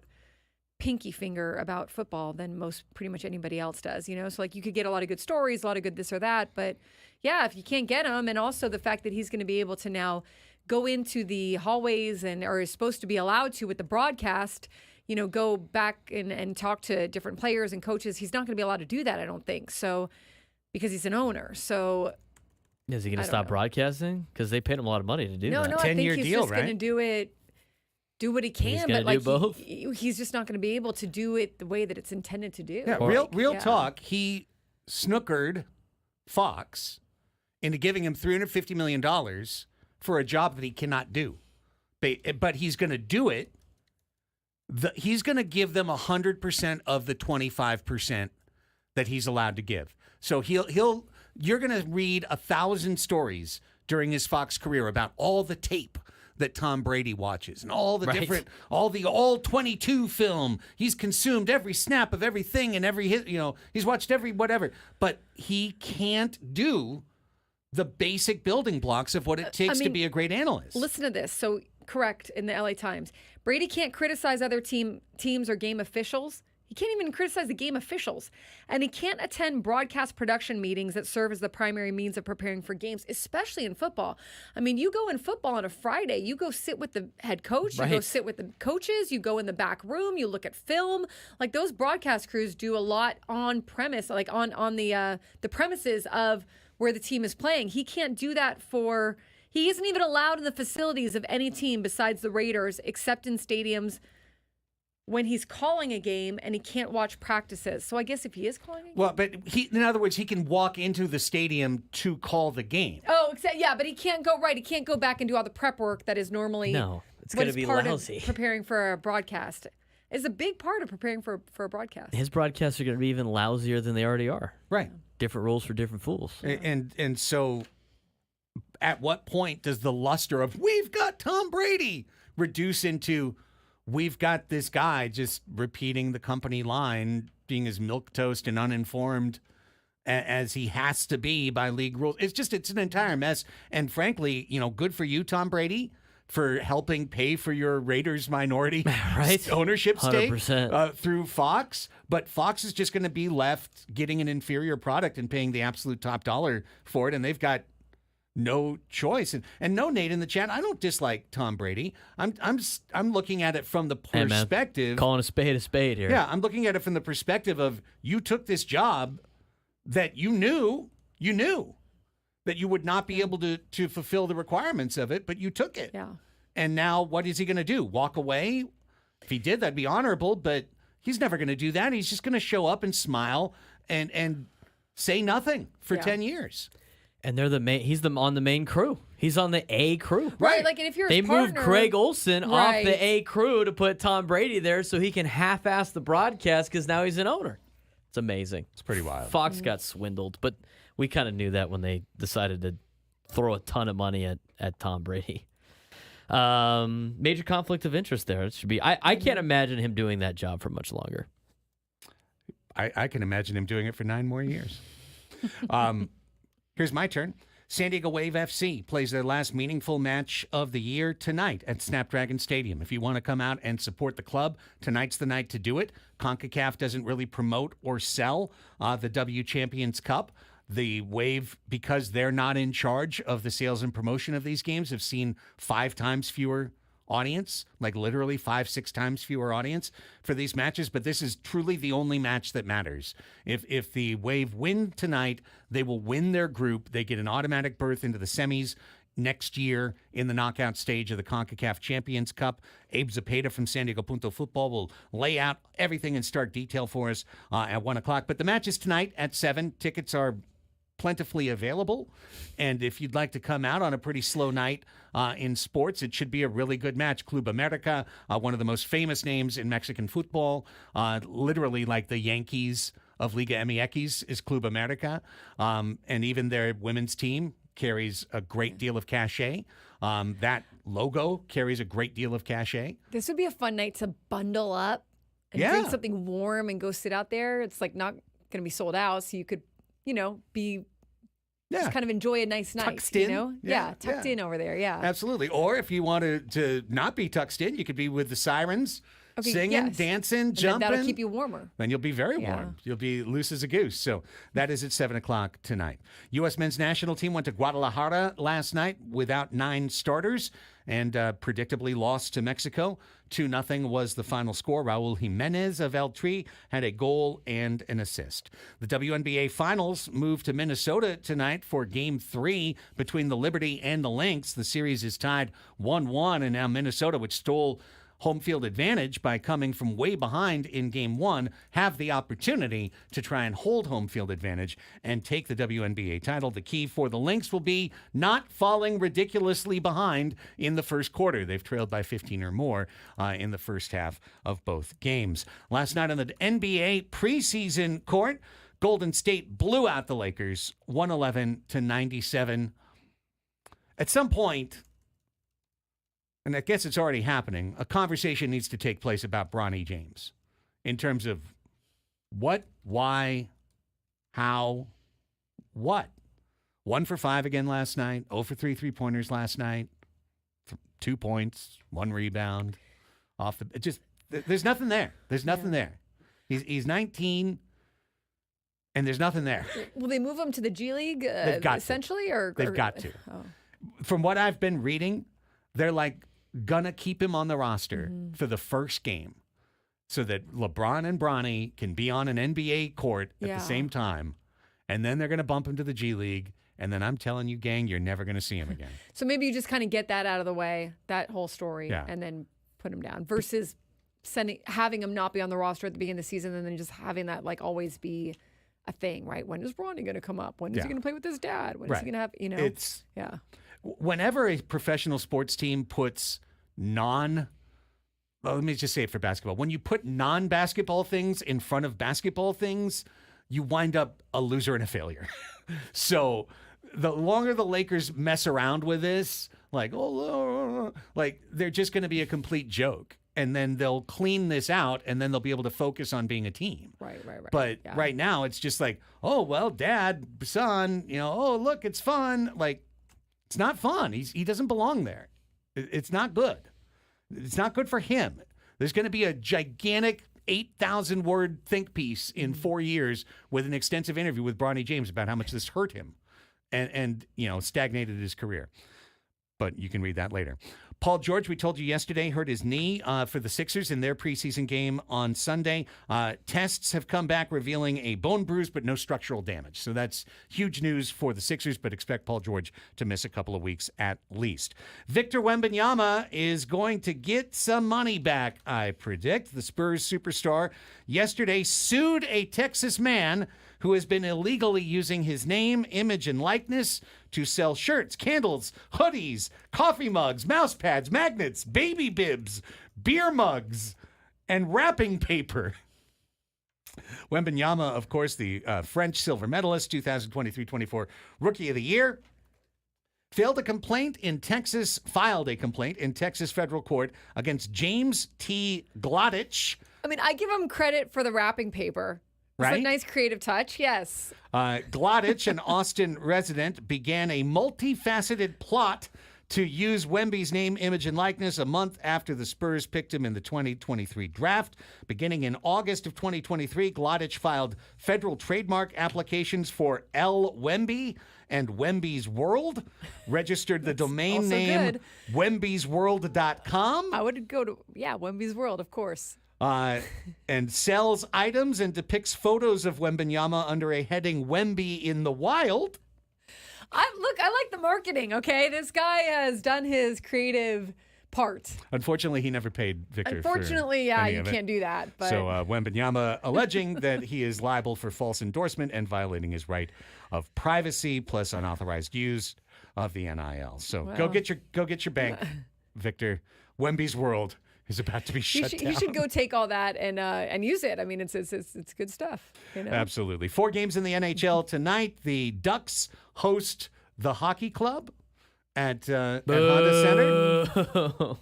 pinky finger about football than pretty much anybody else does, you know? So, like, you could get a lot of good stories, a lot of good this or that. But, yeah, if you can't get him, and also the fact that he's going to be able to now go into the hallways or is supposed to be allowed to with the broadcast, you know, go back and talk to different players and coaches. He's not going to be allowed to do that, I don't think. So, because he's an owner. So, is he going to stop broadcasting? Because they paid him a lot of money to do that. No, I think he's deal, just going to do what he can. He's gonna but like do both? he's just not going to be able to do it the way that it's intended to do. Yeah, real talk. He snookered Fox into giving him $350 million for a job that he cannot do. But he's going to do it. He's going to give them 100% of the 25% that he's allowed to give. So you're going to read 1,000 stories during his Fox career about all the tape that Tom Brady watches and all the different, all 22 film. He's consumed every snap of everything and every hit, you know, he's watched every whatever. But he can't do the basic building blocks of what it takes to be a great analyst. Listen to this. So, correct, in the LA Times, Brady can't criticize other teams or game officials. He can't even criticize the game officials. And he can't attend broadcast production meetings that serve as the primary means of preparing for games, especially in football. I mean, you go in football on a Friday, you go sit with the head coach, you go sit with the coaches, you go in the back room, you look at film. Like, those broadcast crews do a lot on premise, like on the premises of where the team is playing. He can't do that he isn't even allowed in the facilities of any team besides the Raiders, except in stadiums when he's calling a game, and he can't watch practices. So I guess if he is calling a game. Well, but in other words, he can walk into the stadium to call the game. Oh, but he can't go He can't go back and do all the prep work that is normally it's going to be part lousy. Of preparing for a broadcast. It's a big part of preparing for a broadcast. His broadcasts are going to be even lousier than they already are. Right. Different rules for different fools. And so at what point does the luster of we've got Tom Brady reduce into we've got this guy just repeating the company line, being as milquetoast and uninformed as he has to be by league rules? It's an entire mess. And frankly, you know, good for you, Tom Brady, for helping pay for your Raiders minority ownership stake 100%. Through Fox. But Fox is just going to be left getting an inferior product and paying the absolute top dollar for it. And they've got no choice. And no, Nate in the chat, I don't dislike Tom Brady. I'm looking at it from the perspective, calling a spade here. Yeah, I'm looking at it from the perspective of you took this job that you knew that you would not be able to fulfill the requirements of it, but you took it. Yeah. And now what is he going to do? Walk away? If he did, that'd be honorable, but he's never going to do that. He's just going to show up and smile and say nothing for 10 years. And they're he's on the main crew. He's on the A crew. Right. Like, and if you're They his partner, moved Craig Olsen off the A crew to put Tom Brady there so he can half-ass the broadcast because now he's an owner. It's amazing. It's pretty wild. Fox got swindled, but we kind of knew that when they decided to throw a ton of money at Tom Brady. Major conflict of interest there. It should be. I can't imagine him doing that job for much longer. I can imagine him doing it for 9 more years. Here's my turn. San Diego Wave FC plays their last meaningful match of the year tonight at Snapdragon Stadium. If you want to come out and support the club, tonight's the night to do it. CONCACAF doesn't really promote or sell the W Champions Cup. The Wave, because they're not in charge of the sales and promotion of these games, have seen 5 times fewer audience, like literally 5-6 times fewer audience for these matches. But this is truly the only match that matters. If the Wave win tonight, they will win their group. They get an automatic berth into the semis next year in the knockout stage of the CONCACAF Champions Cup. Abe Zapeda from San Diego Punto Football will lay out everything in stark detail for us at 1 o'clock. But the match is tonight at 7. Tickets are plentifully available, and if you'd like to come out on a pretty slow night in sports, it should be a really good match. Club America, one of the most famous names in Mexican football, literally like the Yankees of Liga MX is Club America, and even their women's team carries a great deal of cachet. That logo carries a great deal of cachet. This would be a fun night to bundle up and drink something warm and go sit out there. It's like not going to be sold out. So you could, be Yeah. just kind of enjoy a nice night. Tucked in. Tucked in over there. Yeah. Absolutely. Or if you wanted to not be tucked in, you could be with the sirens, singing, yes. dancing, And jumping. that'll keep you warmer. Then you'll be very Yeah. warm. You'll be loose as a goose. So that is at 7 o'clock tonight. U.S. men's national team went to Guadalajara last night without 9 starters and predictably lost to Mexico. 2-0 was the final score. Raul Jimenez of El Tri had a goal and an assist. The WNBA Finals moved to Minnesota tonight for Game 3 between the Liberty and the Lynx. The series is tied 1-1, and now Minnesota, which stole home field advantage by coming from way behind in Game 1, have the opportunity to try and hold home field advantage and take the WNBA title. The key for the Lynx will be not falling ridiculously behind in the first quarter. They've trailed by 15 or more in the first half of both games. Last night on the NBA preseason court, Golden State blew out the Lakers 111-97. At some point, and I guess it's already happening, a conversation needs to take place about Bronny James in terms of what, why, how, what. 1 for 5 again last night, 0 for 3 3-pointers last night, 2 points, 1 rebound. There's nothing there. There's nothing there. He's 19, and there's nothing there. Will they move him to the G League They've got essentially? They've got to. Oh. From what I've been reading, they're like, gonna keep him on the roster for the first game so that LeBron and Bronny can be on an NBA court at the same time. And then they're going to bump him to the G League. And then I'm telling you, gang, you're never going to see him again. So maybe you just kind of get that out of the way, that whole story, and then put him down versus having him not be on the roster at the beginning of the season and then just having that like always be a thing, right? When is Bronny going to come up? When is he going to play with his dad? When is he going to have, It's, whenever a professional sports team puts let me just say it for basketball. When you put non-basketball things in front of basketball things, you wind up a loser and a failure. So the longer the Lakers mess around with this, like they're just going to be a complete joke. And then they'll clean this out, and then they'll be able to focus on being a team. Right. But right now, it's just like, oh, well, dad, son, oh, look, it's fun. Like, it's not fun. He doesn't belong there. It's not good. It's not good for him. There's going to be a gigantic 8,000-word think piece in 4 years with an extensive interview with Bronny James about how much this hurt him and stagnated his career. But you can read that later. Paul George, we told you yesterday, hurt his knee for the Sixers in their preseason game on Sunday. Tests have come back revealing a bone bruise, but no structural damage. So that's huge news for the Sixers, but expect Paul George to miss a couple of weeks at least. Victor Wembanyama is going to get some money back, I predict. The Spurs superstar yesterday sued a Texas man who has been illegally using his name, image, and likeness to sell shirts, candles, hoodies, coffee mugs, mouse pads, magnets, baby bibs, beer mugs, and wrapping paper. Wembanyama, of course, the French silver medalist, 2023-24 Rookie of the Year, filed a complaint in Texas federal court against James T. Glodich. I mean, I give him credit for the wrapping paper. It's Right? a nice creative touch, yes. Glodich, an Austin resident, began a multifaceted plot to use Wemby's name, image, and likeness a month after the Spurs picked him in the 2023 draft. Beginning in August of 2023, Glodich filed federal trademark applications for L. Wemby and Wemby's World, registered the domain also name good. wembysworld.com. I would go to, Wemby's World, of course. And sells items and depicts photos of Wembanyama under a heading Wemby in the Wild. I like the marketing, okay? This guy has done his creative part. Unfortunately, he never paid Victor. Unfortunately, for any you of it. can't do that. But So Wembanyama alleging that he is liable for false endorsement and violating his right of privacy plus unauthorized use of the NIL. So go get your bank, Victor. Wemby's World is about to be shut down. he should go take all that and use it. I mean, it's good stuff. Absolutely. 4 games in the NHL tonight. The Ducks host the hockey club at Honda Center.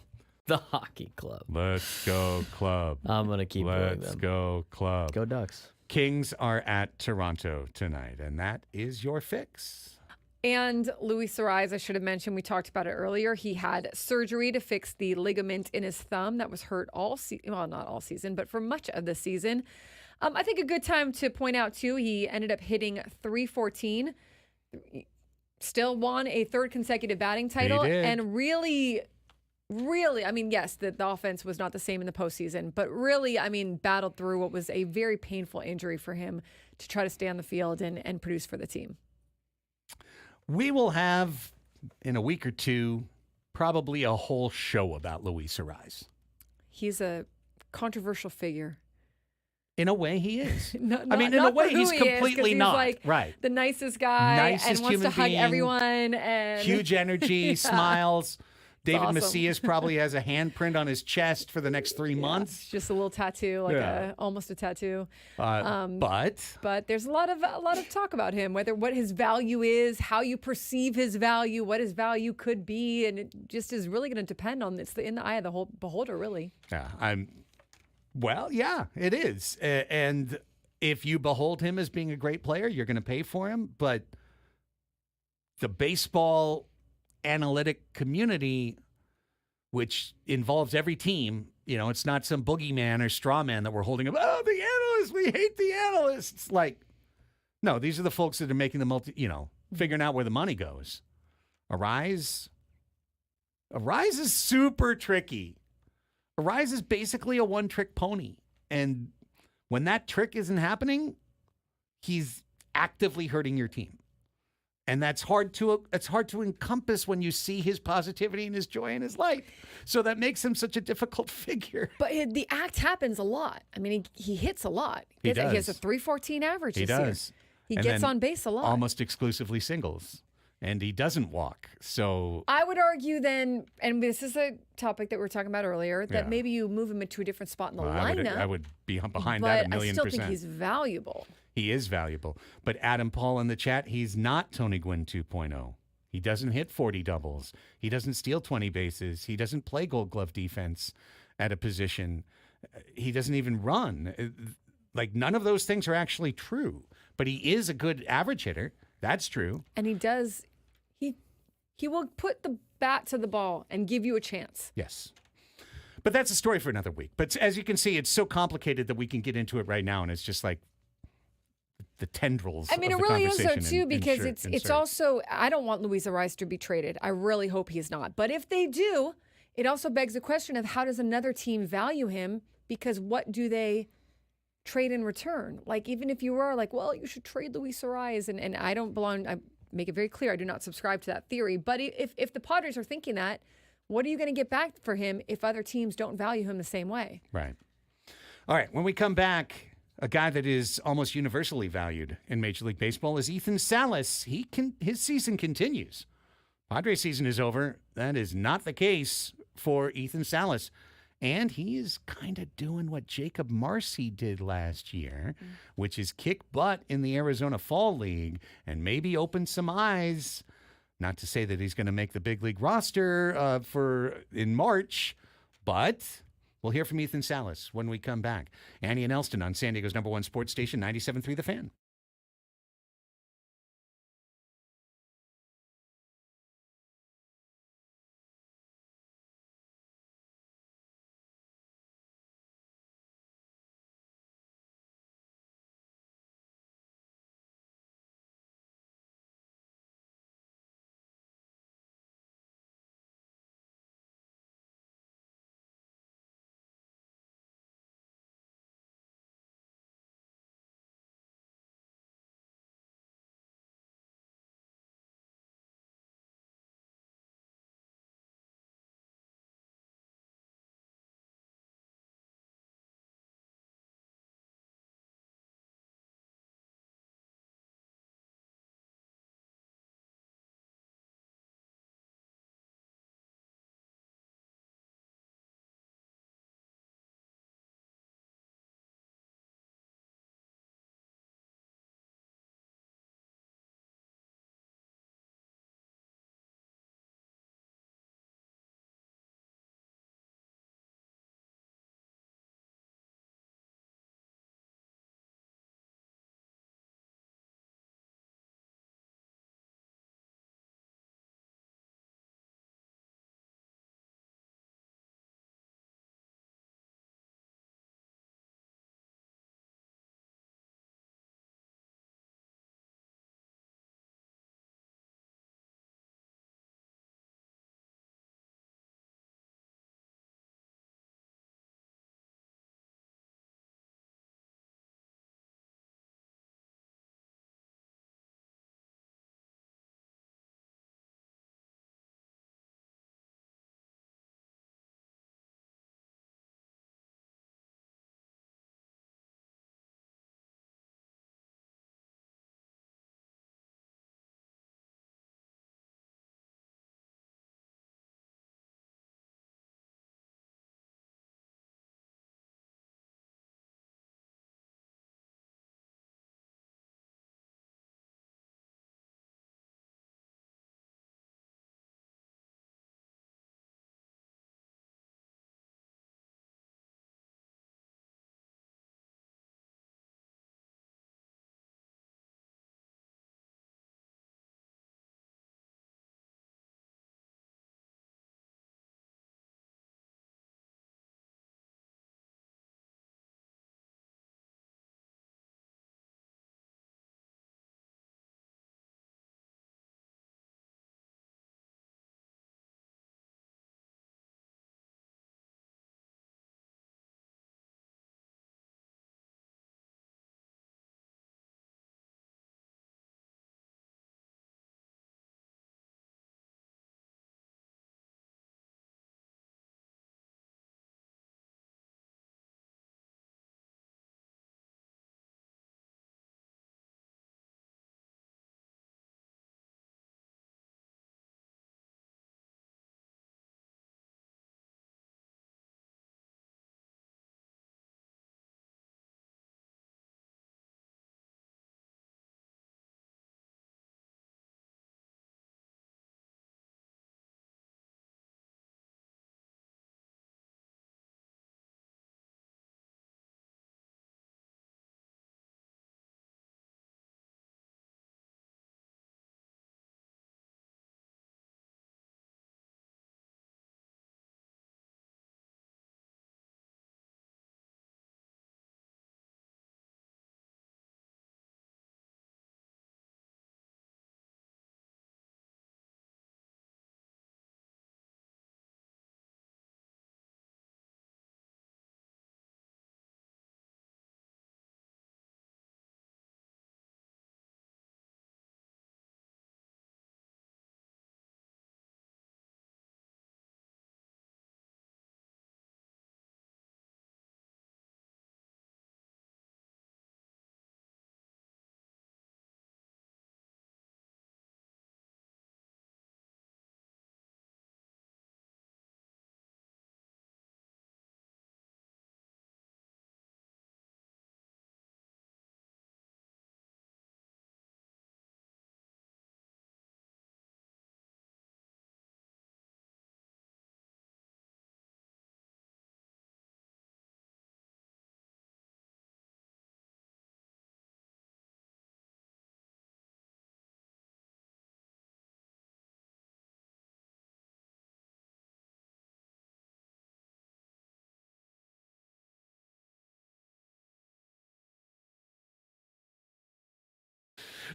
The hockey club. Let's go, club. I'm going to keep going Let's them. go, club. Go Ducks. Kings are at Toronto tonight, and that is your fix. And Luis Arraez, I should have mentioned, we talked about it earlier. He had surgery to fix the ligament in his thumb that was hurt not all season, but for much of the season. I think a good time to point out, too, he ended up hitting .314, still won a third consecutive batting title, and really, I mean, yes, the offense was not the same in the postseason, but really, I mean, battled through what was a very painful injury for him to try to stay on the field and produce for the team. We will have, in a week or two, probably a whole show about Luis Arraez. He's a controversial figure. In a way, he is. In a way, he's completely not. Like right. The nicest guy and wants to hug being, everyone. And huge energy, smiles. David awesome. Macias probably has a handprint on his chest for the next 3 months. It's just a little tattoo, almost a tattoo. But there's a lot of talk about him, what his value is, how you perceive his value, what his value could be, and it just is really going to depend on in the eye of the whole beholder, really. Yeah, yeah, it is. And if you behold him as being a great player, you're going to pay for him. But the baseball analytic community, which involves every team, it's not some boogeyman or straw man that we're holding up. Oh, the analysts, we hate the analysts. Like, no, these are the folks that are making the figuring out where the money goes. Arraez is super tricky. Arraez is basically a one-trick pony. And when that trick isn't happening, he's actively hurting your team. And that's hard to encompass when you see his positivity and his joy and his light. So that makes him such a difficult figure. But the act happens a lot. I mean, he hits a lot. He has a .314 average this year. He gets on base a lot. Almost exclusively singles. And he doesn't walk. So I would argue then, and this is a topic that we were talking about earlier, that maybe you move him into a different spot in the lineup. I would be behind that 1,000,000%. But I still think he's valuable. He is valuable. But Adam Paul in the chat, he's not Tony Gwynn 2.0. He doesn't hit 40 doubles. He doesn't steal 20 bases. He doesn't play Gold Glove defense at a position. He doesn't even run. Like, none of those things are actually true. But he is a good average hitter. That's true. And he will put the bat to the ball and give you a chance. Yes. But that's a story for another week. But as you can see, it's so complicated that we can get into it right now, and it's just like the tendrils. I mean, it really is though too, because it's also, I don't want Luis Arraez to be traded. I really hope he's not. But if they do, it also begs the question of how does another team value him? Because what do they trade in return? Like, even if you were like, well, you should trade Luis Arraez, and I don't belong. I make it very clear I do not subscribe to that theory. But if the Padres are thinking that, what are you going to get back for him if other teams don't value him the same way? Right. All right. When we come back, a guy that is almost universally valued in Major League Baseball is Ethan Salis. His season continues. Padres season is over. That is not the case for Ethan Salis. And he is kind of doing what Jacob Marcy did last year, which is kick butt in the Arizona Fall League and maybe open some eyes. Not to say that he's going to make the big league roster in March, but we'll hear from Ethan Salis when we come back. Annie and Elsten on San Diego's #1 sports station, 97.3 The Fan.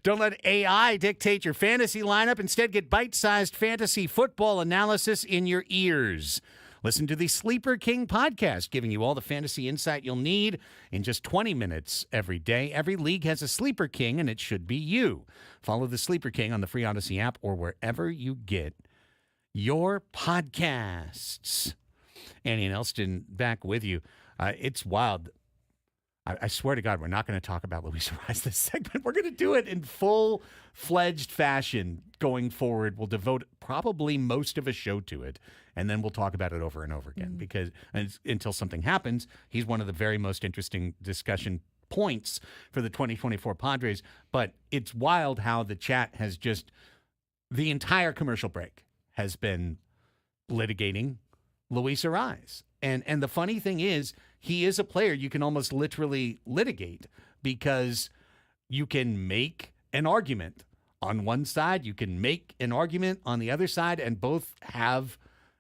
Don't let AI dictate your fantasy lineup. Instead, get bite-sized fantasy football analysis in your ears. Listen to the Sleeper King podcast, giving you all the fantasy insight you'll need in just 20 minutes every day. Every league has a Sleeper King, and it should be you. Follow the Sleeper King on the free Odyssey app or wherever you get your podcasts. Annie and Elsten back with you. It's wild. I swear to God, we're not going to talk about Luis Arraez this segment. We're going to do it in full-fledged fashion going forward. We'll devote probably most of a show to it, and then we'll talk about it over and over again because until something happens, he's one of the very most interesting discussion points for the 2024 Padres. But it's wild how the chat has just, the entire commercial break has been litigating Luis Arraez. And the funny thing is, he is a player you can almost literally litigate because you can make an argument on one side, you can make an argument on the other side, and both have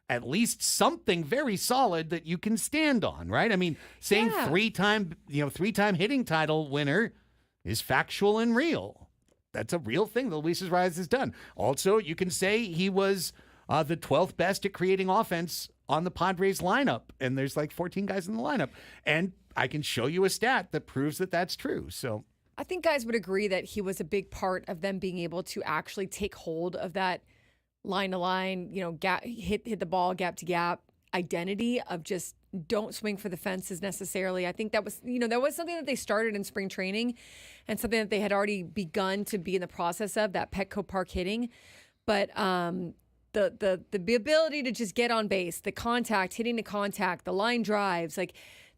at least something very solid that you can stand on, right? I mean, saying three-time hitting title winner is factual and real. That's a real thing that Luis Arraez has done. Also, you can say he was the 12th best at creating offense on the Padres lineup, and there's like 14 guys in the lineup. And I can show you a stat that proves that that's true. So I think guys would agree that he was a big part of them being able to actually take hold of that line to line, hit the ball gap to gap identity of just don't swing for the fences necessarily. I think that was, that was something that they started in spring training and something that they had already begun to be in the process of, that Petco Park hitting. But the ability to just get on base, the contact, hitting the contact, the line drives, like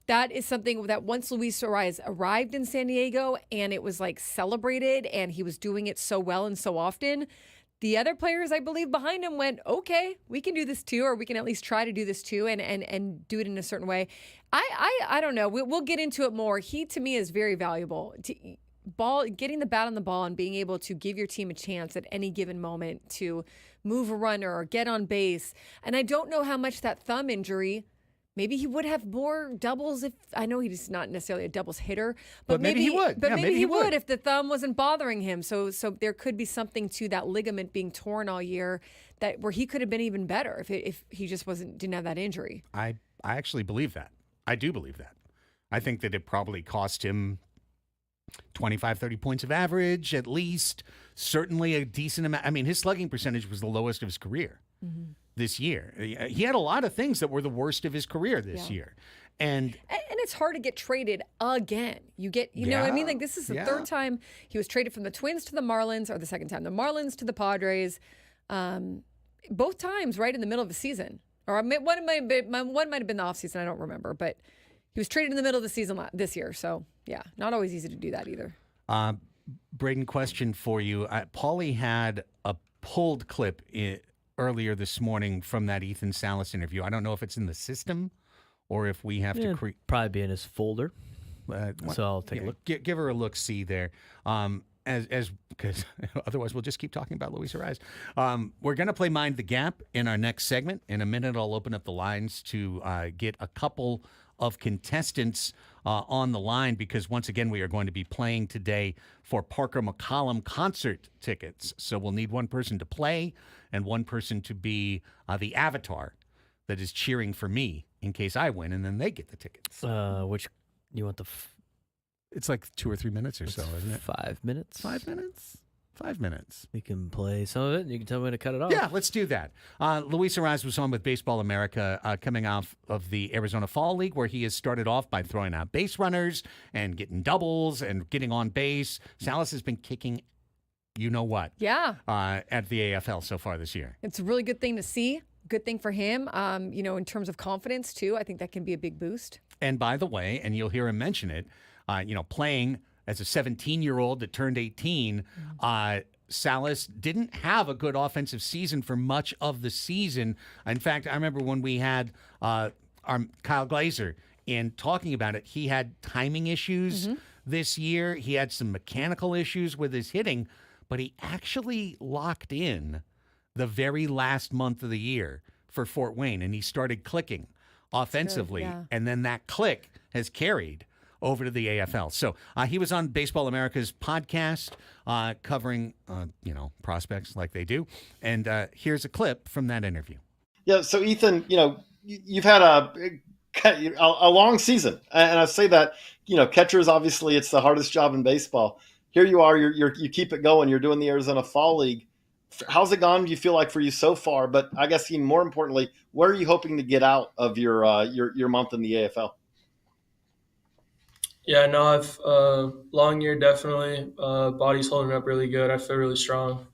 that is something that once Luis Arraez arrived in San Diego and it was like celebrated and he was doing it so well and so often, the other players, I believe, behind him went, okay, we can do this too, or we can at least try to do this too and do it in a certain way. I don't know. We'll get into it more. He, to me, is very valuable. Getting the bat on the ball and being able to give your team a chance at any given moment to move a runner or get on base. And I don't know how much that thumb injury, maybe he would have more doubles if, I know he's not necessarily a doubles hitter, but maybe he would. But maybe he would if the thumb wasn't bothering him. So there could be something to that ligament being torn all year where he could have been even better if he just didn't have that injury. I actually believe that. I do believe that. I think that it probably cost him 25, 30 points of average, at least. Certainly a decent amount. I mean, his slugging percentage was the lowest of his career this year. He had a lot of things that were the worst of his career this year. And it's hard to get traded again. You know what I mean? Like, this is the third time he was traded from the Twins to the Marlins, or the second time, the Marlins to the Padres. Both times right in the middle of the season. Or one might have been the offseason, I don't remember. But he was traded in the middle of the season this year. So, yeah, not always easy to do that either. Braden, question for you. Paulie had a pulled clip earlier this morning from that Ethan Salis interview. I don't know if it's in the system or if we have to create. Probably be in his folder. So I'll take a look. Give her a look-see there. Because otherwise we'll just keep talking about Luis Arraez. We're going to play Mind the Gap in our next segment. In a minute, I'll open up the lines to get a couple of contestants on the line, because once again, we are going to be playing today for Parker McCollum concert tickets. So we'll need one person to play and one person to be the avatar that is cheering for me in case I win, and then they get the tickets. Which you want It's like 2 or 3 minutes or so, isn't it? 5 minutes. 5 minutes? 5 minutes. We can play some of it, and you can tell me when to cut it off. Yeah, let's do that. Luis Arraez was on with Baseball America coming off of the Arizona Fall League, where he has started off by throwing out base runners and getting doubles and getting on base. Salis has been kicking you-know-what at the AFL so far this year. It's a really good thing to see. Good thing for him. In terms of confidence, too, I think that can be a big boost. And by the way, and you'll hear him mention it, playing as a 17-year-old that turned 18, Salis didn't have a good offensive season for much of the season. In fact, I remember when we had our Kyle Glazer in talking about it, he had timing issues this year. He had some mechanical issues with his hitting, but he actually locked in the very last month of the year for Fort Wayne, and he started clicking offensively, and then that click has carried over to the AFL. So he was on Baseball America's podcast covering, prospects like they do. And here's a clip from that interview. Yeah. So Ethan, you've had a long season, and I say that, catchers, obviously it's the hardest job in baseball. Here you are, you keep it going. You're doing the Arizona Fall League. How's it gone, do you feel like, for you so far? But I guess even more importantly, where are you hoping to get out of your month in the AFL? Yeah, no, I've long year, definitely. Body's holding up really good. I feel really strong.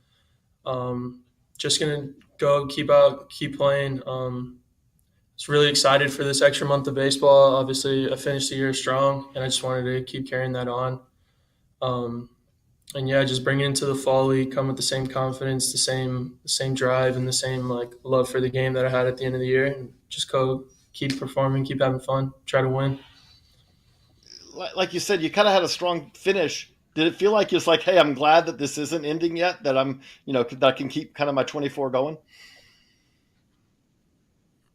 Just gonna go keep playing. Was really excited for this extra month of baseball. Obviously, I finished the year strong, and I just wanted to keep carrying that on. And yeah, just bring it into the fall league, come with the same confidence, the same drive, and the same love for the game that I had at the end of the year, and just go keep performing, keep having fun, try to win. Like you said, you kind of had a strong finish. Did it feel like it's like, hey, I'm glad that this isn't ending yet, that I'm, that I can keep kind of my 24 going?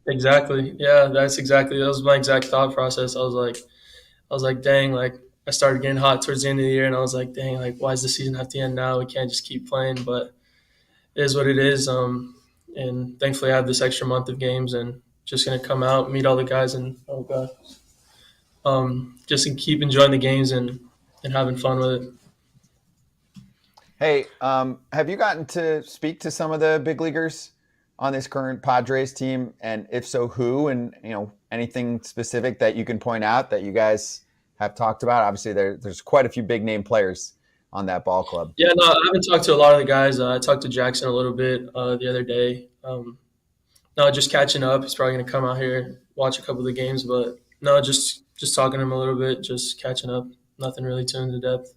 Exactly. Yeah, that was my exact thought process. I was like, dang, I started getting hot towards the end of the year, and I was like, dang, why does the season have to end now? We can't just keep playing, but it is what it is. And thankfully I have this extra month of games, and just going to come out, meet all the guys, and just to keep enjoying the games and having fun with it. Hey, have you gotten to speak to some of the big leaguers on this current Padres team? And if so, who? And, anything specific that you can point out that you guys have talked about? Obviously, there's quite a few big name players on that ball club. Yeah, no, I haven't talked to a lot of the guys. I talked to Jackson a little bit the other day. No, just catching up. He's probably going to come out here, watch a couple of the games. But no, just talking to him a little bit, just catching up. Nothing really too into depth.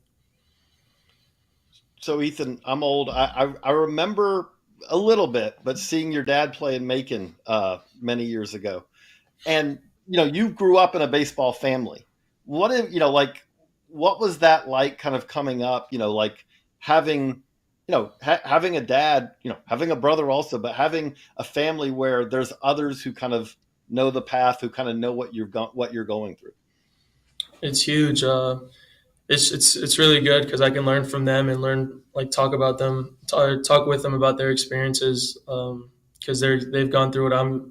So, Ethan, I'm old. I remember a little bit, but seeing your dad play in Macon many years ago. And, you grew up in a baseball family. What was that like kind of coming up, having, having a dad, having a brother also, but having a family where there's others who kind of know the path, who kind of know what you're going through? It's huge. It's really good because I can learn from them and talk with them about their experiences because they've gone through what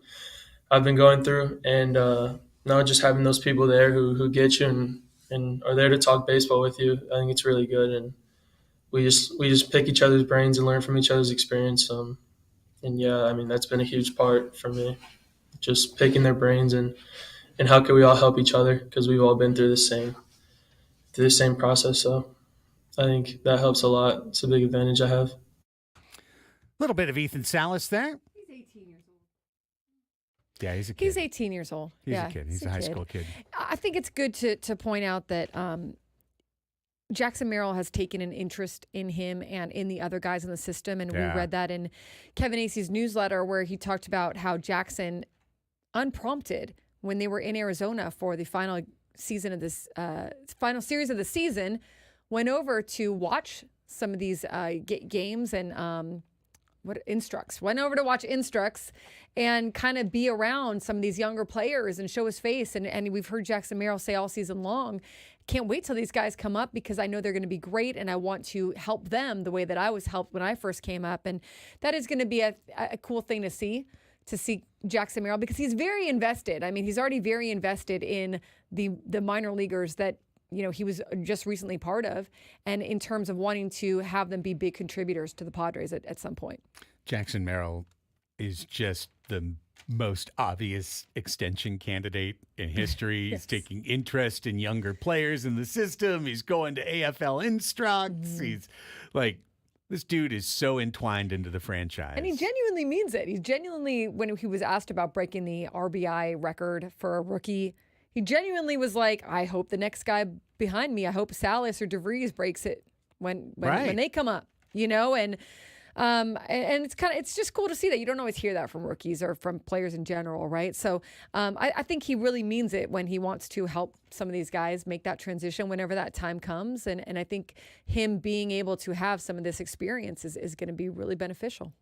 I've been going through, and now just having those people there who get you and are there to talk baseball with you, I think it's really good, and we just pick each other's brains and learn from each other's experience. And yeah, I mean that's been a huge part for me, just picking their brains and how can we all help each other because we've all been through the same process. So I think that helps a lot. It's a big advantage I have. A little bit of Ethan Salis there. He's 18 years old. Yeah, he's a kid. He's 18 years old. He's a kid. He's a high school kid. I think it's good to point out that Jackson Merrill has taken an interest in him and in the other guys in the system. And we read that in Kevin Acey's newsletter where he talked about how Jackson, unprompted, when they were in Arizona for the final season of this final series of the season, went over to watch some of these games and went over to watch Instructs and kind of be around some of these younger players and show his face. And we've heard Jackson Merrill say all season long, can't wait till these guys come up because I know they're going to be great and I want to help them the way that I was helped when I first came up. And that is going to be a cool thing to see Jackson Merrill because he's very invested. I mean, he's already very invested in the minor leaguers that, he was just recently part of, and in terms of wanting to have them be big contributors to the Padres at some point. Jackson Merrill is just the most obvious extension candidate in history. Yes. He's taking interest in younger players in the system. He's going to AFL Instructs. Mm-hmm. He's this dude is so entwined into the franchise. And he genuinely means it. He genuinely, when he was asked about breaking the RBI record for a rookie, he genuinely was like, I hope the next guy behind me, I hope Salis or DeVries breaks it when they come up, and it's just cool to see that. You don't always hear that from rookies or from players in general, right? So I think he really means it when he wants to help some of these guys make that transition whenever that time comes. And I think him being able to have some of this experience is going to be really beneficial.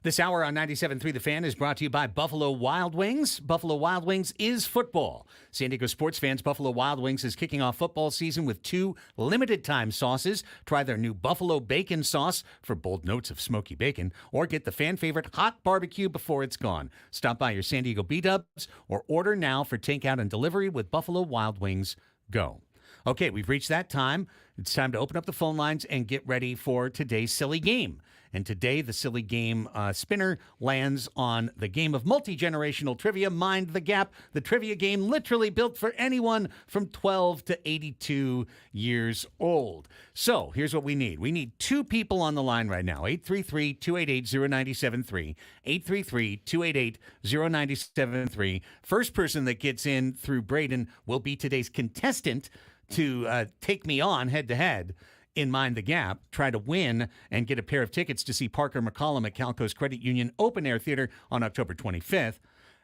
This hour on 97.3 The Fan is brought to you by Buffalo Wild Wings. Buffalo Wild Wings is football. San Diego sports fans, Buffalo Wild Wings is kicking off football season with 2 limited-time sauces. Try their new Buffalo Bacon Sauce for bold notes of smoky bacon, or get the fan favorite hot barbecue before it's gone. Stop by your San Diego B-Dubs or order now for takeout and delivery with Buffalo Wild Wings. Go. Okay, we've reached that time. It's time to open up the phone lines and get ready for today's silly game. And today, the silly game spinner lands on the game of multi-generational trivia, Mind the Gap, the trivia game literally built for anyone from 12 to 82 years old. So here's what we need. We need 2 people on the line right now, 833-288-0973, 833-288-0973. First person that gets in through Braden will be today's contestant to take me on head-to-head in Mind the Gap, try to win and get a pair of tickets to see Parker McCollum at Calco's Credit Union Open Air Theater on October 25th.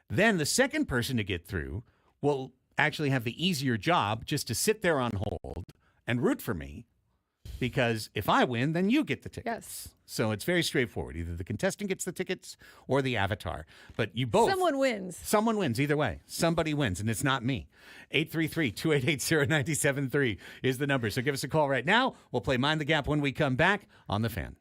Then the second person to get through will actually have the easier job just to sit there on hold and root for me, because if I win, then you get the tickets. Yes. So it's very straightforward. Either the contestant gets the tickets or the avatar. But you both. Someone wins. Someone wins either way. Somebody wins, and it's not me. 833-288-0973 is the number. So give us a call right now. We'll play Mind the Gap when we come back on The Fan.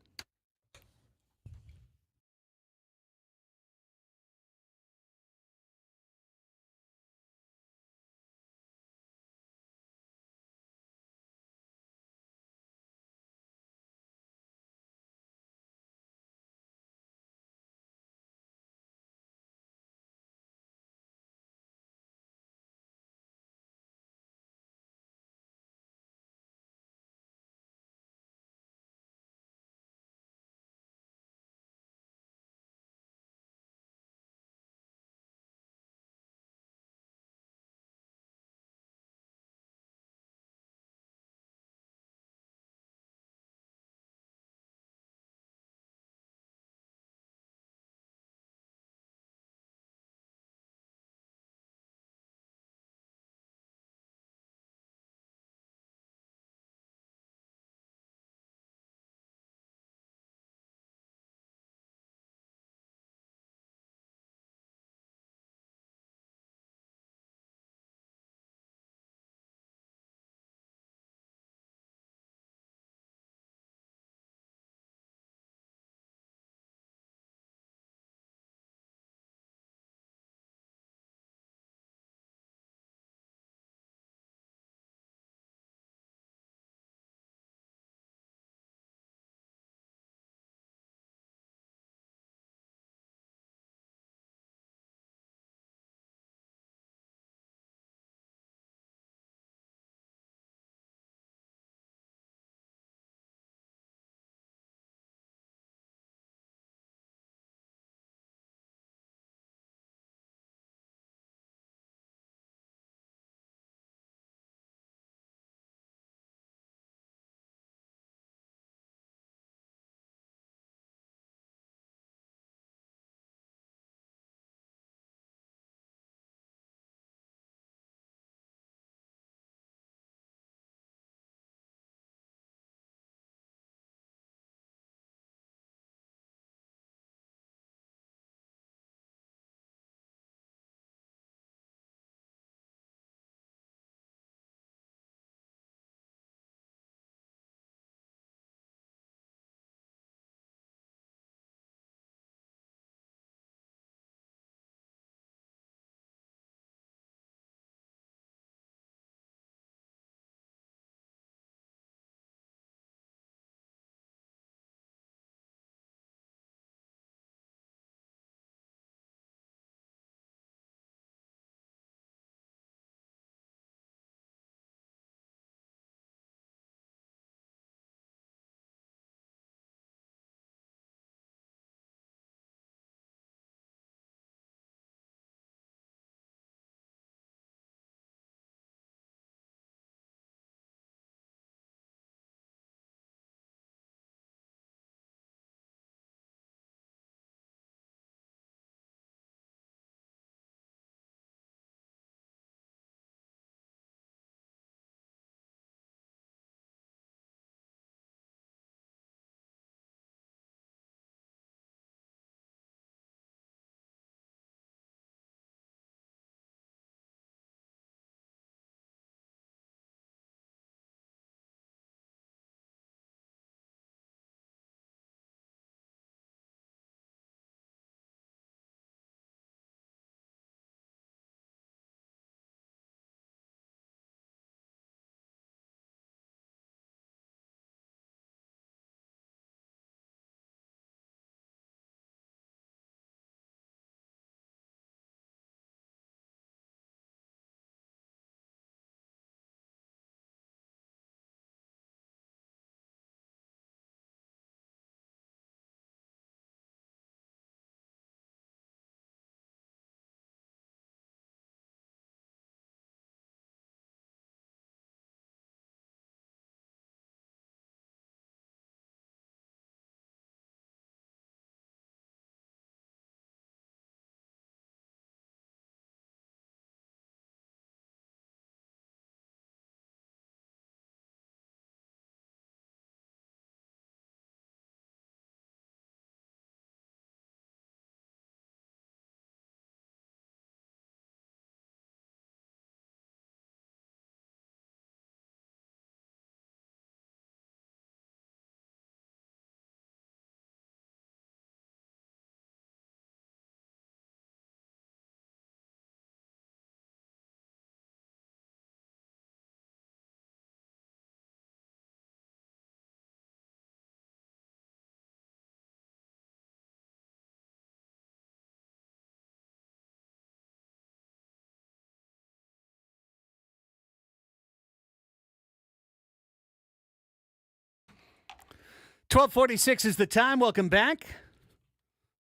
12:46 is the time. Welcome back.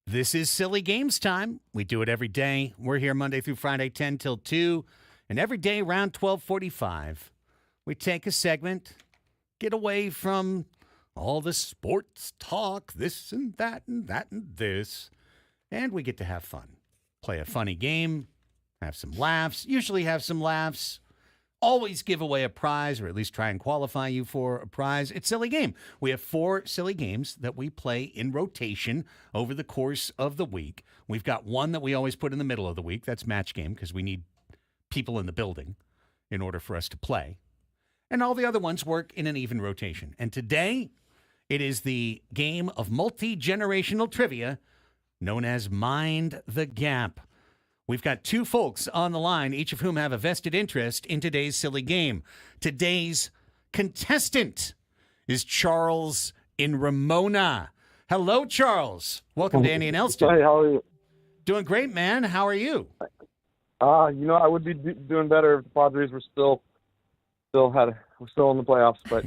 This is Silly Games time. We do it every day. We're here Monday through Friday, 10 till 2. And every day around 12:45, we take a segment, get away from all the sports talk, this and that and that and this, and we get to have fun. Play a funny game, have some laughs, usually have some laughs. Always give away a prize, or at least try and qualify you for a prize. It's Silly Game. We have 4 silly games that we play in rotation over the course of the week. We've got one that we always put in the middle of the week. That's Match Game, because we need people in the building in order for us to play. And all the other ones work in an even rotation. And today, it is the game of multi-generational trivia known as Mind the Gap. We've got 2 folks on the line, each of whom have a vested interest in today's silly game. Today's contestant is Charles in Ramona. Hello, Charles. Welcome to Andy and Elsten. Hey, how are you? Doing great, man. How are you? I would be doing better if the Padres were still in the playoffs, but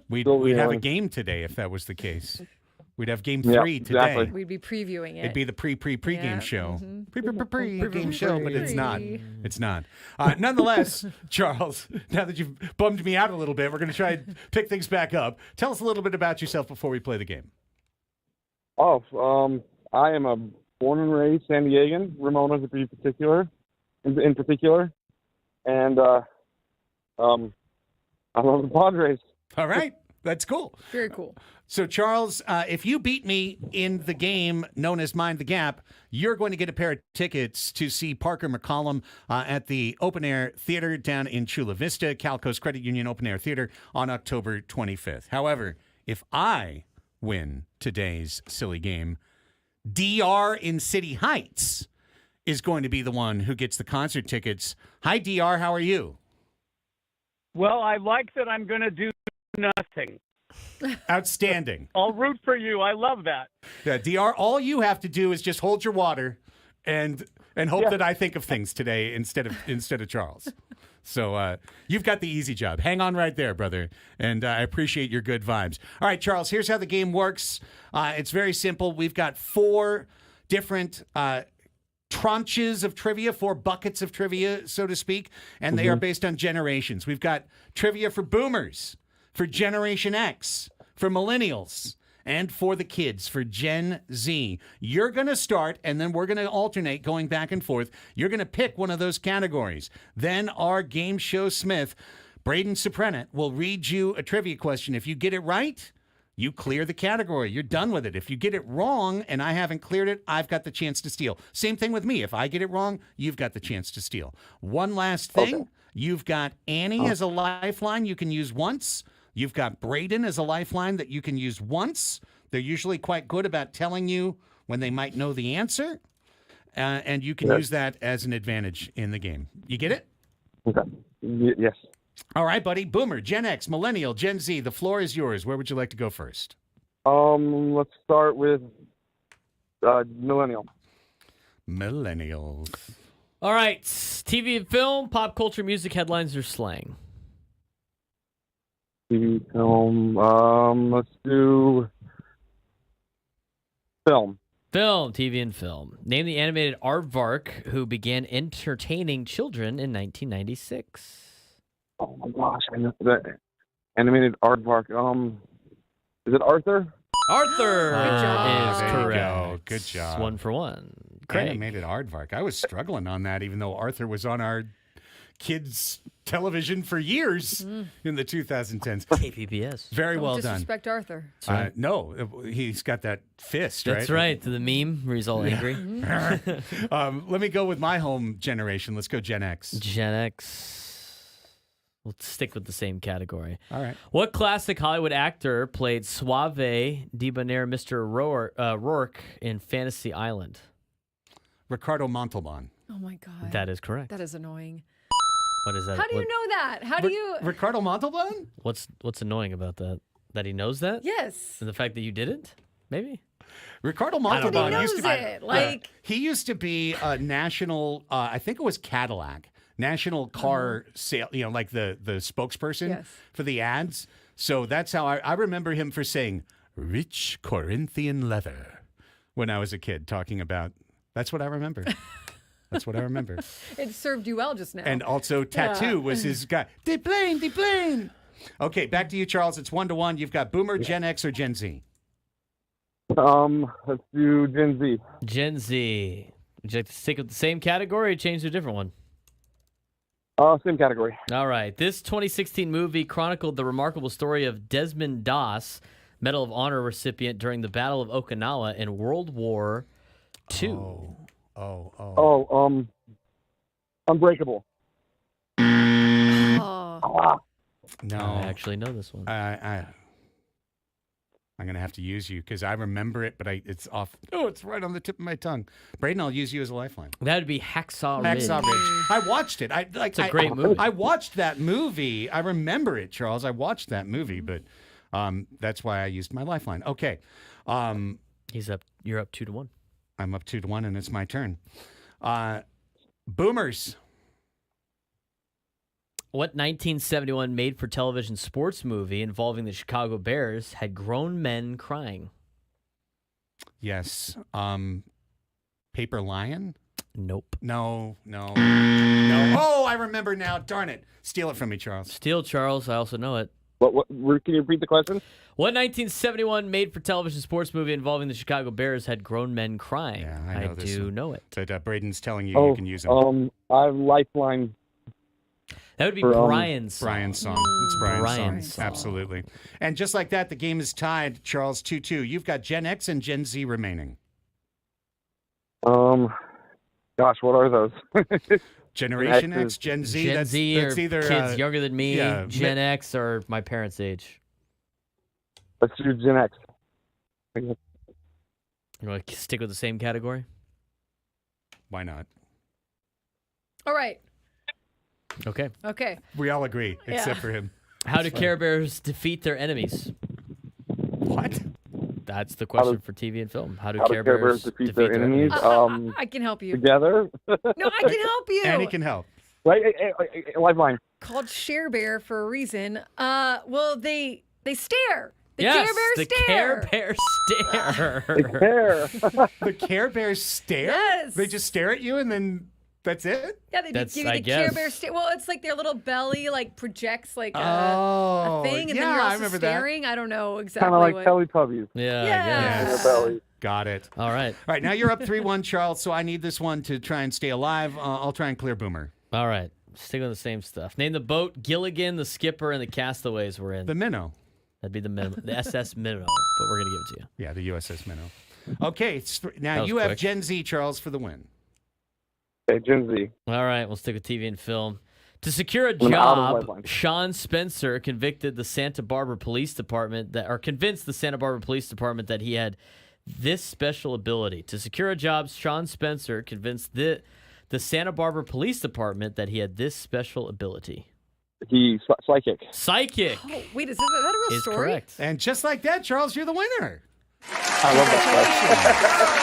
We'd still have a reeling. game today if that was the case. We'd have game Yeah, 3 today. exactly. We'd be previewing it. It'd be the pre-game Yeah, show. mhm. Pre-game show, but it's not. Pre. It's not. Nonetheless, Charles, now that you've bummed me out a little bit, we're going to try and pick things back up. Tell us a little bit about yourself before we play the game. I am a born and raised San Diegan, Ramona to be particular, in particular, and I love the Padres. All right. That's cool. Very cool. So, Charles, if you beat me in the game known as Mind the Gap, you're going to get a pair of tickets to see Parker McCollum at the Open Air Theater down in Chula Vista, Cal Coast Credit Union Open Air Theater on October 25th. However, if I win today's silly game, DR in City Heights is going to be the one who gets the concert tickets. Hi, DR. How are you? Well, I like that I'm going to do nothing. Outstanding. I'll root for you. I love that. Yeah, DR, all you have to do is just hold your water and hope that I think of things today instead of Charles. So you've got the easy job. Hang on right there, brother. And I appreciate your good vibes. All right, Charles, here's how the game works. It's very simple. We've got 4 different tranches of trivia, 4 buckets of trivia, so to speak, and they are based on generations. We've got trivia for boomers, for Generation X, for millennials, and for the kids, for Gen Z. You're going to start, and then we're going to alternate going back and forth. You're going to pick one of those categories. Then our game show Smith, Braden Soprenet, will read you a trivia question. If you get it right, you clear the category. You're done with it. If you get it wrong and I haven't cleared it, I've got the chance to steal. Same thing with me. If I get it wrong, you've got the chance to steal. One last thing. Okay. You've got Annie as a lifeline you can use once. You've got Braden as a lifeline that you can use once. They're usually quite good about telling you when they might know the answer. And you can use that as an advantage in the game. You get it? Okay. Yes. All right, buddy. Boomer, Gen X, Millennial, Gen Z. The floor is yours. Where would you like to go first? Let's start with millennial. Millennials. All right. TV and film, pop culture, music, headlines, or slang. TV, film. Let's do film. Film, TV, and film. Name the animated aardvark who began entertaining children in 1996. Oh my gosh, I know that animated aardvark. Is it Arthur? Arthur Good job. is There you go. correct. Good job. 1 for 1. Craig. Animated aardvark. I was struggling on that, even though Arthur was on our kids' television for years in the 2010s. KPBS. Very Don't well done. disrespect Arthur. No, he's got that fist, That's right. The meme where he's all angry. Let me go with my home generation. Let's go Gen X. Gen X. We'll stick with the same category. All right. What classic Hollywood actor played suave, debonair Mr. Rourke in Fantasy Island? Ricardo Montalban. Oh my God. That is correct. That is annoying. What is that? How do you know that? How do you? Ricardo Montalban? What's annoying about that? That he knows that? Yes. And the fact that you didn't? Maybe. Ricardo He Montalban knows used to be. it. Like, He used to be a national. I think it was Cadillac. National car sale, like the spokesperson Yes. for the ads. So that's how I remember him for saying rich Corinthian leather when I was a kid, talking about. That's what I remember. That's what I remember. It served you well just now. And also, tattoo was his guy. Deplane. Okay, back to you, Charles. It's 1-1. You've got Boomer, Gen X, or Gen Z. Let's do Gen Z. Gen Z. Would you like to stick with the same category or change to a different one? Same category. All right. This 2016 movie chronicled the remarkable story of Desmond Doss, Medal of Honor recipient during the Battle of Okinawa in World War II. Unbreakable. Oh. No. I actually know this one. I'm going to have to use you because I remember it, but it's off. Oh, it's right on the tip of my tongue. Braden, I'll use you as a lifeline. That would be Hacksaw Ridge. Hacksaw Ridge. I watched it. It's a great movie. I watched that movie. I remember it, Charles. I watched that movie, but that's why I used my lifeline. Okay. He's up. You're up 2-1. I'm up 2-1, and it's my turn. Boomers. What 1971 made-for-television sports movie involving the Chicago Bears had grown men crying? Yes. Paper Lion? Nope. No. Oh, I remember now. Darn it. Steal it from me, Charles. Steal, Charles. I also know it. What? Can you repeat the question? What 1971 made-for-television sports movie involving the Chicago Bears had grown men crying? Yeah, I know this do one. know it. But Braden's telling you you can use them. I have lifeline. That would be For, Brian's song. Brian's song. It's Brian's Brian's song. song. Absolutely. And just like that, the game is tied, Charles, 2-2. You've got Gen X and Gen Z remaining. Gosh, what are those? Generation X, Gen Z. Gen that's Z that's are either kids younger than me. yeah, Gen X are my parents' age. Let's do Gen X. You want to stick with the same category? Why not? All right. Okay. Okay. We all agree, except for him. How do Care Bears defeat their enemies? What? That's the question for TV and film. How do How do Care Care Bears Bears defeat their enemies? I can help you. Together? No, I can help you. And he can help. Wait, lifeline. Called Share Bear for a reason. Well, they stare. The yes, Care Bears the stare. Care Bears stare. Care. The Care Bears stare? Yes. They just stare at you and then that's it? Yeah, they That's- give you I the Care guess. Bear stare. Well, it's like their little belly like projects like Oh, a thing, and yeah, then you're I also remember that. staring. I don't know exactly Kind of like what. Teletubbies. Yeah, Yeah. I guess. Yes. Their belly. Got it. All right. All right, now you're up 3-1, Charles, so I need this one to try and stay alive. I'll try and clear Boomer. All right. Stick with the same stuff. Name the boat Gilligan, the skipper, and the castaways were in. The Minnow. That'd be the minnow, the SS Minnow, but we're going to give it to you. Yeah, the USS Minnow. Okay, now That was you have quick. Gen Z, Charles, for the win. Okay, Gen Z. All right, we'll stick with TV and film. To secure a I'm out of job, lifeline. Sean Spencer convicted the Santa Barbara Police Department convinced the Santa Barbara Police Department that he had this special ability. To secure a job, Sean Spencer convinced the Santa Barbara Police Department that he had this special ability. He's psychic. Psychic Oh, wait, is that a real is story? correct. And just like that, Charles, you're the winner. I love that.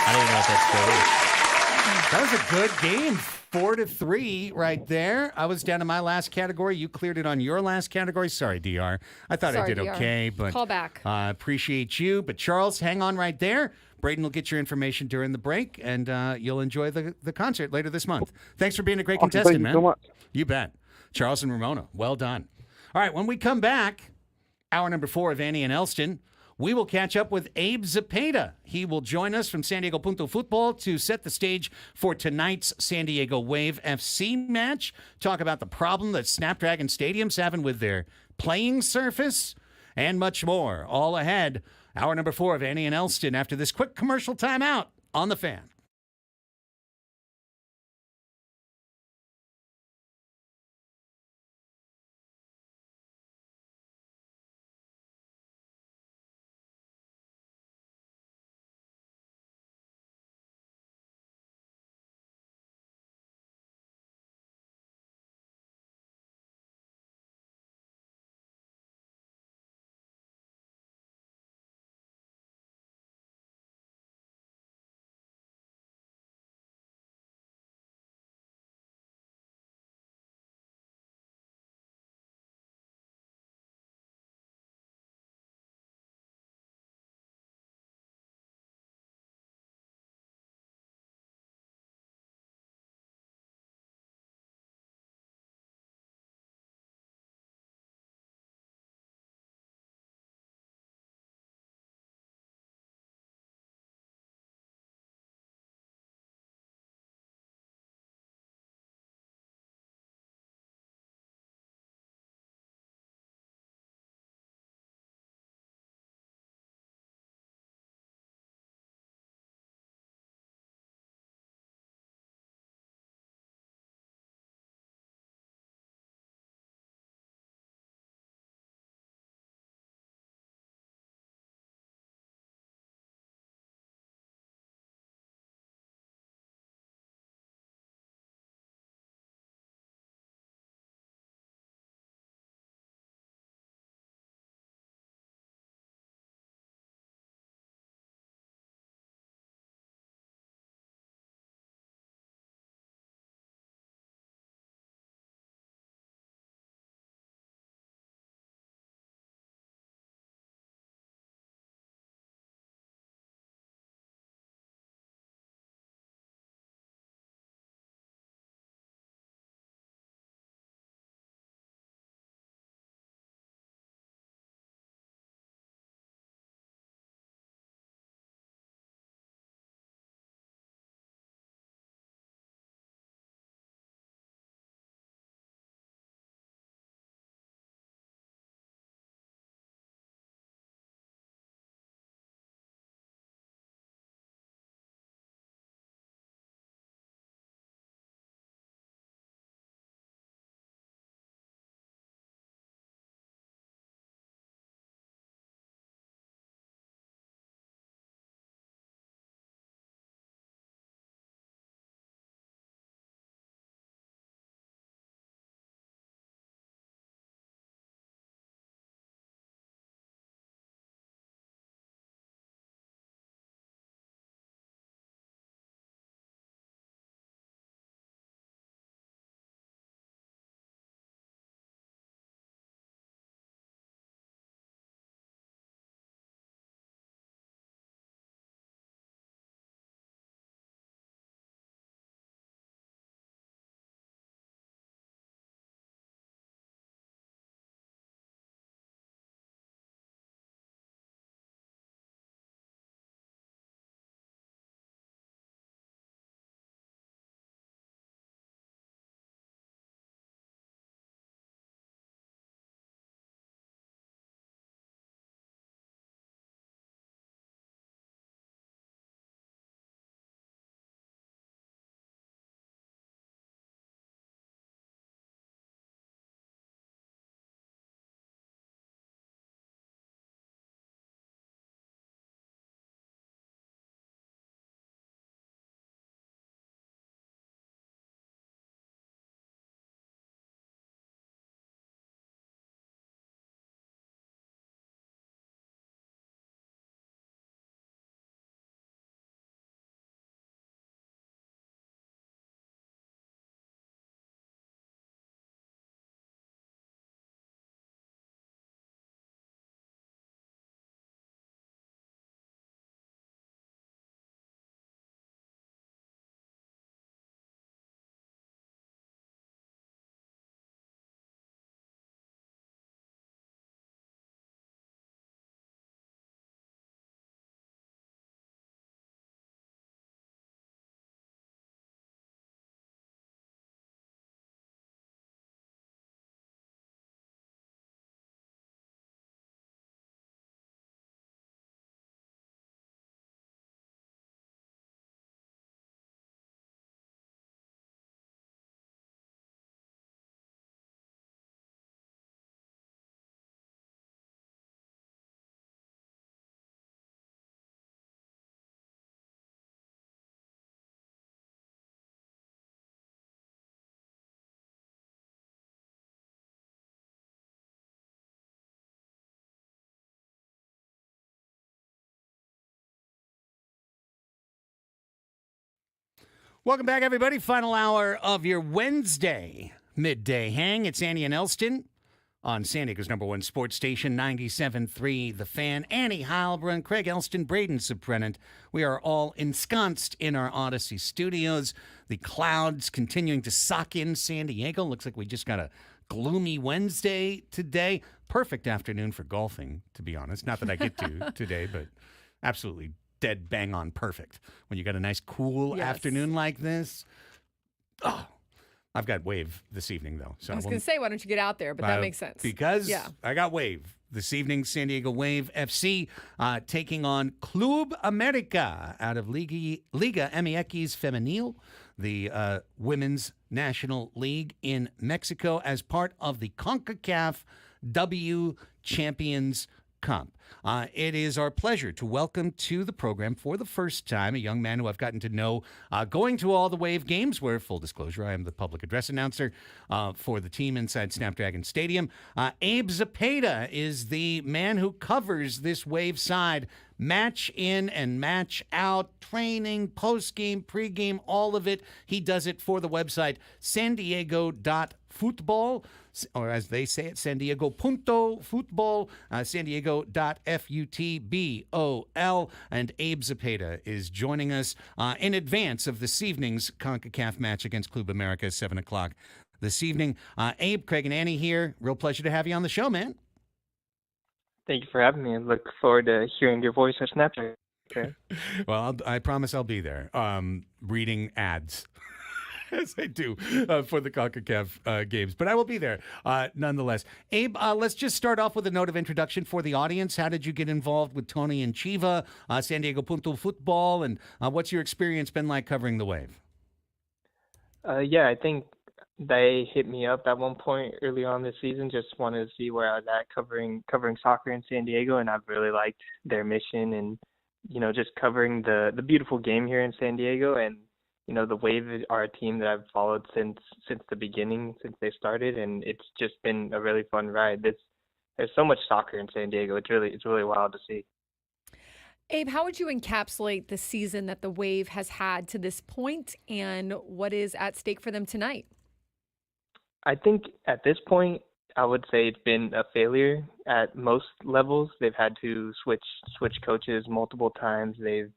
I don't even know what that That was a good game. 4-3 right there. I was down to my last category. You cleared it on your last category. Sorry, DR. I thought I Sorry, did DR. okay, but Call back. appreciate you. But Charles, hang on right there. Braden will get your information during the break, and you'll enjoy the concert later this month. Thanks for being a great Awesome. contestant, Thank you man. so much. You bet. Charles and Ramona, well done. All right, when we come back, hour number 4 of Annie and Elsten, we will catch up with Abe Zapeda. He will join us from San Diego Punto Football to set the stage for tonight's San Diego Wave FC match. Talk about the problem that Snapdragon Stadium's having with their playing surface and much more. All ahead, hour number 4 of Annie and Elsten after this quick commercial timeout on The Fan. Welcome back, everybody. Final hour of your Wednesday midday hang. It's Annie and Elsten on San Diego's #1 sports station, 97.3 The Fan. Annie Heilbrunn, Craig Elsten, Braden Suprenant. We are all ensconced in our Odyssey studios. The clouds continuing to sock in San Diego. Looks like we just got a gloomy Wednesday today. Perfect afternoon for golfing, to be honest. Not that I get to today, but absolutely dead bang on perfect. When you got a nice cool afternoon like this. Oh, I've got Wave this evening, though. So I was going to say, why don't you get out there? But that makes sense. Because I got Wave this evening. San Diego Wave FC taking on Club America out of Liga MX Femenil, the Women's National League in Mexico, as part of the CONCACAF W Champions Cup. It is our pleasure to welcome to the program for the first time a young man who I've gotten to know going to all the Wave games where, full disclosure, I am the public address announcer for the team inside Snapdragon Stadium. Abe Zapeda is the man who covers this Wave side, match in and match out, training, post-game, pre-game, all of it. He does it for the website sandiego.futbol, or as they say it, San Diego Punto Futbol, sandiego.futbol. And Abe Zapeda is joining us in advance of this evening's CONCACAF match against Club America, 7 o'clock this evening. Abe, Craig, and Annie here. Real pleasure to have you on the show, man. Thank you for having me. I look forward to hearing your voice on Snapchat. Okay. Well, I promise I'll be there reading ads. As I do for the CONCACAF games. But I will be there nonetheless. Abe, let's just start off with a note of introduction for the audience. How did you get involved with Tony and Chiva, San Diego Punto Futbol, and what's your experience been like covering the Wave? I think they hit me up at one point early on this season, just wanted to see where I was at covering soccer in San Diego, and I've really liked their mission and, just covering the beautiful game here in San Diego. And the Wave are a team that I've followed since the beginning, since they started, and it's just been a really fun ride. There's so much soccer in San Diego. It's really wild to see. Abe, how would you encapsulate the season that the Wave has had to this point, and what is at stake for them tonight? I think at this point, I would say it's been a failure at most levels. They've had to switch coaches multiple times. They've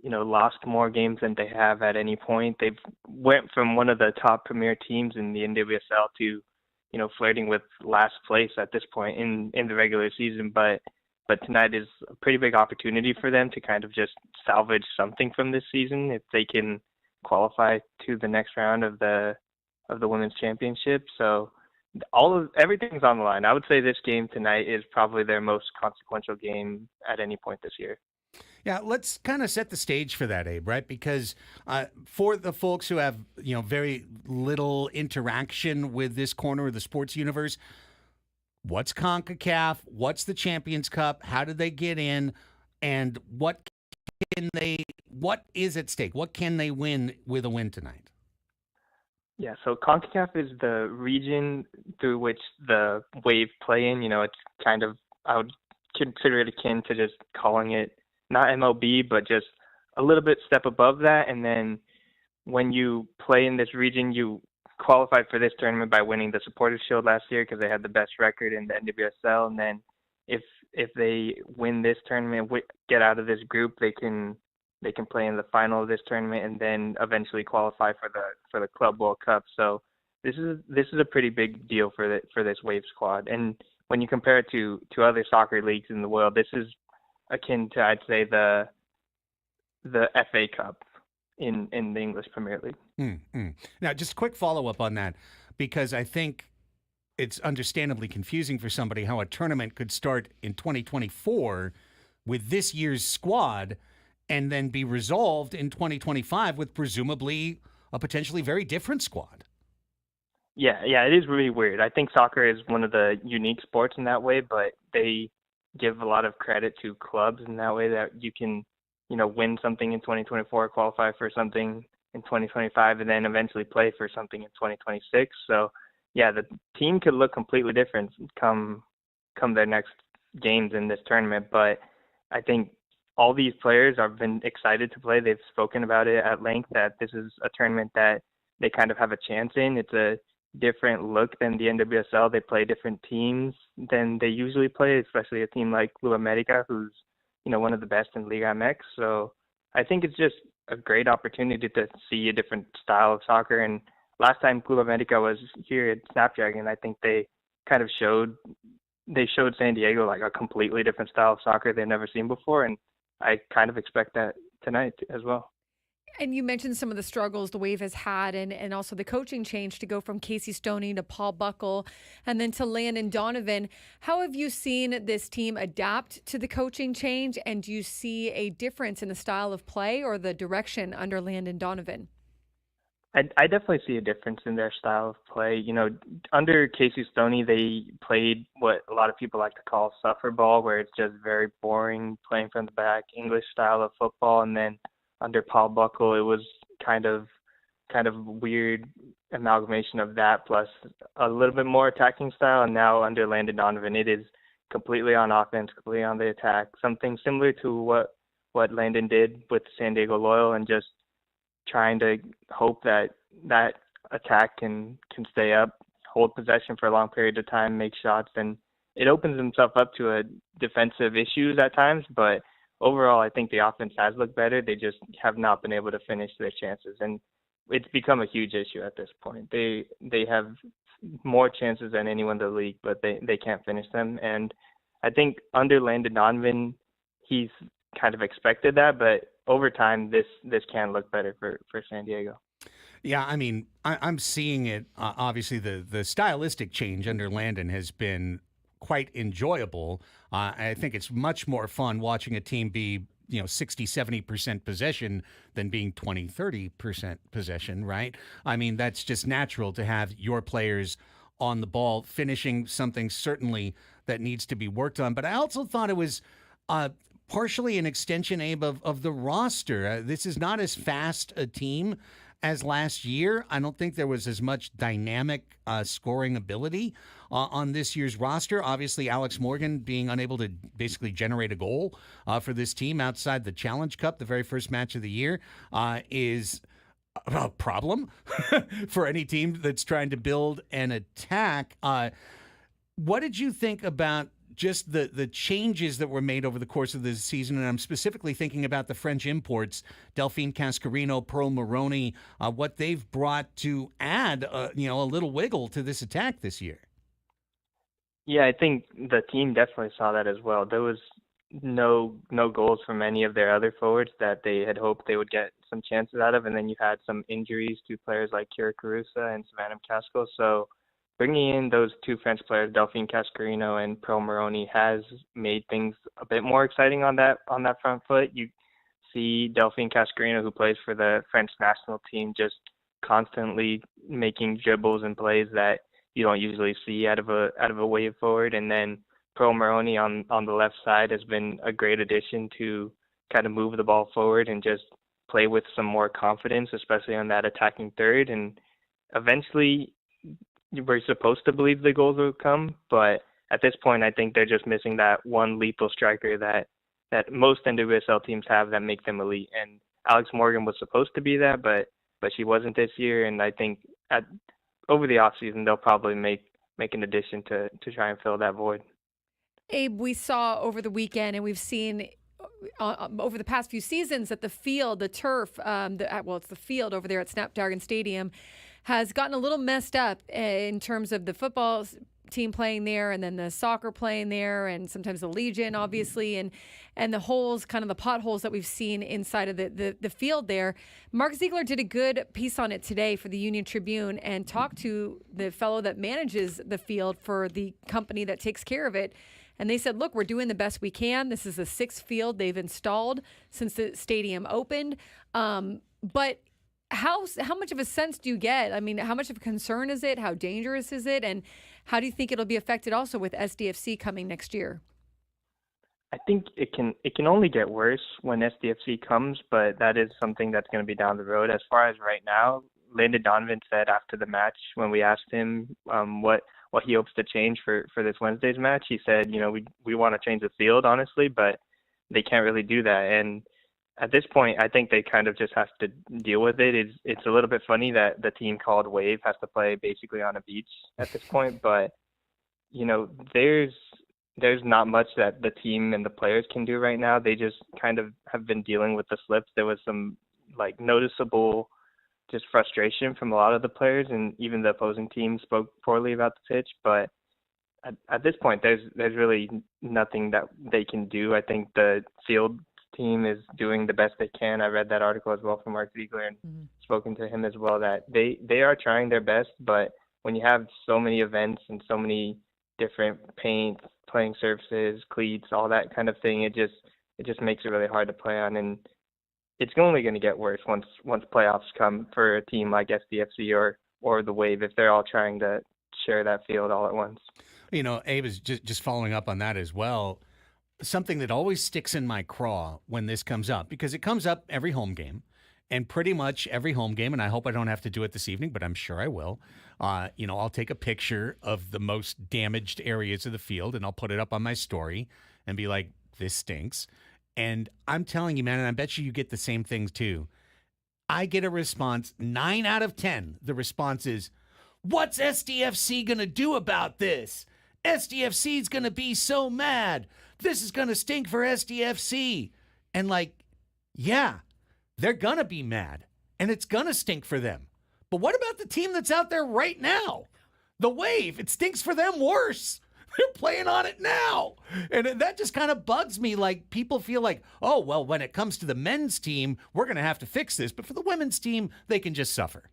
lost more games than they have at any point. They've went from one of the top premier teams in the NWSL to, flirting with last place at this point in the regular season. But tonight is a pretty big opportunity for them to kind of just salvage something from this season if they can qualify to the next round of the women's championship. So everything's on the line. I would say this game tonight is probably their most consequential game at any point this year. Yeah, let's kind of set the stage for that, Abe, right? Because for the folks who have, very little interaction with this corner of the sports universe, what's CONCACAF? What's the Champions Cup? How did they get in? And what is at stake? What can they win with a win tonight? Yeah, so CONCACAF is the region through which the Wave play in. It's kind of, I would consider it akin to just calling it not MLB, but just a little bit step above that. And then when you play in this region, you qualified for this tournament by winning the Supporters Shield last year because they had the best record in the NWSL. And then if they win this tournament, get out of this group, they can play in the final of this tournament and then eventually qualify for the Club World Cup. So this is a pretty big deal for this Wave squad. And when you compare it to other soccer leagues in the world, this is akin to, I'd say, the FA Cup in the English Premier League. Now, just a quick follow-up on that, because I think it's understandably confusing for somebody how a tournament could start in 2024 with this year's squad and then be resolved in 2025 with presumably a potentially very different squad. Yeah, it is really weird. I think soccer is one of the unique sports in that way, but they give a lot of credit to clubs in that way that you can, win something in 2024, qualify for something in 2025, and then eventually play for something in 2026. So, yeah, the team could look completely different come their next games in this tournament. But I think all these players have been excited to play. They've spoken about it at length that this is a tournament that they kind of have a chance in. It's a different look than the NWSL. They play different teams than they usually play, especially a team like Club America, who's, you know, one of the best in Liga MX. So I think it's just a great opportunity to see a different style of soccer. And last time Club America was here at Snapdragon, I think they kind of showed San Diego like a completely different style of soccer they've never seen before. And I kind of expect that tonight as well. And you mentioned some of the struggles the Wave has had and also the coaching change to go from Casey Stoney to Paul Buckle and then to Landon Donovan. How have you seen this team adapt to the coaching change? And do you see a difference in the style of play or the direction under Landon Donovan? I definitely see a difference in their style of play. You know, under Casey Stoney, they played what a lot of people like to call suffer ball, where it's just very boring, playing from the back, English style of football. And then under Paul Buckle, it was kind of weird amalgamation of that plus a little bit more attacking style. And now under Landon Donovan, it is completely on offense, completely on the attack, something similar to what Landon did with San Diego Loyal, and just trying to hope that attack can stay up, hold possession for a long period of time, make shots, and it opens himself up to a defensive issues at times. But overall, I think the offense has looked better. They just have not been able to finish their chances, and it's become a huge issue at this point. They have more chances than anyone in the league, but they can't finish them. And I think under Landon Donovan, he's kind of expected that, but over time, this can look better for San Diego. Yeah, I mean, I'm seeing it. Obviously, the stylistic change under Landon has been quite enjoyable. I think it's much more fun watching a team be, 60, 70% possession than being 20, 30% possession, right? I mean, that's just natural to have your players on the ball finishing something certainly that needs to be worked on. But I also thought it was partially an extension, Abe, of the roster. This is not as fast a team as last year. I don't think there was as much dynamic scoring ability on this year's roster. Obviously, Alex Morgan being unable to basically generate a goal for this team outside the Challenge Cup, the very first match of the year, is a problem for any team that's trying to build an attack. What did you think about just the changes that were made over the course of this season? And I'm specifically thinking about the French imports, Delphine Cascarino, Pearl Maroney, what they've brought to add, a little wiggle to this attack this year. Yeah, I think the team definitely saw that as well. There was no goals from any of their other forwards that they had hoped they would get some chances out of. And then you had some injuries to players like Kira Carusa and Savannah Casco. So bringing in those two French players, Delphine Cascarino and Pearl Maroney, has made things a bit more exciting on that front foot. You see Delphine Cascarino, who plays for the French national team, just constantly making dribbles and plays that you don't usually see out of a wave forward. And then Pearl Maroney on the left side has been a great addition to kind of move the ball forward and just play with some more confidence, especially on that attacking third. And eventually, we're supposed to believe the goals will come, but at this point, I think they're just missing that one lethal striker that most NWSL teams have that make them elite. And Alex Morgan was supposed to be that, but she wasn't this year. And I think over the offseason, they'll probably make an addition to try and fill that void. Abe, we saw over the weekend, and we've seen over the past few seasons that the field, the turf, it's the field over there at Snapdragon Stadium, has gotten a little messed up in terms of the football team playing there and then the soccer playing there and sometimes the Legion, obviously, and the holes, kind of the potholes that we've seen inside of the field there. Mark Ziegler did a good piece on it today for the Union Tribune and talked to the fellow that manages the field for the company that takes care of it. And they said, look, we're doing the best we can. This is the sixth field they've installed since the stadium opened. But how much of a sense do you get? I mean, how much of a concern is it? How dangerous is it? And how do you think it'll be affected also with SDFC coming next year? I think it can only get worse when SDFC comes, but that is something that's going to be down the road. As far as right now, Landon Donovan said after the match when we asked him what he hopes to change for this Wednesday's match, he said, we want to change the field, honestly, but they can't really do that. And at this point, I think they kind of just have to deal with it. It's a little bit funny that the team called Wave has to play basically on a beach at this point, but there's not much that the team and the players can do right now. They just kind of have been dealing with the slips. There was some noticeable just frustration from a lot of the players, and even the opposing team spoke poorly about the pitch. But at this point, there's really nothing that they can do. I think the field team is doing the best they can. I read that article as well from Mark Ziegler and spoken to him as well, that they are trying their best, but when you have so many events and so many different paints, playing surfaces, cleats, all that kind of thing, it just makes it really hard to play on, and it's only going to get worse once playoffs come for a team like SDFC or the Wave, if they're all trying to share that field all at once. Abe is just following up on that as well. Something that always sticks in my craw when this comes up, because it comes up every home game, and pretty much every home game, and I hope I don't have to do it this evening, but I'm sure I will. I'll take a picture of the most damaged areas of the field, and I'll put it up on my story and be like, this stinks. And I'm telling you, man, and I bet you get the same things too. I get a response, 9 out of 10. The response is, what's SDFC going to do about this? SDFC is going to be so mad. This is going to stink for SDFC. And yeah, they're going to be mad, and it's going to stink for them. But what about the team that's out there right now? The Wave, it stinks for them worse. They're playing on it now. And that just kind of bugs me. People feel like, oh, well, when it comes to the men's team, we're going to have to fix this. But for the women's team, they can just suffer.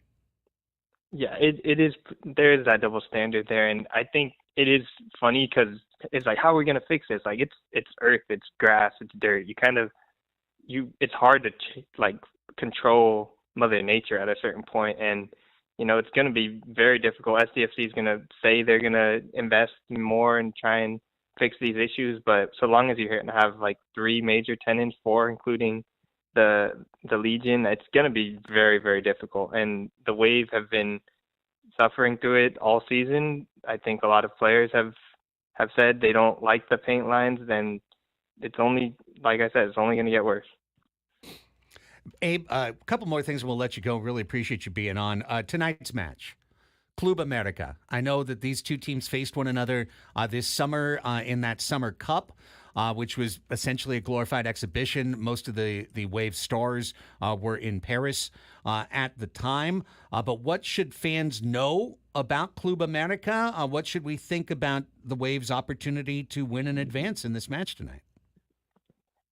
Yeah, it is. There is that double standard there. And I think it is funny because it's how are we going to fix this? It's earth, it's grass, it's dirt. It's hard to control Mother Nature at a certain point, and it's going to be very difficult. SDFC is going to say they're going to invest more and try and fix these issues, but so long as you're going to have 3 major tenants, 4 including the Legion, it's going to be very, very difficult. And the Wave have been suffering through it all season. I think a lot of players have said they don't like the paint lines. Then it's only, like I said, it's only going to get worse. Abe, a couple more things and we'll let you go. Really appreciate you being on. Tonight's match, Club America. I know that these two teams faced one another this summer in that Summer Cup, which was essentially a glorified exhibition. Most of the Wave stars were in Paris at the time. But what should fans know about Club America? What should we think about the Wave's opportunity to win and advance in this match tonight?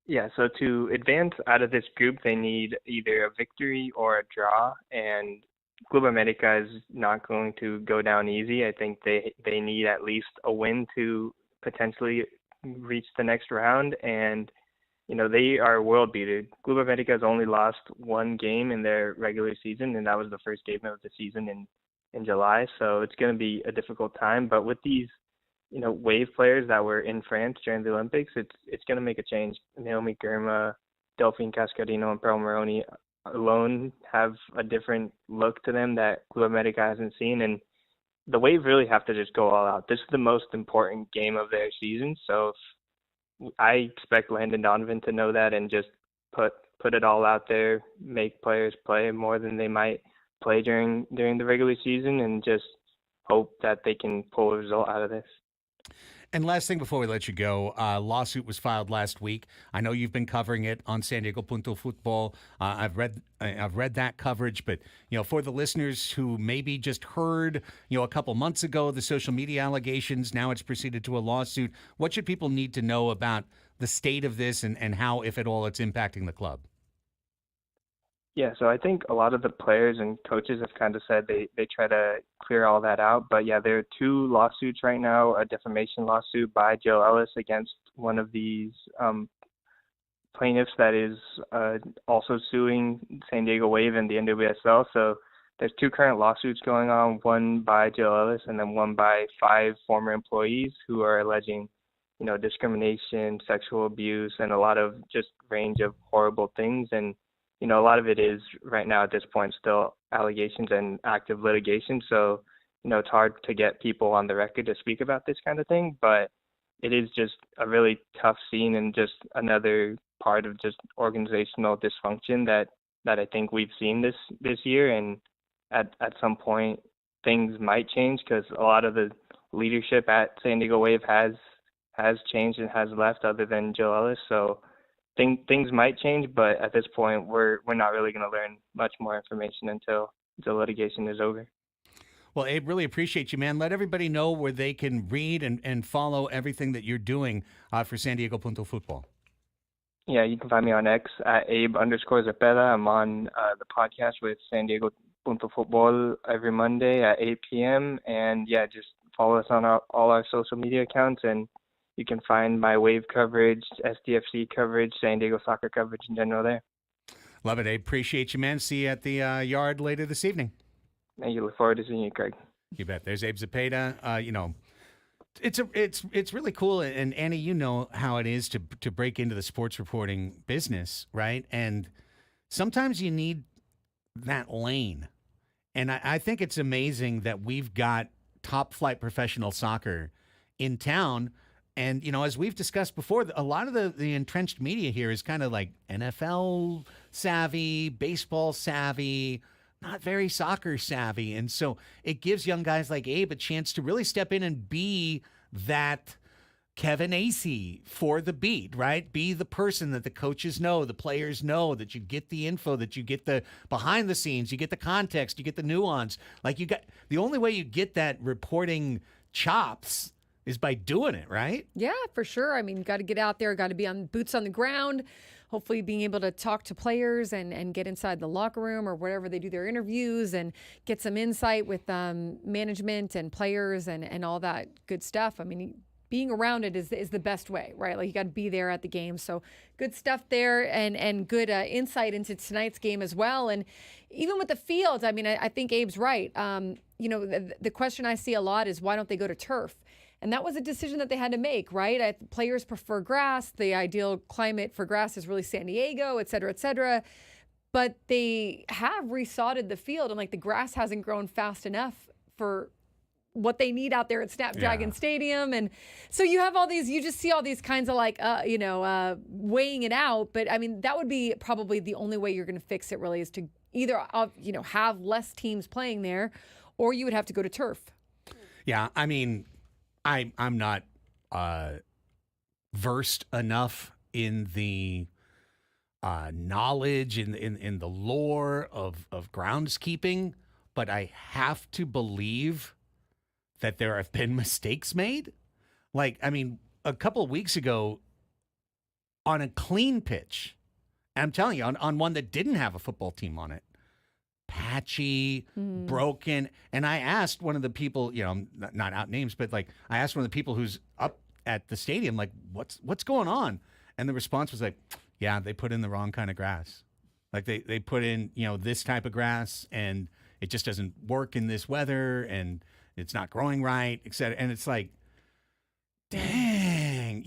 Yeah, so to advance out of this group, they need either a victory or a draw, and Club America is not going to go down easy. I think they need at least a win to potentially reach the next round, and they are world beater. Club America has only lost 1 game in their regular season, and that was the first game of the season in July, so it's going to be a difficult time. But with these Wave players that were in France during the Olympics, it's going to make a change. Naomi Girma, Delphine Cascarino, and Pearl Maroney alone have a different look to them that Club America hasn't seen, and the Wave really have to just go all out. This is the most important game of their season, so I expect Landon Donovan to know that and just put it all out there, make players play more than they might play during the regular season, and just hope that they can pull a result out of this. And last thing before we let you go, a lawsuit was filed last week. I know you've been covering it on San Diego Punto Football. I've read that coverage, but for the listeners who maybe just heard a couple months ago the social media allegations, now it's proceeded to a lawsuit. What should people need to know about the state of this and how, if at all, it's impacting the club? Yeah, so I think a lot of the players and coaches have kind of said they try to clear all that out. But yeah, there are 2 lawsuits right now, a defamation lawsuit by Jill Ellis against one of these plaintiffs that is also suing San Diego Wave and the NWSL. So there's 2 current lawsuits going on, one by Jill Ellis and then one by 5 former employees who are alleging, discrimination, sexual abuse, and a lot of just range of horrible things. And a lot of it is right now at this point still allegations and active litigation. So, it's hard to get people on the record to speak about this kind of thing. But, it is just a really tough scene and just another part of just organizational dysfunction that I think we've seen this year. And at some point, things might change because a lot of the leadership at San Diego Wave has changed and has left, other than Joe Ellis. So things might change, but at this point, we're not really going to learn much more information until the litigation is over. Well, Abe, really appreciate you, man. Let everybody know where they can read and follow everything that you're doing for San Diego Punto Football. Yeah, you can find me on X at Abe_Zapeda. I'm on the podcast with San Diego Punto Football every Monday at 8 p.m. And yeah, just follow us on all our social media accounts, and you can find my Wave coverage, SDFC coverage, San Diego soccer coverage in general there. Love it, Abe. Appreciate you, man. See you at the yard later this evening. Thank you. Look forward to seeing you, Craig. You bet. There's Abe Zapeda. You know, it's really cool. And Annie, you know how it is to break into the sports reporting business, right? And sometimes you need that lane. And I think it's amazing that we've got top flight professional soccer in town. And, you know, as we've discussed before, a lot of the entrenched media here is kind of like NFL savvy, baseball savvy, not very soccer savvy. And so it gives young guys like Abe a chance to really step in and be that Kevin Acey for the beat, right? Be the person that the coaches know, the players know, that you get the info, that you get the behind the scenes, you get the context, you get the nuance. Like the only way you get that reporting chops is by doing it, right? Yeah, for sure. I mean, got to get out there, got to be on boots on the ground, hopefully being able to talk to players and get inside the locker room or wherever they do their interviews and get some insight with management and players and all that good stuff. I mean, being around it is the best way, right? Like you got to be there at the game. So good stuff there and good insight into tonight's game as well. And even with the field, I mean, I think Abe's right. You know, the question I see a lot is why don't they go to turf? And that was a decision that they had to make, right? Players prefer grass. The ideal climate for grass is really San Diego, et cetera, et cetera. But they have resodded the field, and like the grass hasn't grown fast enough for what they need out there at Snapdragon Stadium. And so you have all these, you just see all these kinds of like, weighing it out. But I mean, that would be probably the only way you're going to fix it really is to either, have less teams playing there, or you would have to go to turf. Yeah, I mean, I'm not versed enough in the knowledge in the lore of groundskeeping, but I have to believe that there have been mistakes made. Like, I mean, a couple of weeks ago on a clean pitch, I'm telling you, on one that didn't have a football team on it, patchy, broken. And I asked one of the people, not out names, but like I asked one of the people who's up at the stadium, like, what's going on? And the response was like, yeah, they put in the wrong kind of grass. Like they put in, this type of grass and it just doesn't work in this weather and it's not growing right, et cetera. And it's like, dang,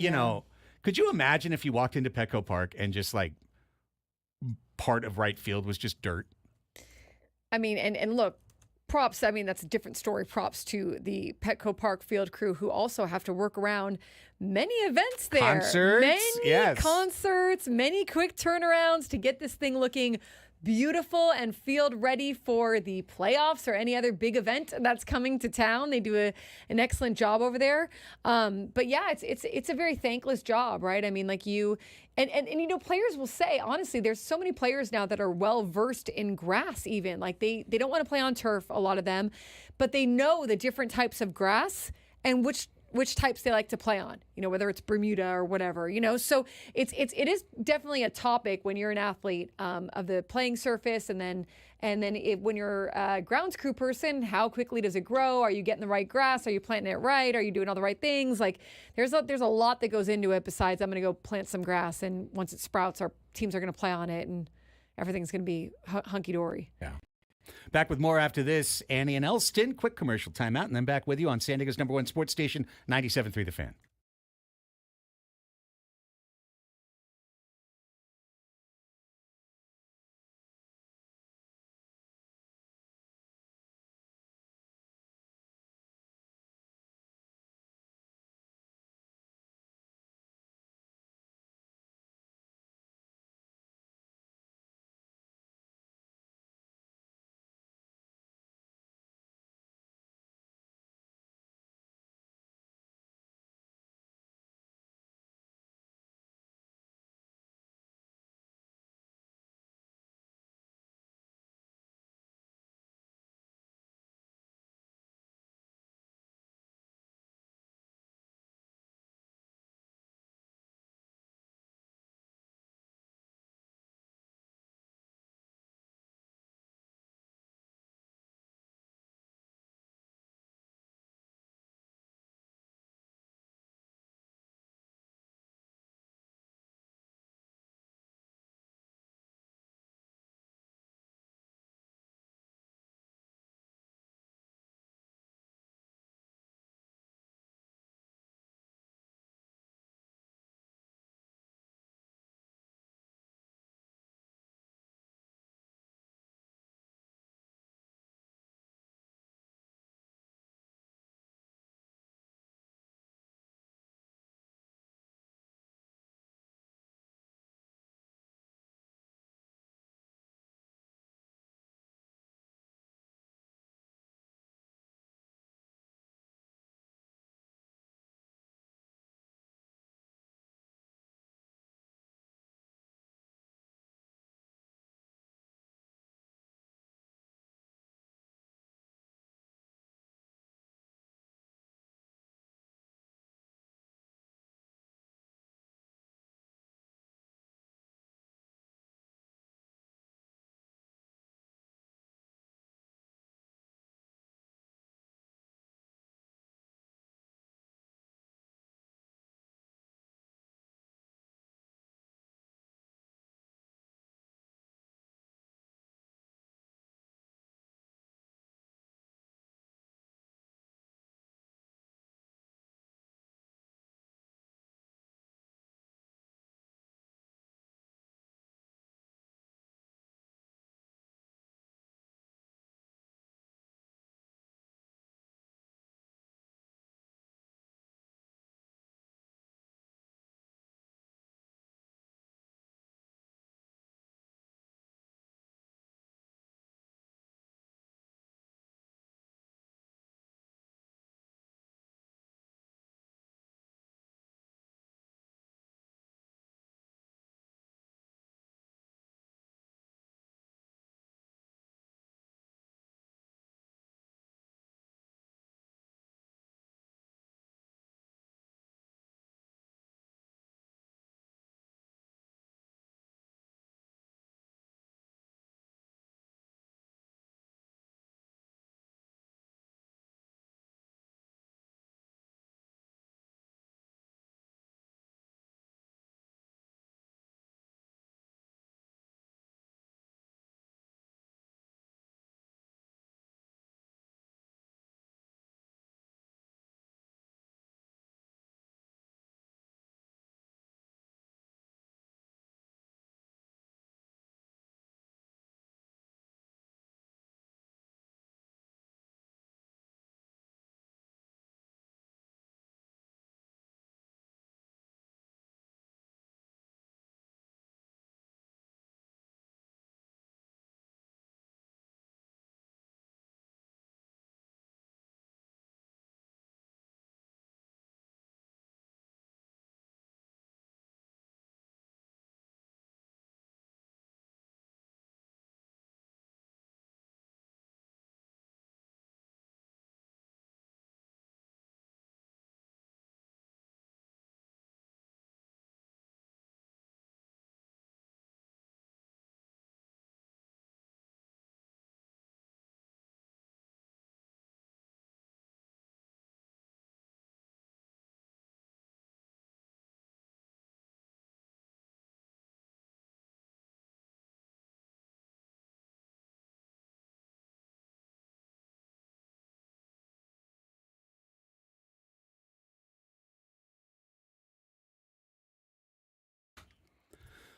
could you imagine if you walked into Petco Park and just like part of right field was just dirt? I mean, and look, props. I mean, that's a different story. Props to the Petco Park field crew who also have to work around many events there. Concerts, many quick turnarounds to get this thing looking beautiful and field ready for the playoffs or any other big event that's coming to town. They do an excellent job over there. But yeah, it's a very thankless job, right? I mean, like players will say, honestly, there's so many players now that are well versed in grass even. Like they don't want to play on turf, a lot of them, but they know the different types of grass and which types they like to play on, whether it's Bermuda or whatever, so it is definitely a topic when you're an athlete of the playing surface. And then when you're a grounds crew person, how quickly does it grow? Are you getting the right grass? Are you planting it right? Are you doing all the right things? Like there's a lot that goes into it besides I'm going to go plant some grass. And once it sprouts, our teams are going to play on it and everything's going to be hunky dory. Yeah. Back with more after this. Annie and Elsten, quick commercial timeout, and then back with you on San Diego's #1 sports station, 97.3 The Fan.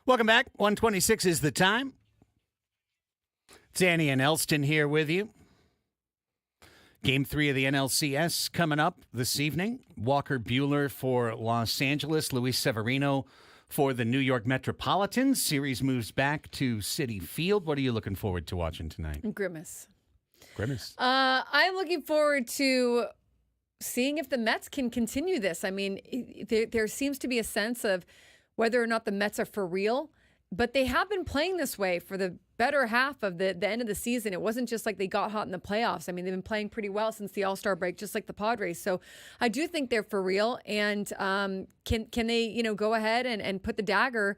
Welcome back. 126 is the time. It's Annie and Elsten here with you. Game 3 of the NLCS coming up this evening. Walker Buehler for Los Angeles. Luis Severino for the New York Metropolitans. Series moves back to Citi Field. What are you looking forward to watching tonight? Grimace. Grimace. I'm looking forward to seeing if the Mets can continue this. I mean, there seems to be a sense of whether or not the Mets are for real, but they have been playing this way for the better half of the end of the season. It wasn't just like they got hot in the playoffs. I mean, they've been playing pretty well since the All-Star break, just like the Padres. So I do think they're for real. And can they, go ahead and put the dagger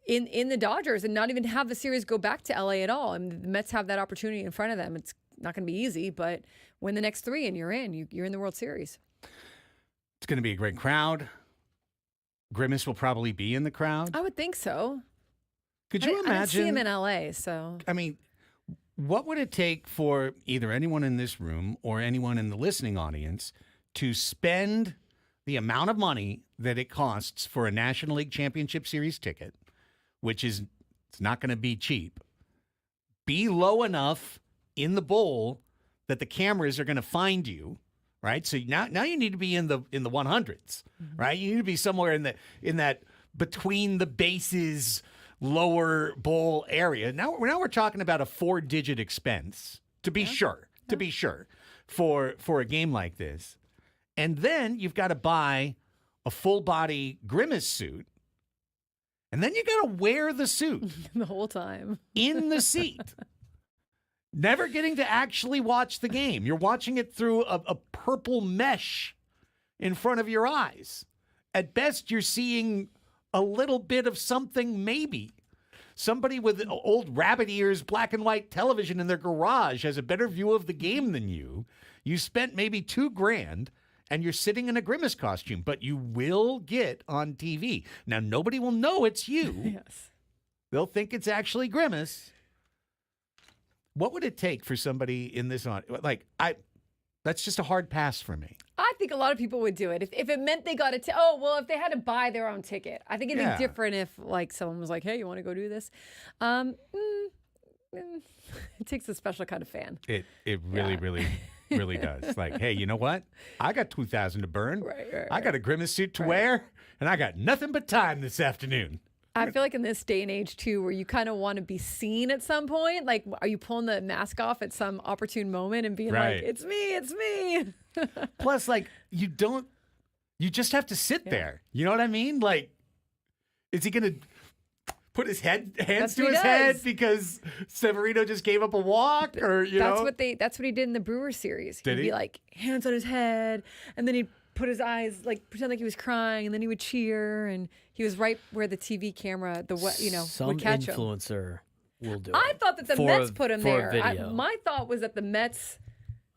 in the Dodgers and not even have the series go back to LA at all? I mean, the Mets have that opportunity in front of them. It's not going to be easy, but win the next 3 and you're in. You're in the World Series. It's going to be a great crowd. Grimace will probably be in the crowd. I would think so. Could you imagine? I didn't see him in LA, so. I mean, what would it take for either anyone in this room or anyone in the listening audience to spend the amount of money that it costs for a National League Championship Series ticket, which is it's not going to be cheap, be low enough in the bowl that the cameras are going to find you, right? So now you need to be in the 100s, right? You need to be somewhere in that between the bases lower bowl area. Now we're talking about a 4-digit expense to be sure for a game like this. And then you've got to buy a full body Grimace suit. And then you got to wear the suit the whole time in the seat. Never getting to actually watch the game. You're watching it through a purple mesh in front of your eyes. At best, you're seeing a little bit of something, maybe. Somebody with old rabbit ears, black and white television in their garage has a better view of the game than you. You spent maybe $2,000 and you're sitting in a Grimace costume, but you will get on TV. Now, nobody will know it's you. Yes. They'll think it's actually Grimace. What would it take for somebody in this that's just a hard pass for me. I think a lot of people would do it if it meant they got if they had to buy their own ticket. I think it'd be different if someone was like, "Hey, you want to go do this?" It takes a special kind of fan. It really does. Like, hey, you know what? I got $2,000 to burn. Right. I got a Grimace suit to wear, and I got nothing but time this afternoon. I feel like in this day and age, too, where you kind of want to be seen at some point, like, are you pulling the mask off at some opportune moment and being like, it's me. Plus, you just have to sit there. You know what I mean? Like, is he going to put his hands to his head because Severino just gave up a walk? Or, that's what he did in the Brewers series. He'd be like, hands on his head, and then he'd put his eyes, pretend like he was crying, and then he would cheer, and he was right where the TV camera, would catch him. Some influencer will do it. I thought that the Mets put him there. Video. My thought was that the Mets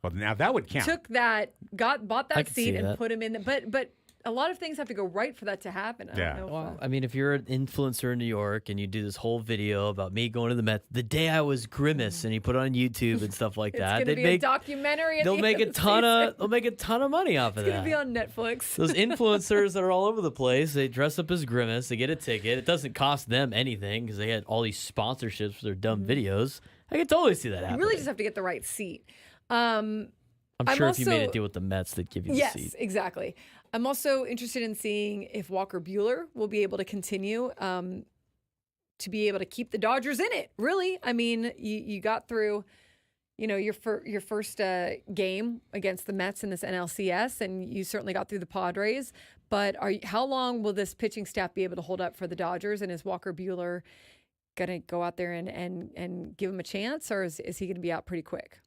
Well, now that would count. took that, bought that seat and that. put him in there. But a lot of things have to go right for that to happen. I don't know. Well, I mean, if you're an influencer in New York and you do this whole video about me going to the Mets the day I was Grimace, and you put it on YouTube and stuff like that, It's going to be a documentary. They'll make a ton of money off of that. It's going to be on Netflix. Those influencers that are all over the place, they dress up as Grimace, they get a ticket. It doesn't cost them anything because they had all these sponsorships for their dumb videos. I can totally see that happening. You really just have to get the right seat. I'm sure if you made a deal with the Mets, they'd give you the seat. Yes, exactly. I'm also interested in seeing if Walker Buehler will be able to continue to be able to keep the Dodgers in it. Really, I mean, you got through, your first game against the Mets in this NLCS, and you certainly got through the Padres. But how long will this pitching staff be able to hold up for the Dodgers? And is Walker Buehler going to go out there and give him a chance, or is he going to be out pretty quick?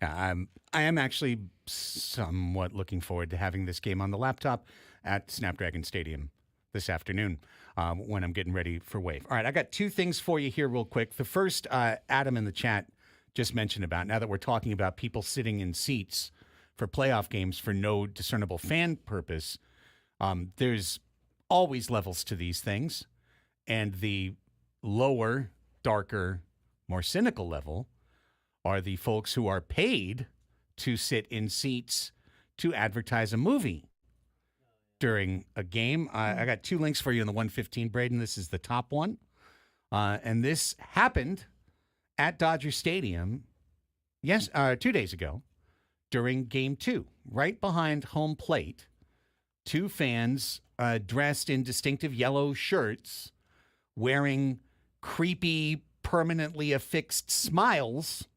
Yeah, I am actually somewhat looking forward to having this game on the laptop at Snapdragon Stadium this afternoon when I'm getting ready for Wave. All right, I got 2 things for you here real quick. The first, Adam in the chat just mentioned about, now that we're talking about people sitting in seats for playoff games for no discernible fan purpose, there's always levels to these things. And the lower, darker, more cynical level are the folks who are paid to sit in seats to advertise a movie during a game. I got 2 links for you in the 115, Braden. This is the top one. And this happened at Dodger Stadium 2 days ago during Game 2, right behind home plate. Two fans dressed in distinctive yellow shirts, wearing creepy, permanently affixed smiles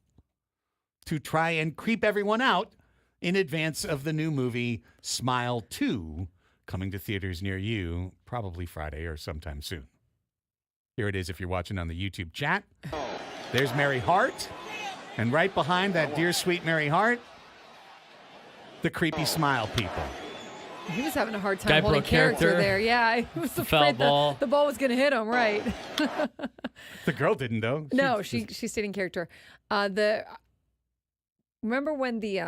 to try and creep everyone out in advance of the new movie Smile 2, coming to theaters near you probably Friday or sometime soon. Here it is if you're watching on the YouTube chat. There's Mary Hart. And right behind that dear, sweet Mary Hart, the creepy smile people. He was having a hard time Guy holding broke character character. there. Yeah, I was Foul afraid ball. the ball was going to hit him, right? The girl didn't, though. No, she stayed in character. Remember when the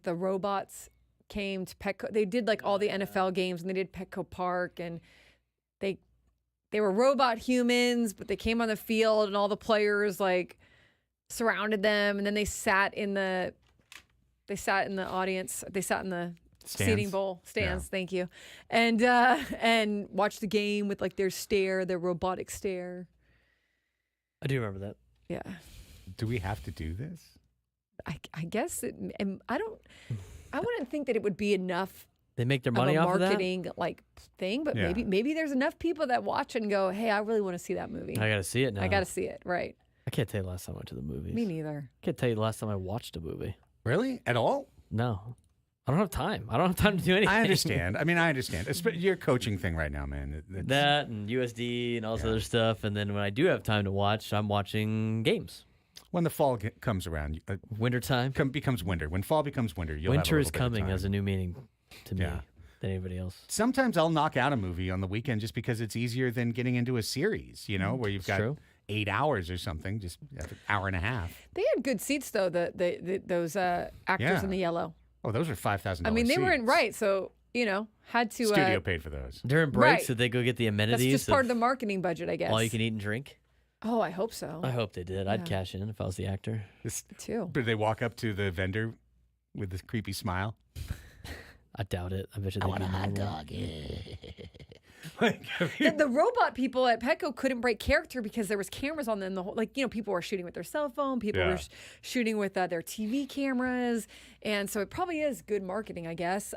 the robots came to Petco? They did like all the NFL games, and they did Petco Park, and they were robot humans, but they came on the field, and all the players like surrounded them, and then they sat in the audience. They sat in the seating bowl stands. Yeah. Thank you, and watched the game with like their robotic stare. I do remember that. Yeah. Do we have to do this? I guess I wouldn't think that it would be enough They make their of money a off of that? marketing like thing, but Yeah. maybe there's enough people that watch and go, "Hey, I really want to see that movie. I got to see it now. I got to see it." Right? I can't tell you the last time I went to the movies. Me neither. I can't tell you the last time I watched a movie. Really? At all? No. I don't have time. I don't have time to do anything. I understand. I mean, I understand. Your coaching thing right now, man. That and USD and all this other stuff. And then when I do have time to watch, I'm watching games. When the fall comes around, Wintertime. becomes winter. When fall becomes winter, you'll have a Winter is little bit of coming time. as a new meaning to me Yeah. than anybody else. Sometimes I'll knock out a movie on the weekend just because it's easier than getting into a series, where you've got true. 8 hours or something, just an hour and a half. They had good seats though. Those actors Yeah. in the yellow. Oh, those are $5,000. I mean, they were in right, so had to. Studio paid for those. During breaks, Right. did they go get the amenities? That's just part of the marketing budget, I guess. all you can eat and drink? Oh, I hope so. I hope they did. I'd cash in if I was the actor. Too. Did they walk up to the vendor with this creepy smile? I doubt it. I bet you they want a hot dog. The robot people at Petco couldn't break character because there was cameras on them. The whole people were shooting with their cell phone, people Yeah. were shooting with their TV cameras, and so it probably is good marketing, I guess.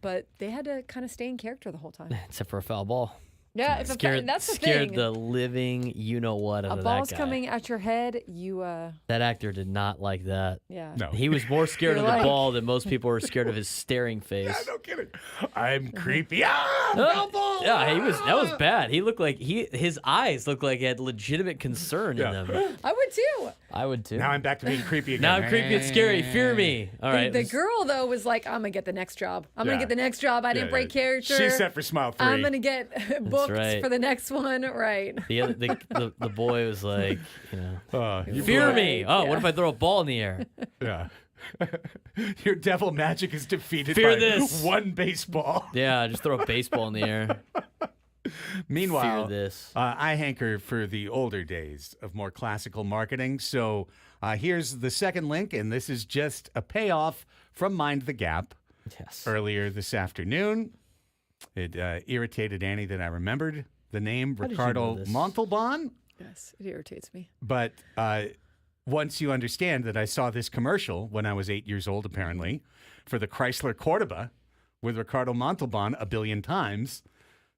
But they had to kind of stay in character the whole time. Except for a foul ball. Yeah, if that's the scared thing. the living you-know-what out A of ball's that guy. coming at your head, you That actor did not like that. yeah. No. He was more scared of You're the like- ball than most people were scared of his staring face. Yeah, no kidding. I'm creepy. Foul ball! Yeah, that was bad. He looked like his eyes looked like he had legitimate concern in them. I would too. I would too. Now I'm back to being creepy again. Now I'm creepy and scary. Fear me. All right. The girl though was like, I'm gonna get the next job. I'm gonna Yeah. get the next job. I didn't break character. She's set for Smile 3. I'm gonna get booked right. for the next one. Right. The boy was like, You fear blew- me. Oh, what if I throw a ball in the air? Yeah. Your devil magic is defeated Fear by this. one baseball. Yeah, just throw a baseball in the air. Meanwhile, Fear this. I hanker for the older days of more classical marketing. So here's the second link, and this is just a payoff from Mind the Gap Yes. earlier this afternoon. It irritated Annie that I remembered the name How did you Ricardo know this? Montalban. Yes, it irritates me. But once you understand that I saw this commercial when I was 8 years old, apparently, for the Chrysler Cordoba with Ricardo Montalban a billion times,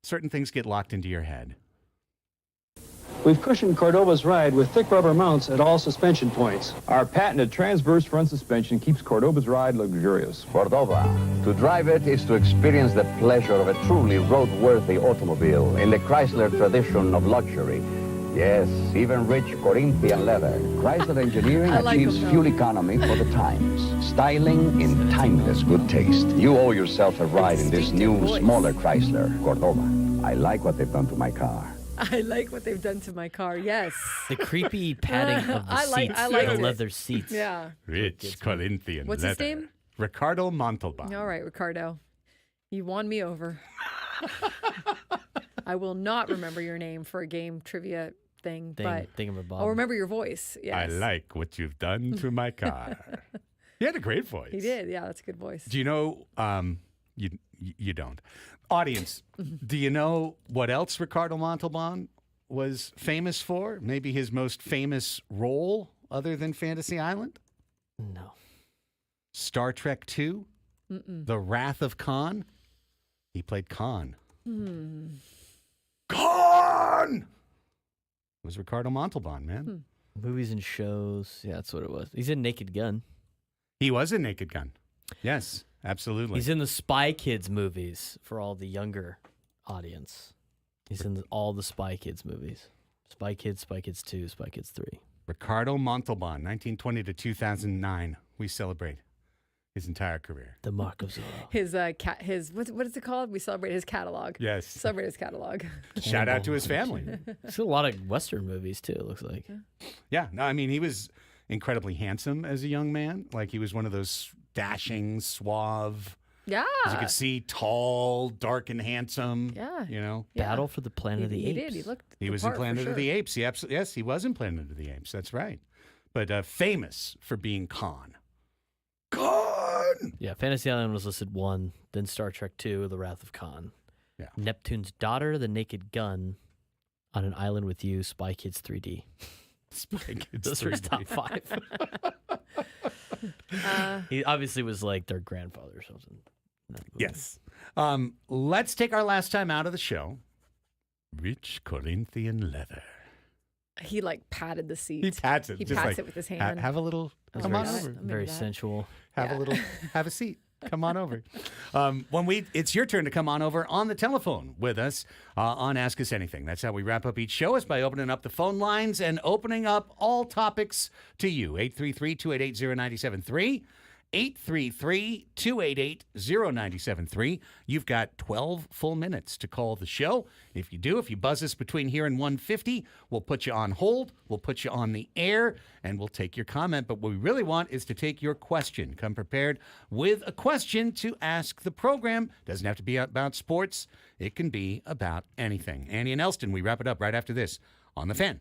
certain things get locked into your head. We've cushioned Cordoba's ride with thick rubber mounts at all suspension points. Our patented transverse front suspension keeps Cordoba's ride luxurious. Cordoba. To drive it is to experience the pleasure of a truly roadworthy automobile in the Chrysler tradition of luxury. Yes, even rich Corinthian leather. Chrysler engineering achieves fuel economy for the times. Styling in timeless good taste. You owe yourself a ride in this new, smaller Chrysler Cordoba. I like what they've done to my car. I like what they've done to my car. Yes. The creepy padding of the I seats, liked the it. leather seats. Yeah. Rich Corinthian What's leather. his name? Ricardo Montalban. All right, Ricardo. You won me over. I will not remember your name for a game trivia thing, but I'll remember your voice. Yes. I like what you've done to my car. He had a great voice. He did. Yeah, that's a good voice. Do you know? You don't. Audience, do you know what else Ricardo Montalban was famous for? Maybe his most famous role other than Fantasy Island? No. Star Trek II? The Wrath of Khan? He played Khan. Khan! It was Ricardo Montalban, man. Movies and shows. Yeah, that's what it was. He's in Naked Gun. He was in Naked Gun. Yes, absolutely. He's in the Spy Kids movies for all the younger audience. He's in all the Spy Kids movies. Spy Kids 2, Spy Kids 3. Ricardo Montalban, 1920 to 2009. We celebrate his entire career. The Mark of Zorro. His what is it called? We celebrate his catalog. Yes. Celebrate his catalog. Shout out to his family. There's a lot of Western movies, too, it looks like. Yeah, no, I mean, he was incredibly handsome as a young man. Like, he was one of those dashing, suave, Yeah. as you could see, tall, dark, and handsome. Yeah. You know? Battle for the Planet of the He Apes. did. He looked He the was in part for Planet sure. of the Apes. Yes, he was in Planet of the Apes. That's right. But famous for being Khan. Khan! Yeah, Fantasy Island was listed 1, then Star Trek 2, The Wrath of Khan. Yeah. Neptune's Daughter, The Naked Gun, On an Island with You, Spy Kids 3D. Spy Kids Those were his 3D. top 5. He obviously was like their grandfather or something. in that movie. Yes. Let's take our last time out of the show. Rich Corinthian leather. He like patted the seat. He pats it. He just pats like, it with his hand. Have a little. That was Come very, on s- over. very sensual. Have a little. Have a seat. Come on over. It's your turn to come on over on the telephone with us on Ask Us Anything. That's how we wrap up each show, is by opening up the phone lines and opening up all topics to you. 833-288-0973. 833-288-0973. You've got 12 full minutes to call the show. If you buzz us between here and 1:50, we'll put you on hold, we'll put you on the air, and we'll take your comment. But what we really want is to take your question. Come prepared with a question to ask the program. Doesn't have to be about sports. It can be about anything. Andy and Elsten, we wrap it up right after this on The Fan.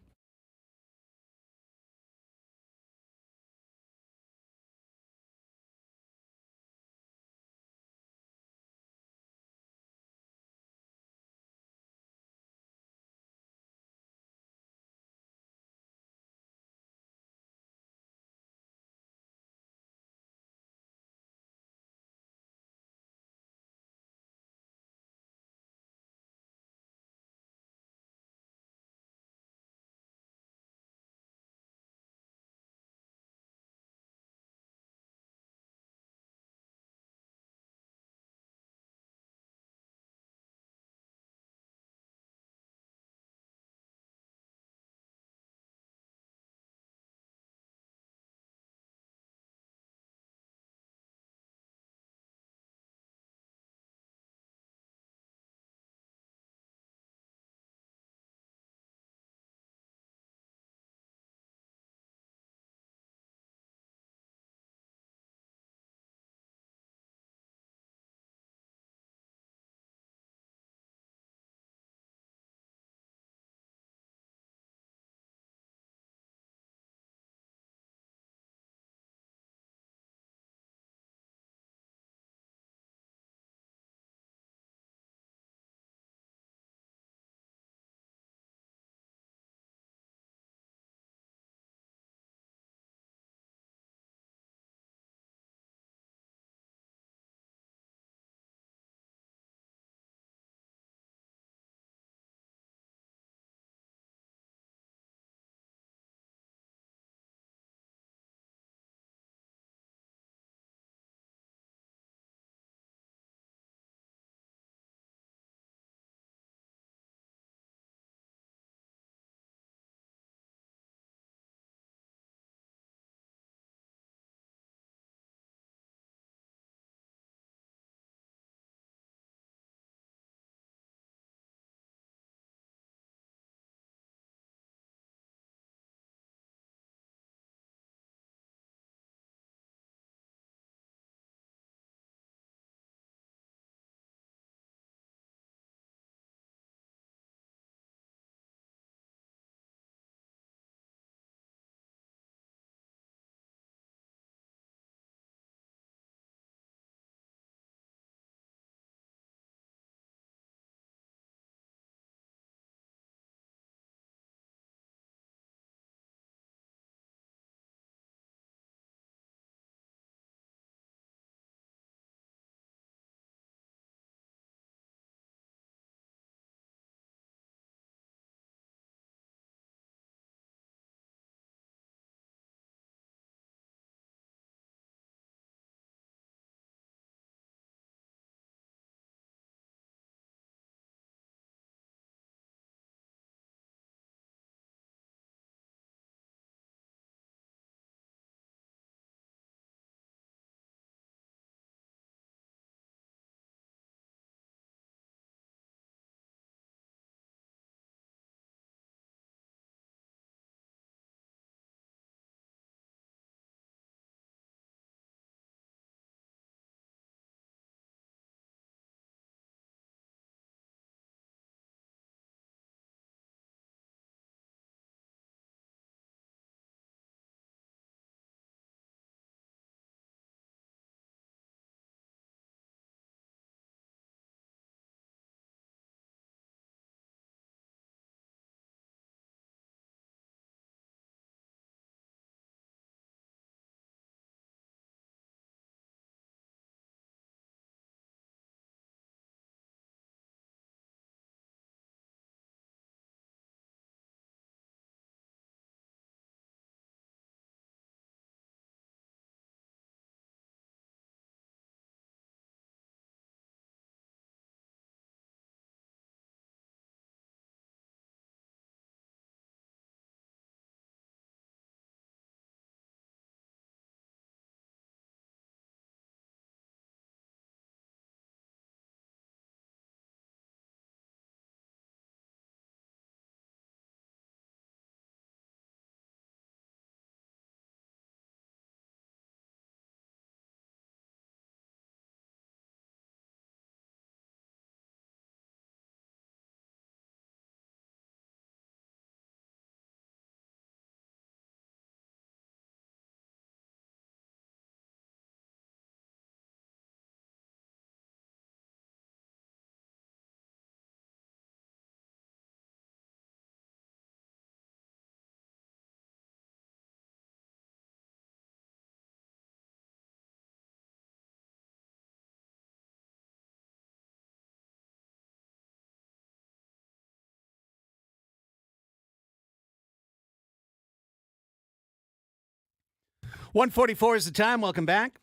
1:44 is the time. Welcome back.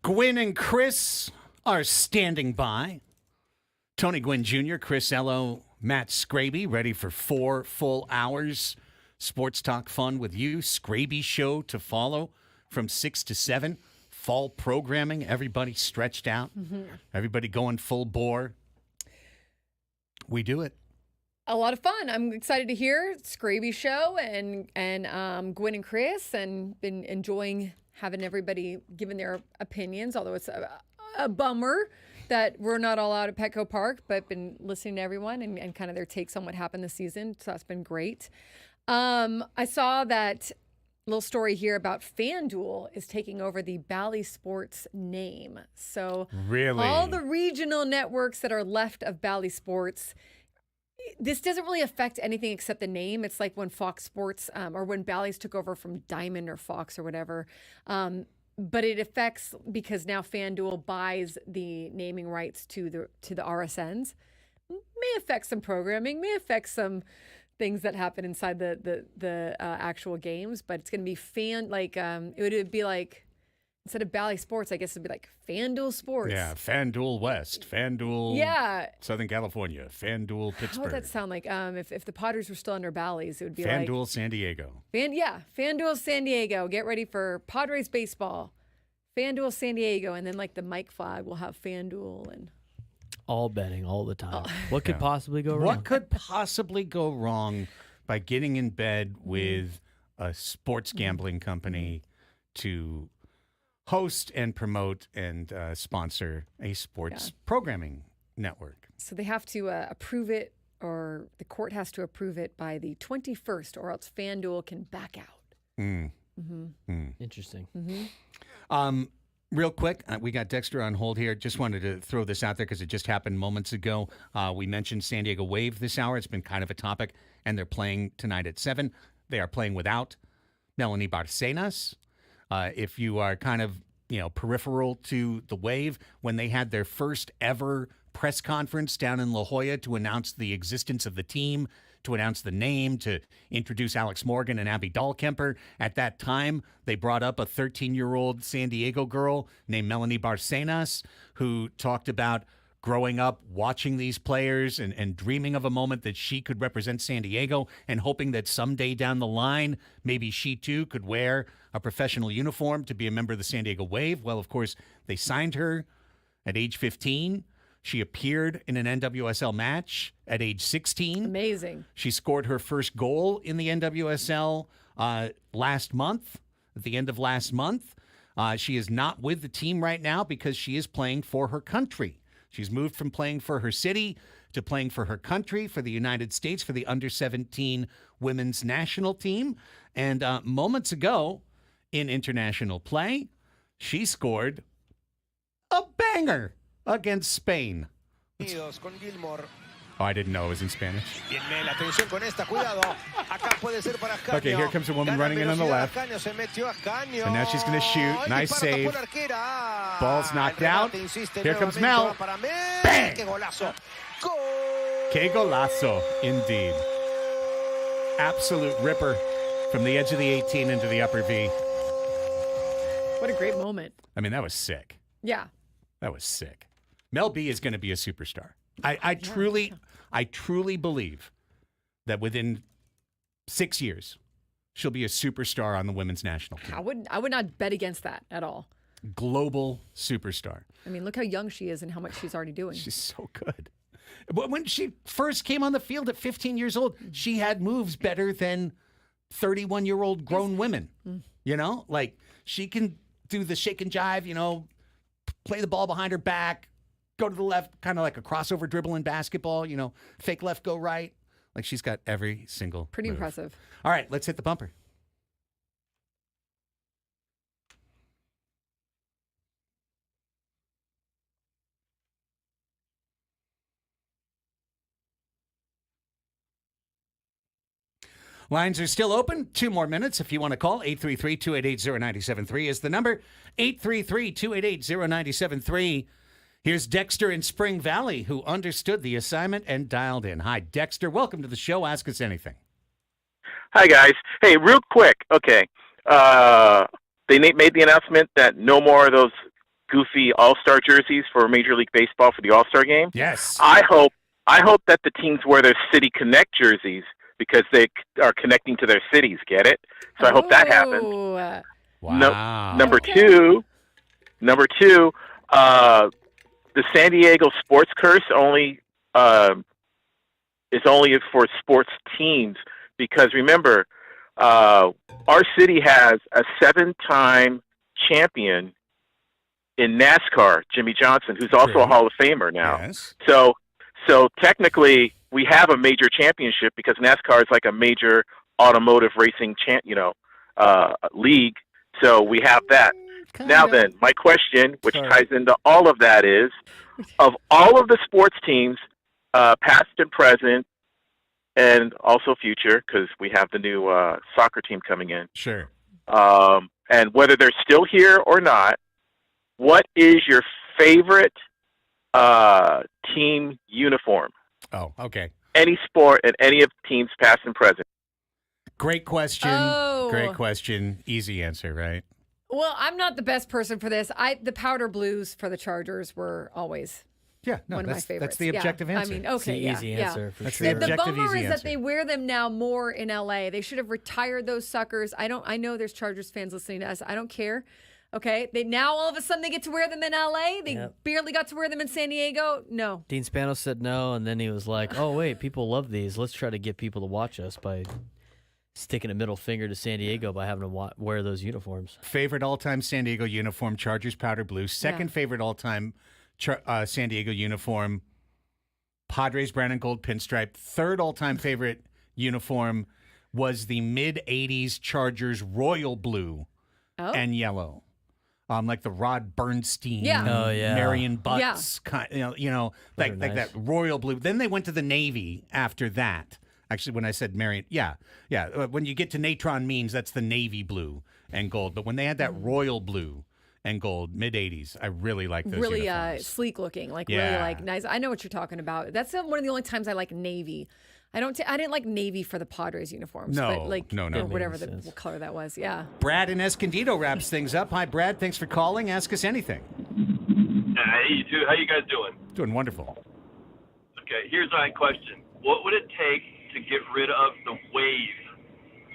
Gwynn and Chris are standing by. Tony Gwynn Jr., Chris Ello, Matt Scraby, ready for 4 full hours. Sports talk fun with you. Scraby show to follow from 6 to 7. Fall programming. Everybody stretched out. Everybody going full bore. We do it. A lot of fun. I'm excited to hear Scraby show and Gwen and Chris, and been enjoying having everybody giving their opinions, although it's a bummer that we're not all out at Petco Park, but been listening to everyone and kind of their takes on what happened this season. So that's been great. I saw that little story here about FanDuel is taking over the Bally Sports name. So really, all the regional networks that are left of Bally Sports, this doesn't really affect anything except the name. It's like when Fox Sports or when Bally's took over from Diamond or Fox or whatever. But it affects because now FanDuel buys the naming rights to the RSNs. May affect some programming, may affect some things that happen inside the actual games. But it's going to be it would be like, instead of Bally Sports, I guess it'd be like FanDuel Sports. Yeah, FanDuel West, FanDuel Southern California, FanDuel Pittsburgh. How would that sound like? If the Padres were still under Bally's, it would be FanDuel San Diego. FanDuel San Diego. Get ready for Padres baseball. FanDuel San Diego, and then like the Mike flag will have FanDuel and all betting all the time. What could possibly go wrong? What could possibly go wrong by getting in bed with a sports gambling company to host and promote and sponsor a sports programming network? So they have to approve it, or the court has to approve it by the 21st, or else FanDuel can back out. Interesting. Real quick, we got Dexter on hold here. Just wanted to throw this out there because it just happened moments ago. We mentioned San Diego Wave this hour. It's been kind of a topic, and they're playing tonight at 7. They are playing without Melanie Barcenas. If you are kind of, peripheral to the Wave, when they had their first ever press conference down in La Jolla to announce the existence of the team, to announce the name, to introduce Alex Morgan and Abby Dahlkemper. At that time, they brought up a 13-year-old San Diego girl named Melanie Barcenas, who talked about growing up watching these players and dreaming of a moment that she could represent San Diego and hoping that someday down the line, maybe she too could wear a professional uniform to be a member of the San Diego Wave. Well, of course, they signed her at age 15. She appeared in an NWSL match at age 16. Amazing. She scored her first goal in the NWSL last month, at the end of last month. She is not with the team right now because she is playing for her country. She's moved from playing for her city to playing for her country, for the United States, for the under-17 women's national team. And moments ago in international play, she scored a banger against Spain. Oh, I didn't know it was in Spanish. Okay, here comes a woman running in on the left. And now she's going to shoot. Nice save. Ball's knocked out. Here comes Mel. Bang! Que golazo, indeed. Absolute ripper from the edge of the 18 into the upper V. What a great moment. I mean, that was sick. Yeah. That was sick. Mel B is going to be a superstar. I truly believe that within 6 years, she'll be a superstar on the women's national team. I would not bet against that at all. Global superstar. I mean, look how young she is and how much she's already doing. She's so good. When she first came on the field at 15 years old, she had moves better than 31-year-old grown women. Like she can do the shake and jive, play the ball behind her back, go to the left, kind of like a crossover dribble in basketball, fake left, go right. Like she's got every single Pretty move. impressive. All right, let's hit the bumper. Lines are still open. 2 more minutes if you want to call. 833-288-0973 is the number. 833-288-0973. Here's Dexter in Spring Valley, who understood the assignment and dialed in. Hi, Dexter. Welcome to the show. Ask us anything. Hi, guys. Hey, real quick. Okay. made the announcement that no more of those goofy All-Star jerseys for Major League Baseball for the All-Star game. Yes. I hope that the teams wear their City Connect jerseys because they are connecting to their cities. Get it? So I hope that happens. Wow. Number two, the San Diego sports curse is only for sports teams because remember, our city has a 7-time champion in NASCAR, Jimmy Johnson, who's also a Hall of Famer now. Yes. So technically, we have a major championship because NASCAR is like a major automotive racing league. So we have that. Now then, my question, which ties into all of that, is of all of the sports teams, past and present, and also future, because we have the new soccer team coming in. Sure. And whether they're still here or not, what is your favorite team uniform? Oh, okay. Any sport and any of the teams past and present. Great question. Oh. Great question. Easy answer, right? Well, I'm not the best person for this. The powder blues for the Chargers were always one of my favorites. That's the objective answer. I mean, okay, It's the easy answer for That's sure. the The objective bummer easy is answer. that they wear them now more in LA. They should have retired those suckers. I know there's Chargers fans listening to us. I don't care. Okay, now all of a sudden they get to wear them in LA. They barely got to wear them in San Diego. No. Dean Spanos said no, and then he was like, "Oh wait, people love these. Let's try to get people to watch us by sticking a middle finger to San Diego by having to wear those uniforms." Favorite all-time San Diego uniform, Chargers powder blue. Second favorite all-time San Diego uniform, Padres brown and gold pinstripe. Third all-time favorite uniform was the mid-'80s Chargers royal blue and yellow. Like the Rod Bernstein, Marion Butts, like that royal blue. Then they went to the Navy after that. Actually, when I said Marion, when you get to Natron Means, that's the navy blue and gold. But when they had that royal blue and gold, mid-'80s, I really like those Really uniforms. sleek looking, really like nice. I know what you're talking about. That's one of the only times I like navy. I didn't like navy for the Padres uniforms. No, but no. or whatever the color that was. Yeah. Brad in Escondido wraps things up. Hi, Brad. Thanks for calling. Ask us anything. Hey, you two. How you guys doing? Doing wonderful. Okay, here's my question. What would it take to get rid of the wave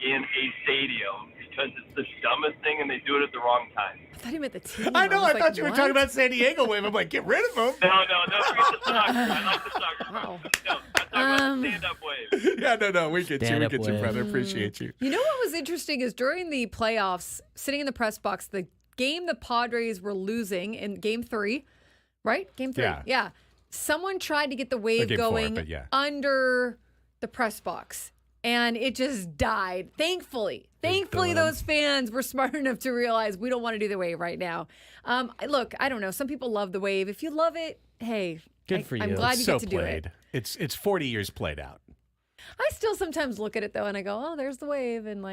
in a stadium? Because it's the dumbest thing and they do it at the wrong time. I thought he meant the team. I know. I thought you were what? talking about San Diego wave. I'm like, get rid of them. No, forget the soccer. I like the soccer. No, I'm talking about the stand-up wave. No. We get Stand-up you, wave. brother. Appreciate you. You know what was interesting is during the playoffs, sitting in the press box, the game the Padres were losing in Game 3, right? Game 3. Yeah. Someone tried to get the wave Game 4, going but yeah. under the press box, and it just died. Thankfully, those fans were smart enough to realize we don't want to do the wave right now. Look, I don't know. Some people love the wave. If you love it, hey, Good for you. I'm glad you so get to do it. It's 40 years played out. I still sometimes look at it though, and I go, "Oh, there's the wave," and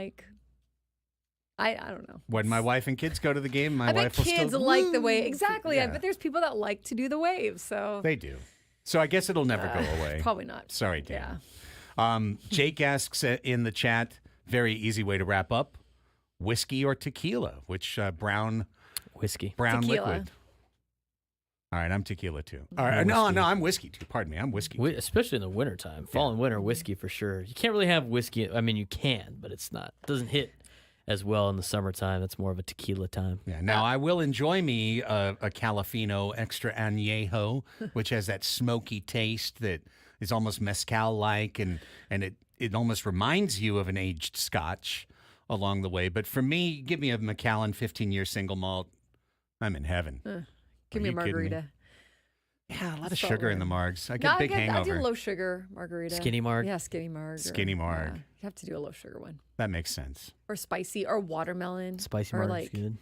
I don't know. When my wife and kids go to the game, my I bet wife will kids still like the wave. Exactly. Yeah. I bet there's people that like to do the wave. So They do. So I guess it'll never go away. Probably not. Sorry, Dan. Yeah. Jake asks in the chat, very easy way to wrap up, whiskey or tequila? Which brown Whiskey. brown Tequila. liquid? All right, I'm tequila too. All right, no, I'm whiskey too. Pardon me, I'm whiskey. Especially in the wintertime. Fall and winter, whiskey for sure. You can't really have whiskey. I mean, you can, but it doesn't hit as well in the summertime. It's more of a tequila time. Yeah. Now I will enjoy me a Calafino Extra Añejo, which has that smoky taste that is almost mezcal-like, and it almost reminds you of an aged Scotch along the way. But for me, give me a Macallan 15-year single malt. I'm in heaven. Give me a you kidding me? margarita. Yeah, a lot of Salt sugar in the water. margs. I get big I hangover. do low sugar margarita. Skinny marg? Yeah, skinny marg. Skinny marg. You have to do a low sugar one. That makes sense. Or spicy or watermelon. Spicy or marg's good.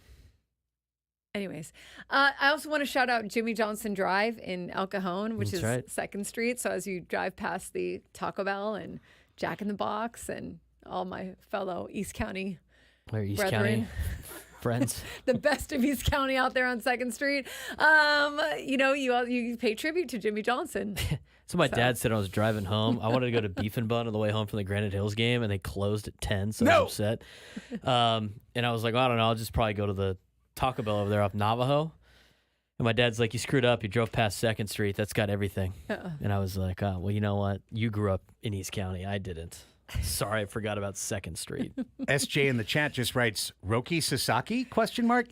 Anyways, I also want to shout out Jimmy Johnson Drive in El Cajon, which That's is right. 2nd Street. So as you drive past the Taco Bell and Jack in the Box and all my fellow East County Our East brethren. County friends. The best of East County out there on 2nd Street. You pay tribute to Jimmy Johnson. So my dad said I was driving home. I wanted to go to Beef and Bun on the way home from the Granite Hills game, and they closed at 10, so I was upset. And I was like, well, I don't know, I'll just probably go to the Taco Bell over there off Navajo. And my dad's like, you screwed up. You drove past 2nd Street. That's got everything. And I was like, oh, well, you know what? You grew up in East County. I didn't. Sorry, I forgot about 2nd Street. SJ in the chat just writes, Roki Sasaki, ?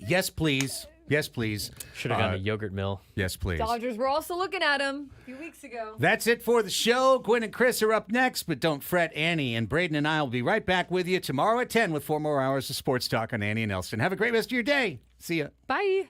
Yes, please. Yes, please. Should have gotten a yogurt mill. Yes, please. Dodgers were also looking at him a few weeks ago. That's it for the show. Gwen and Chris are up next, but don't fret. Annie and Braden and I will be right back with you tomorrow at 10 with 4 more hours of sports talk on Annie and Elsten. Have a great rest of your day. See ya. Bye.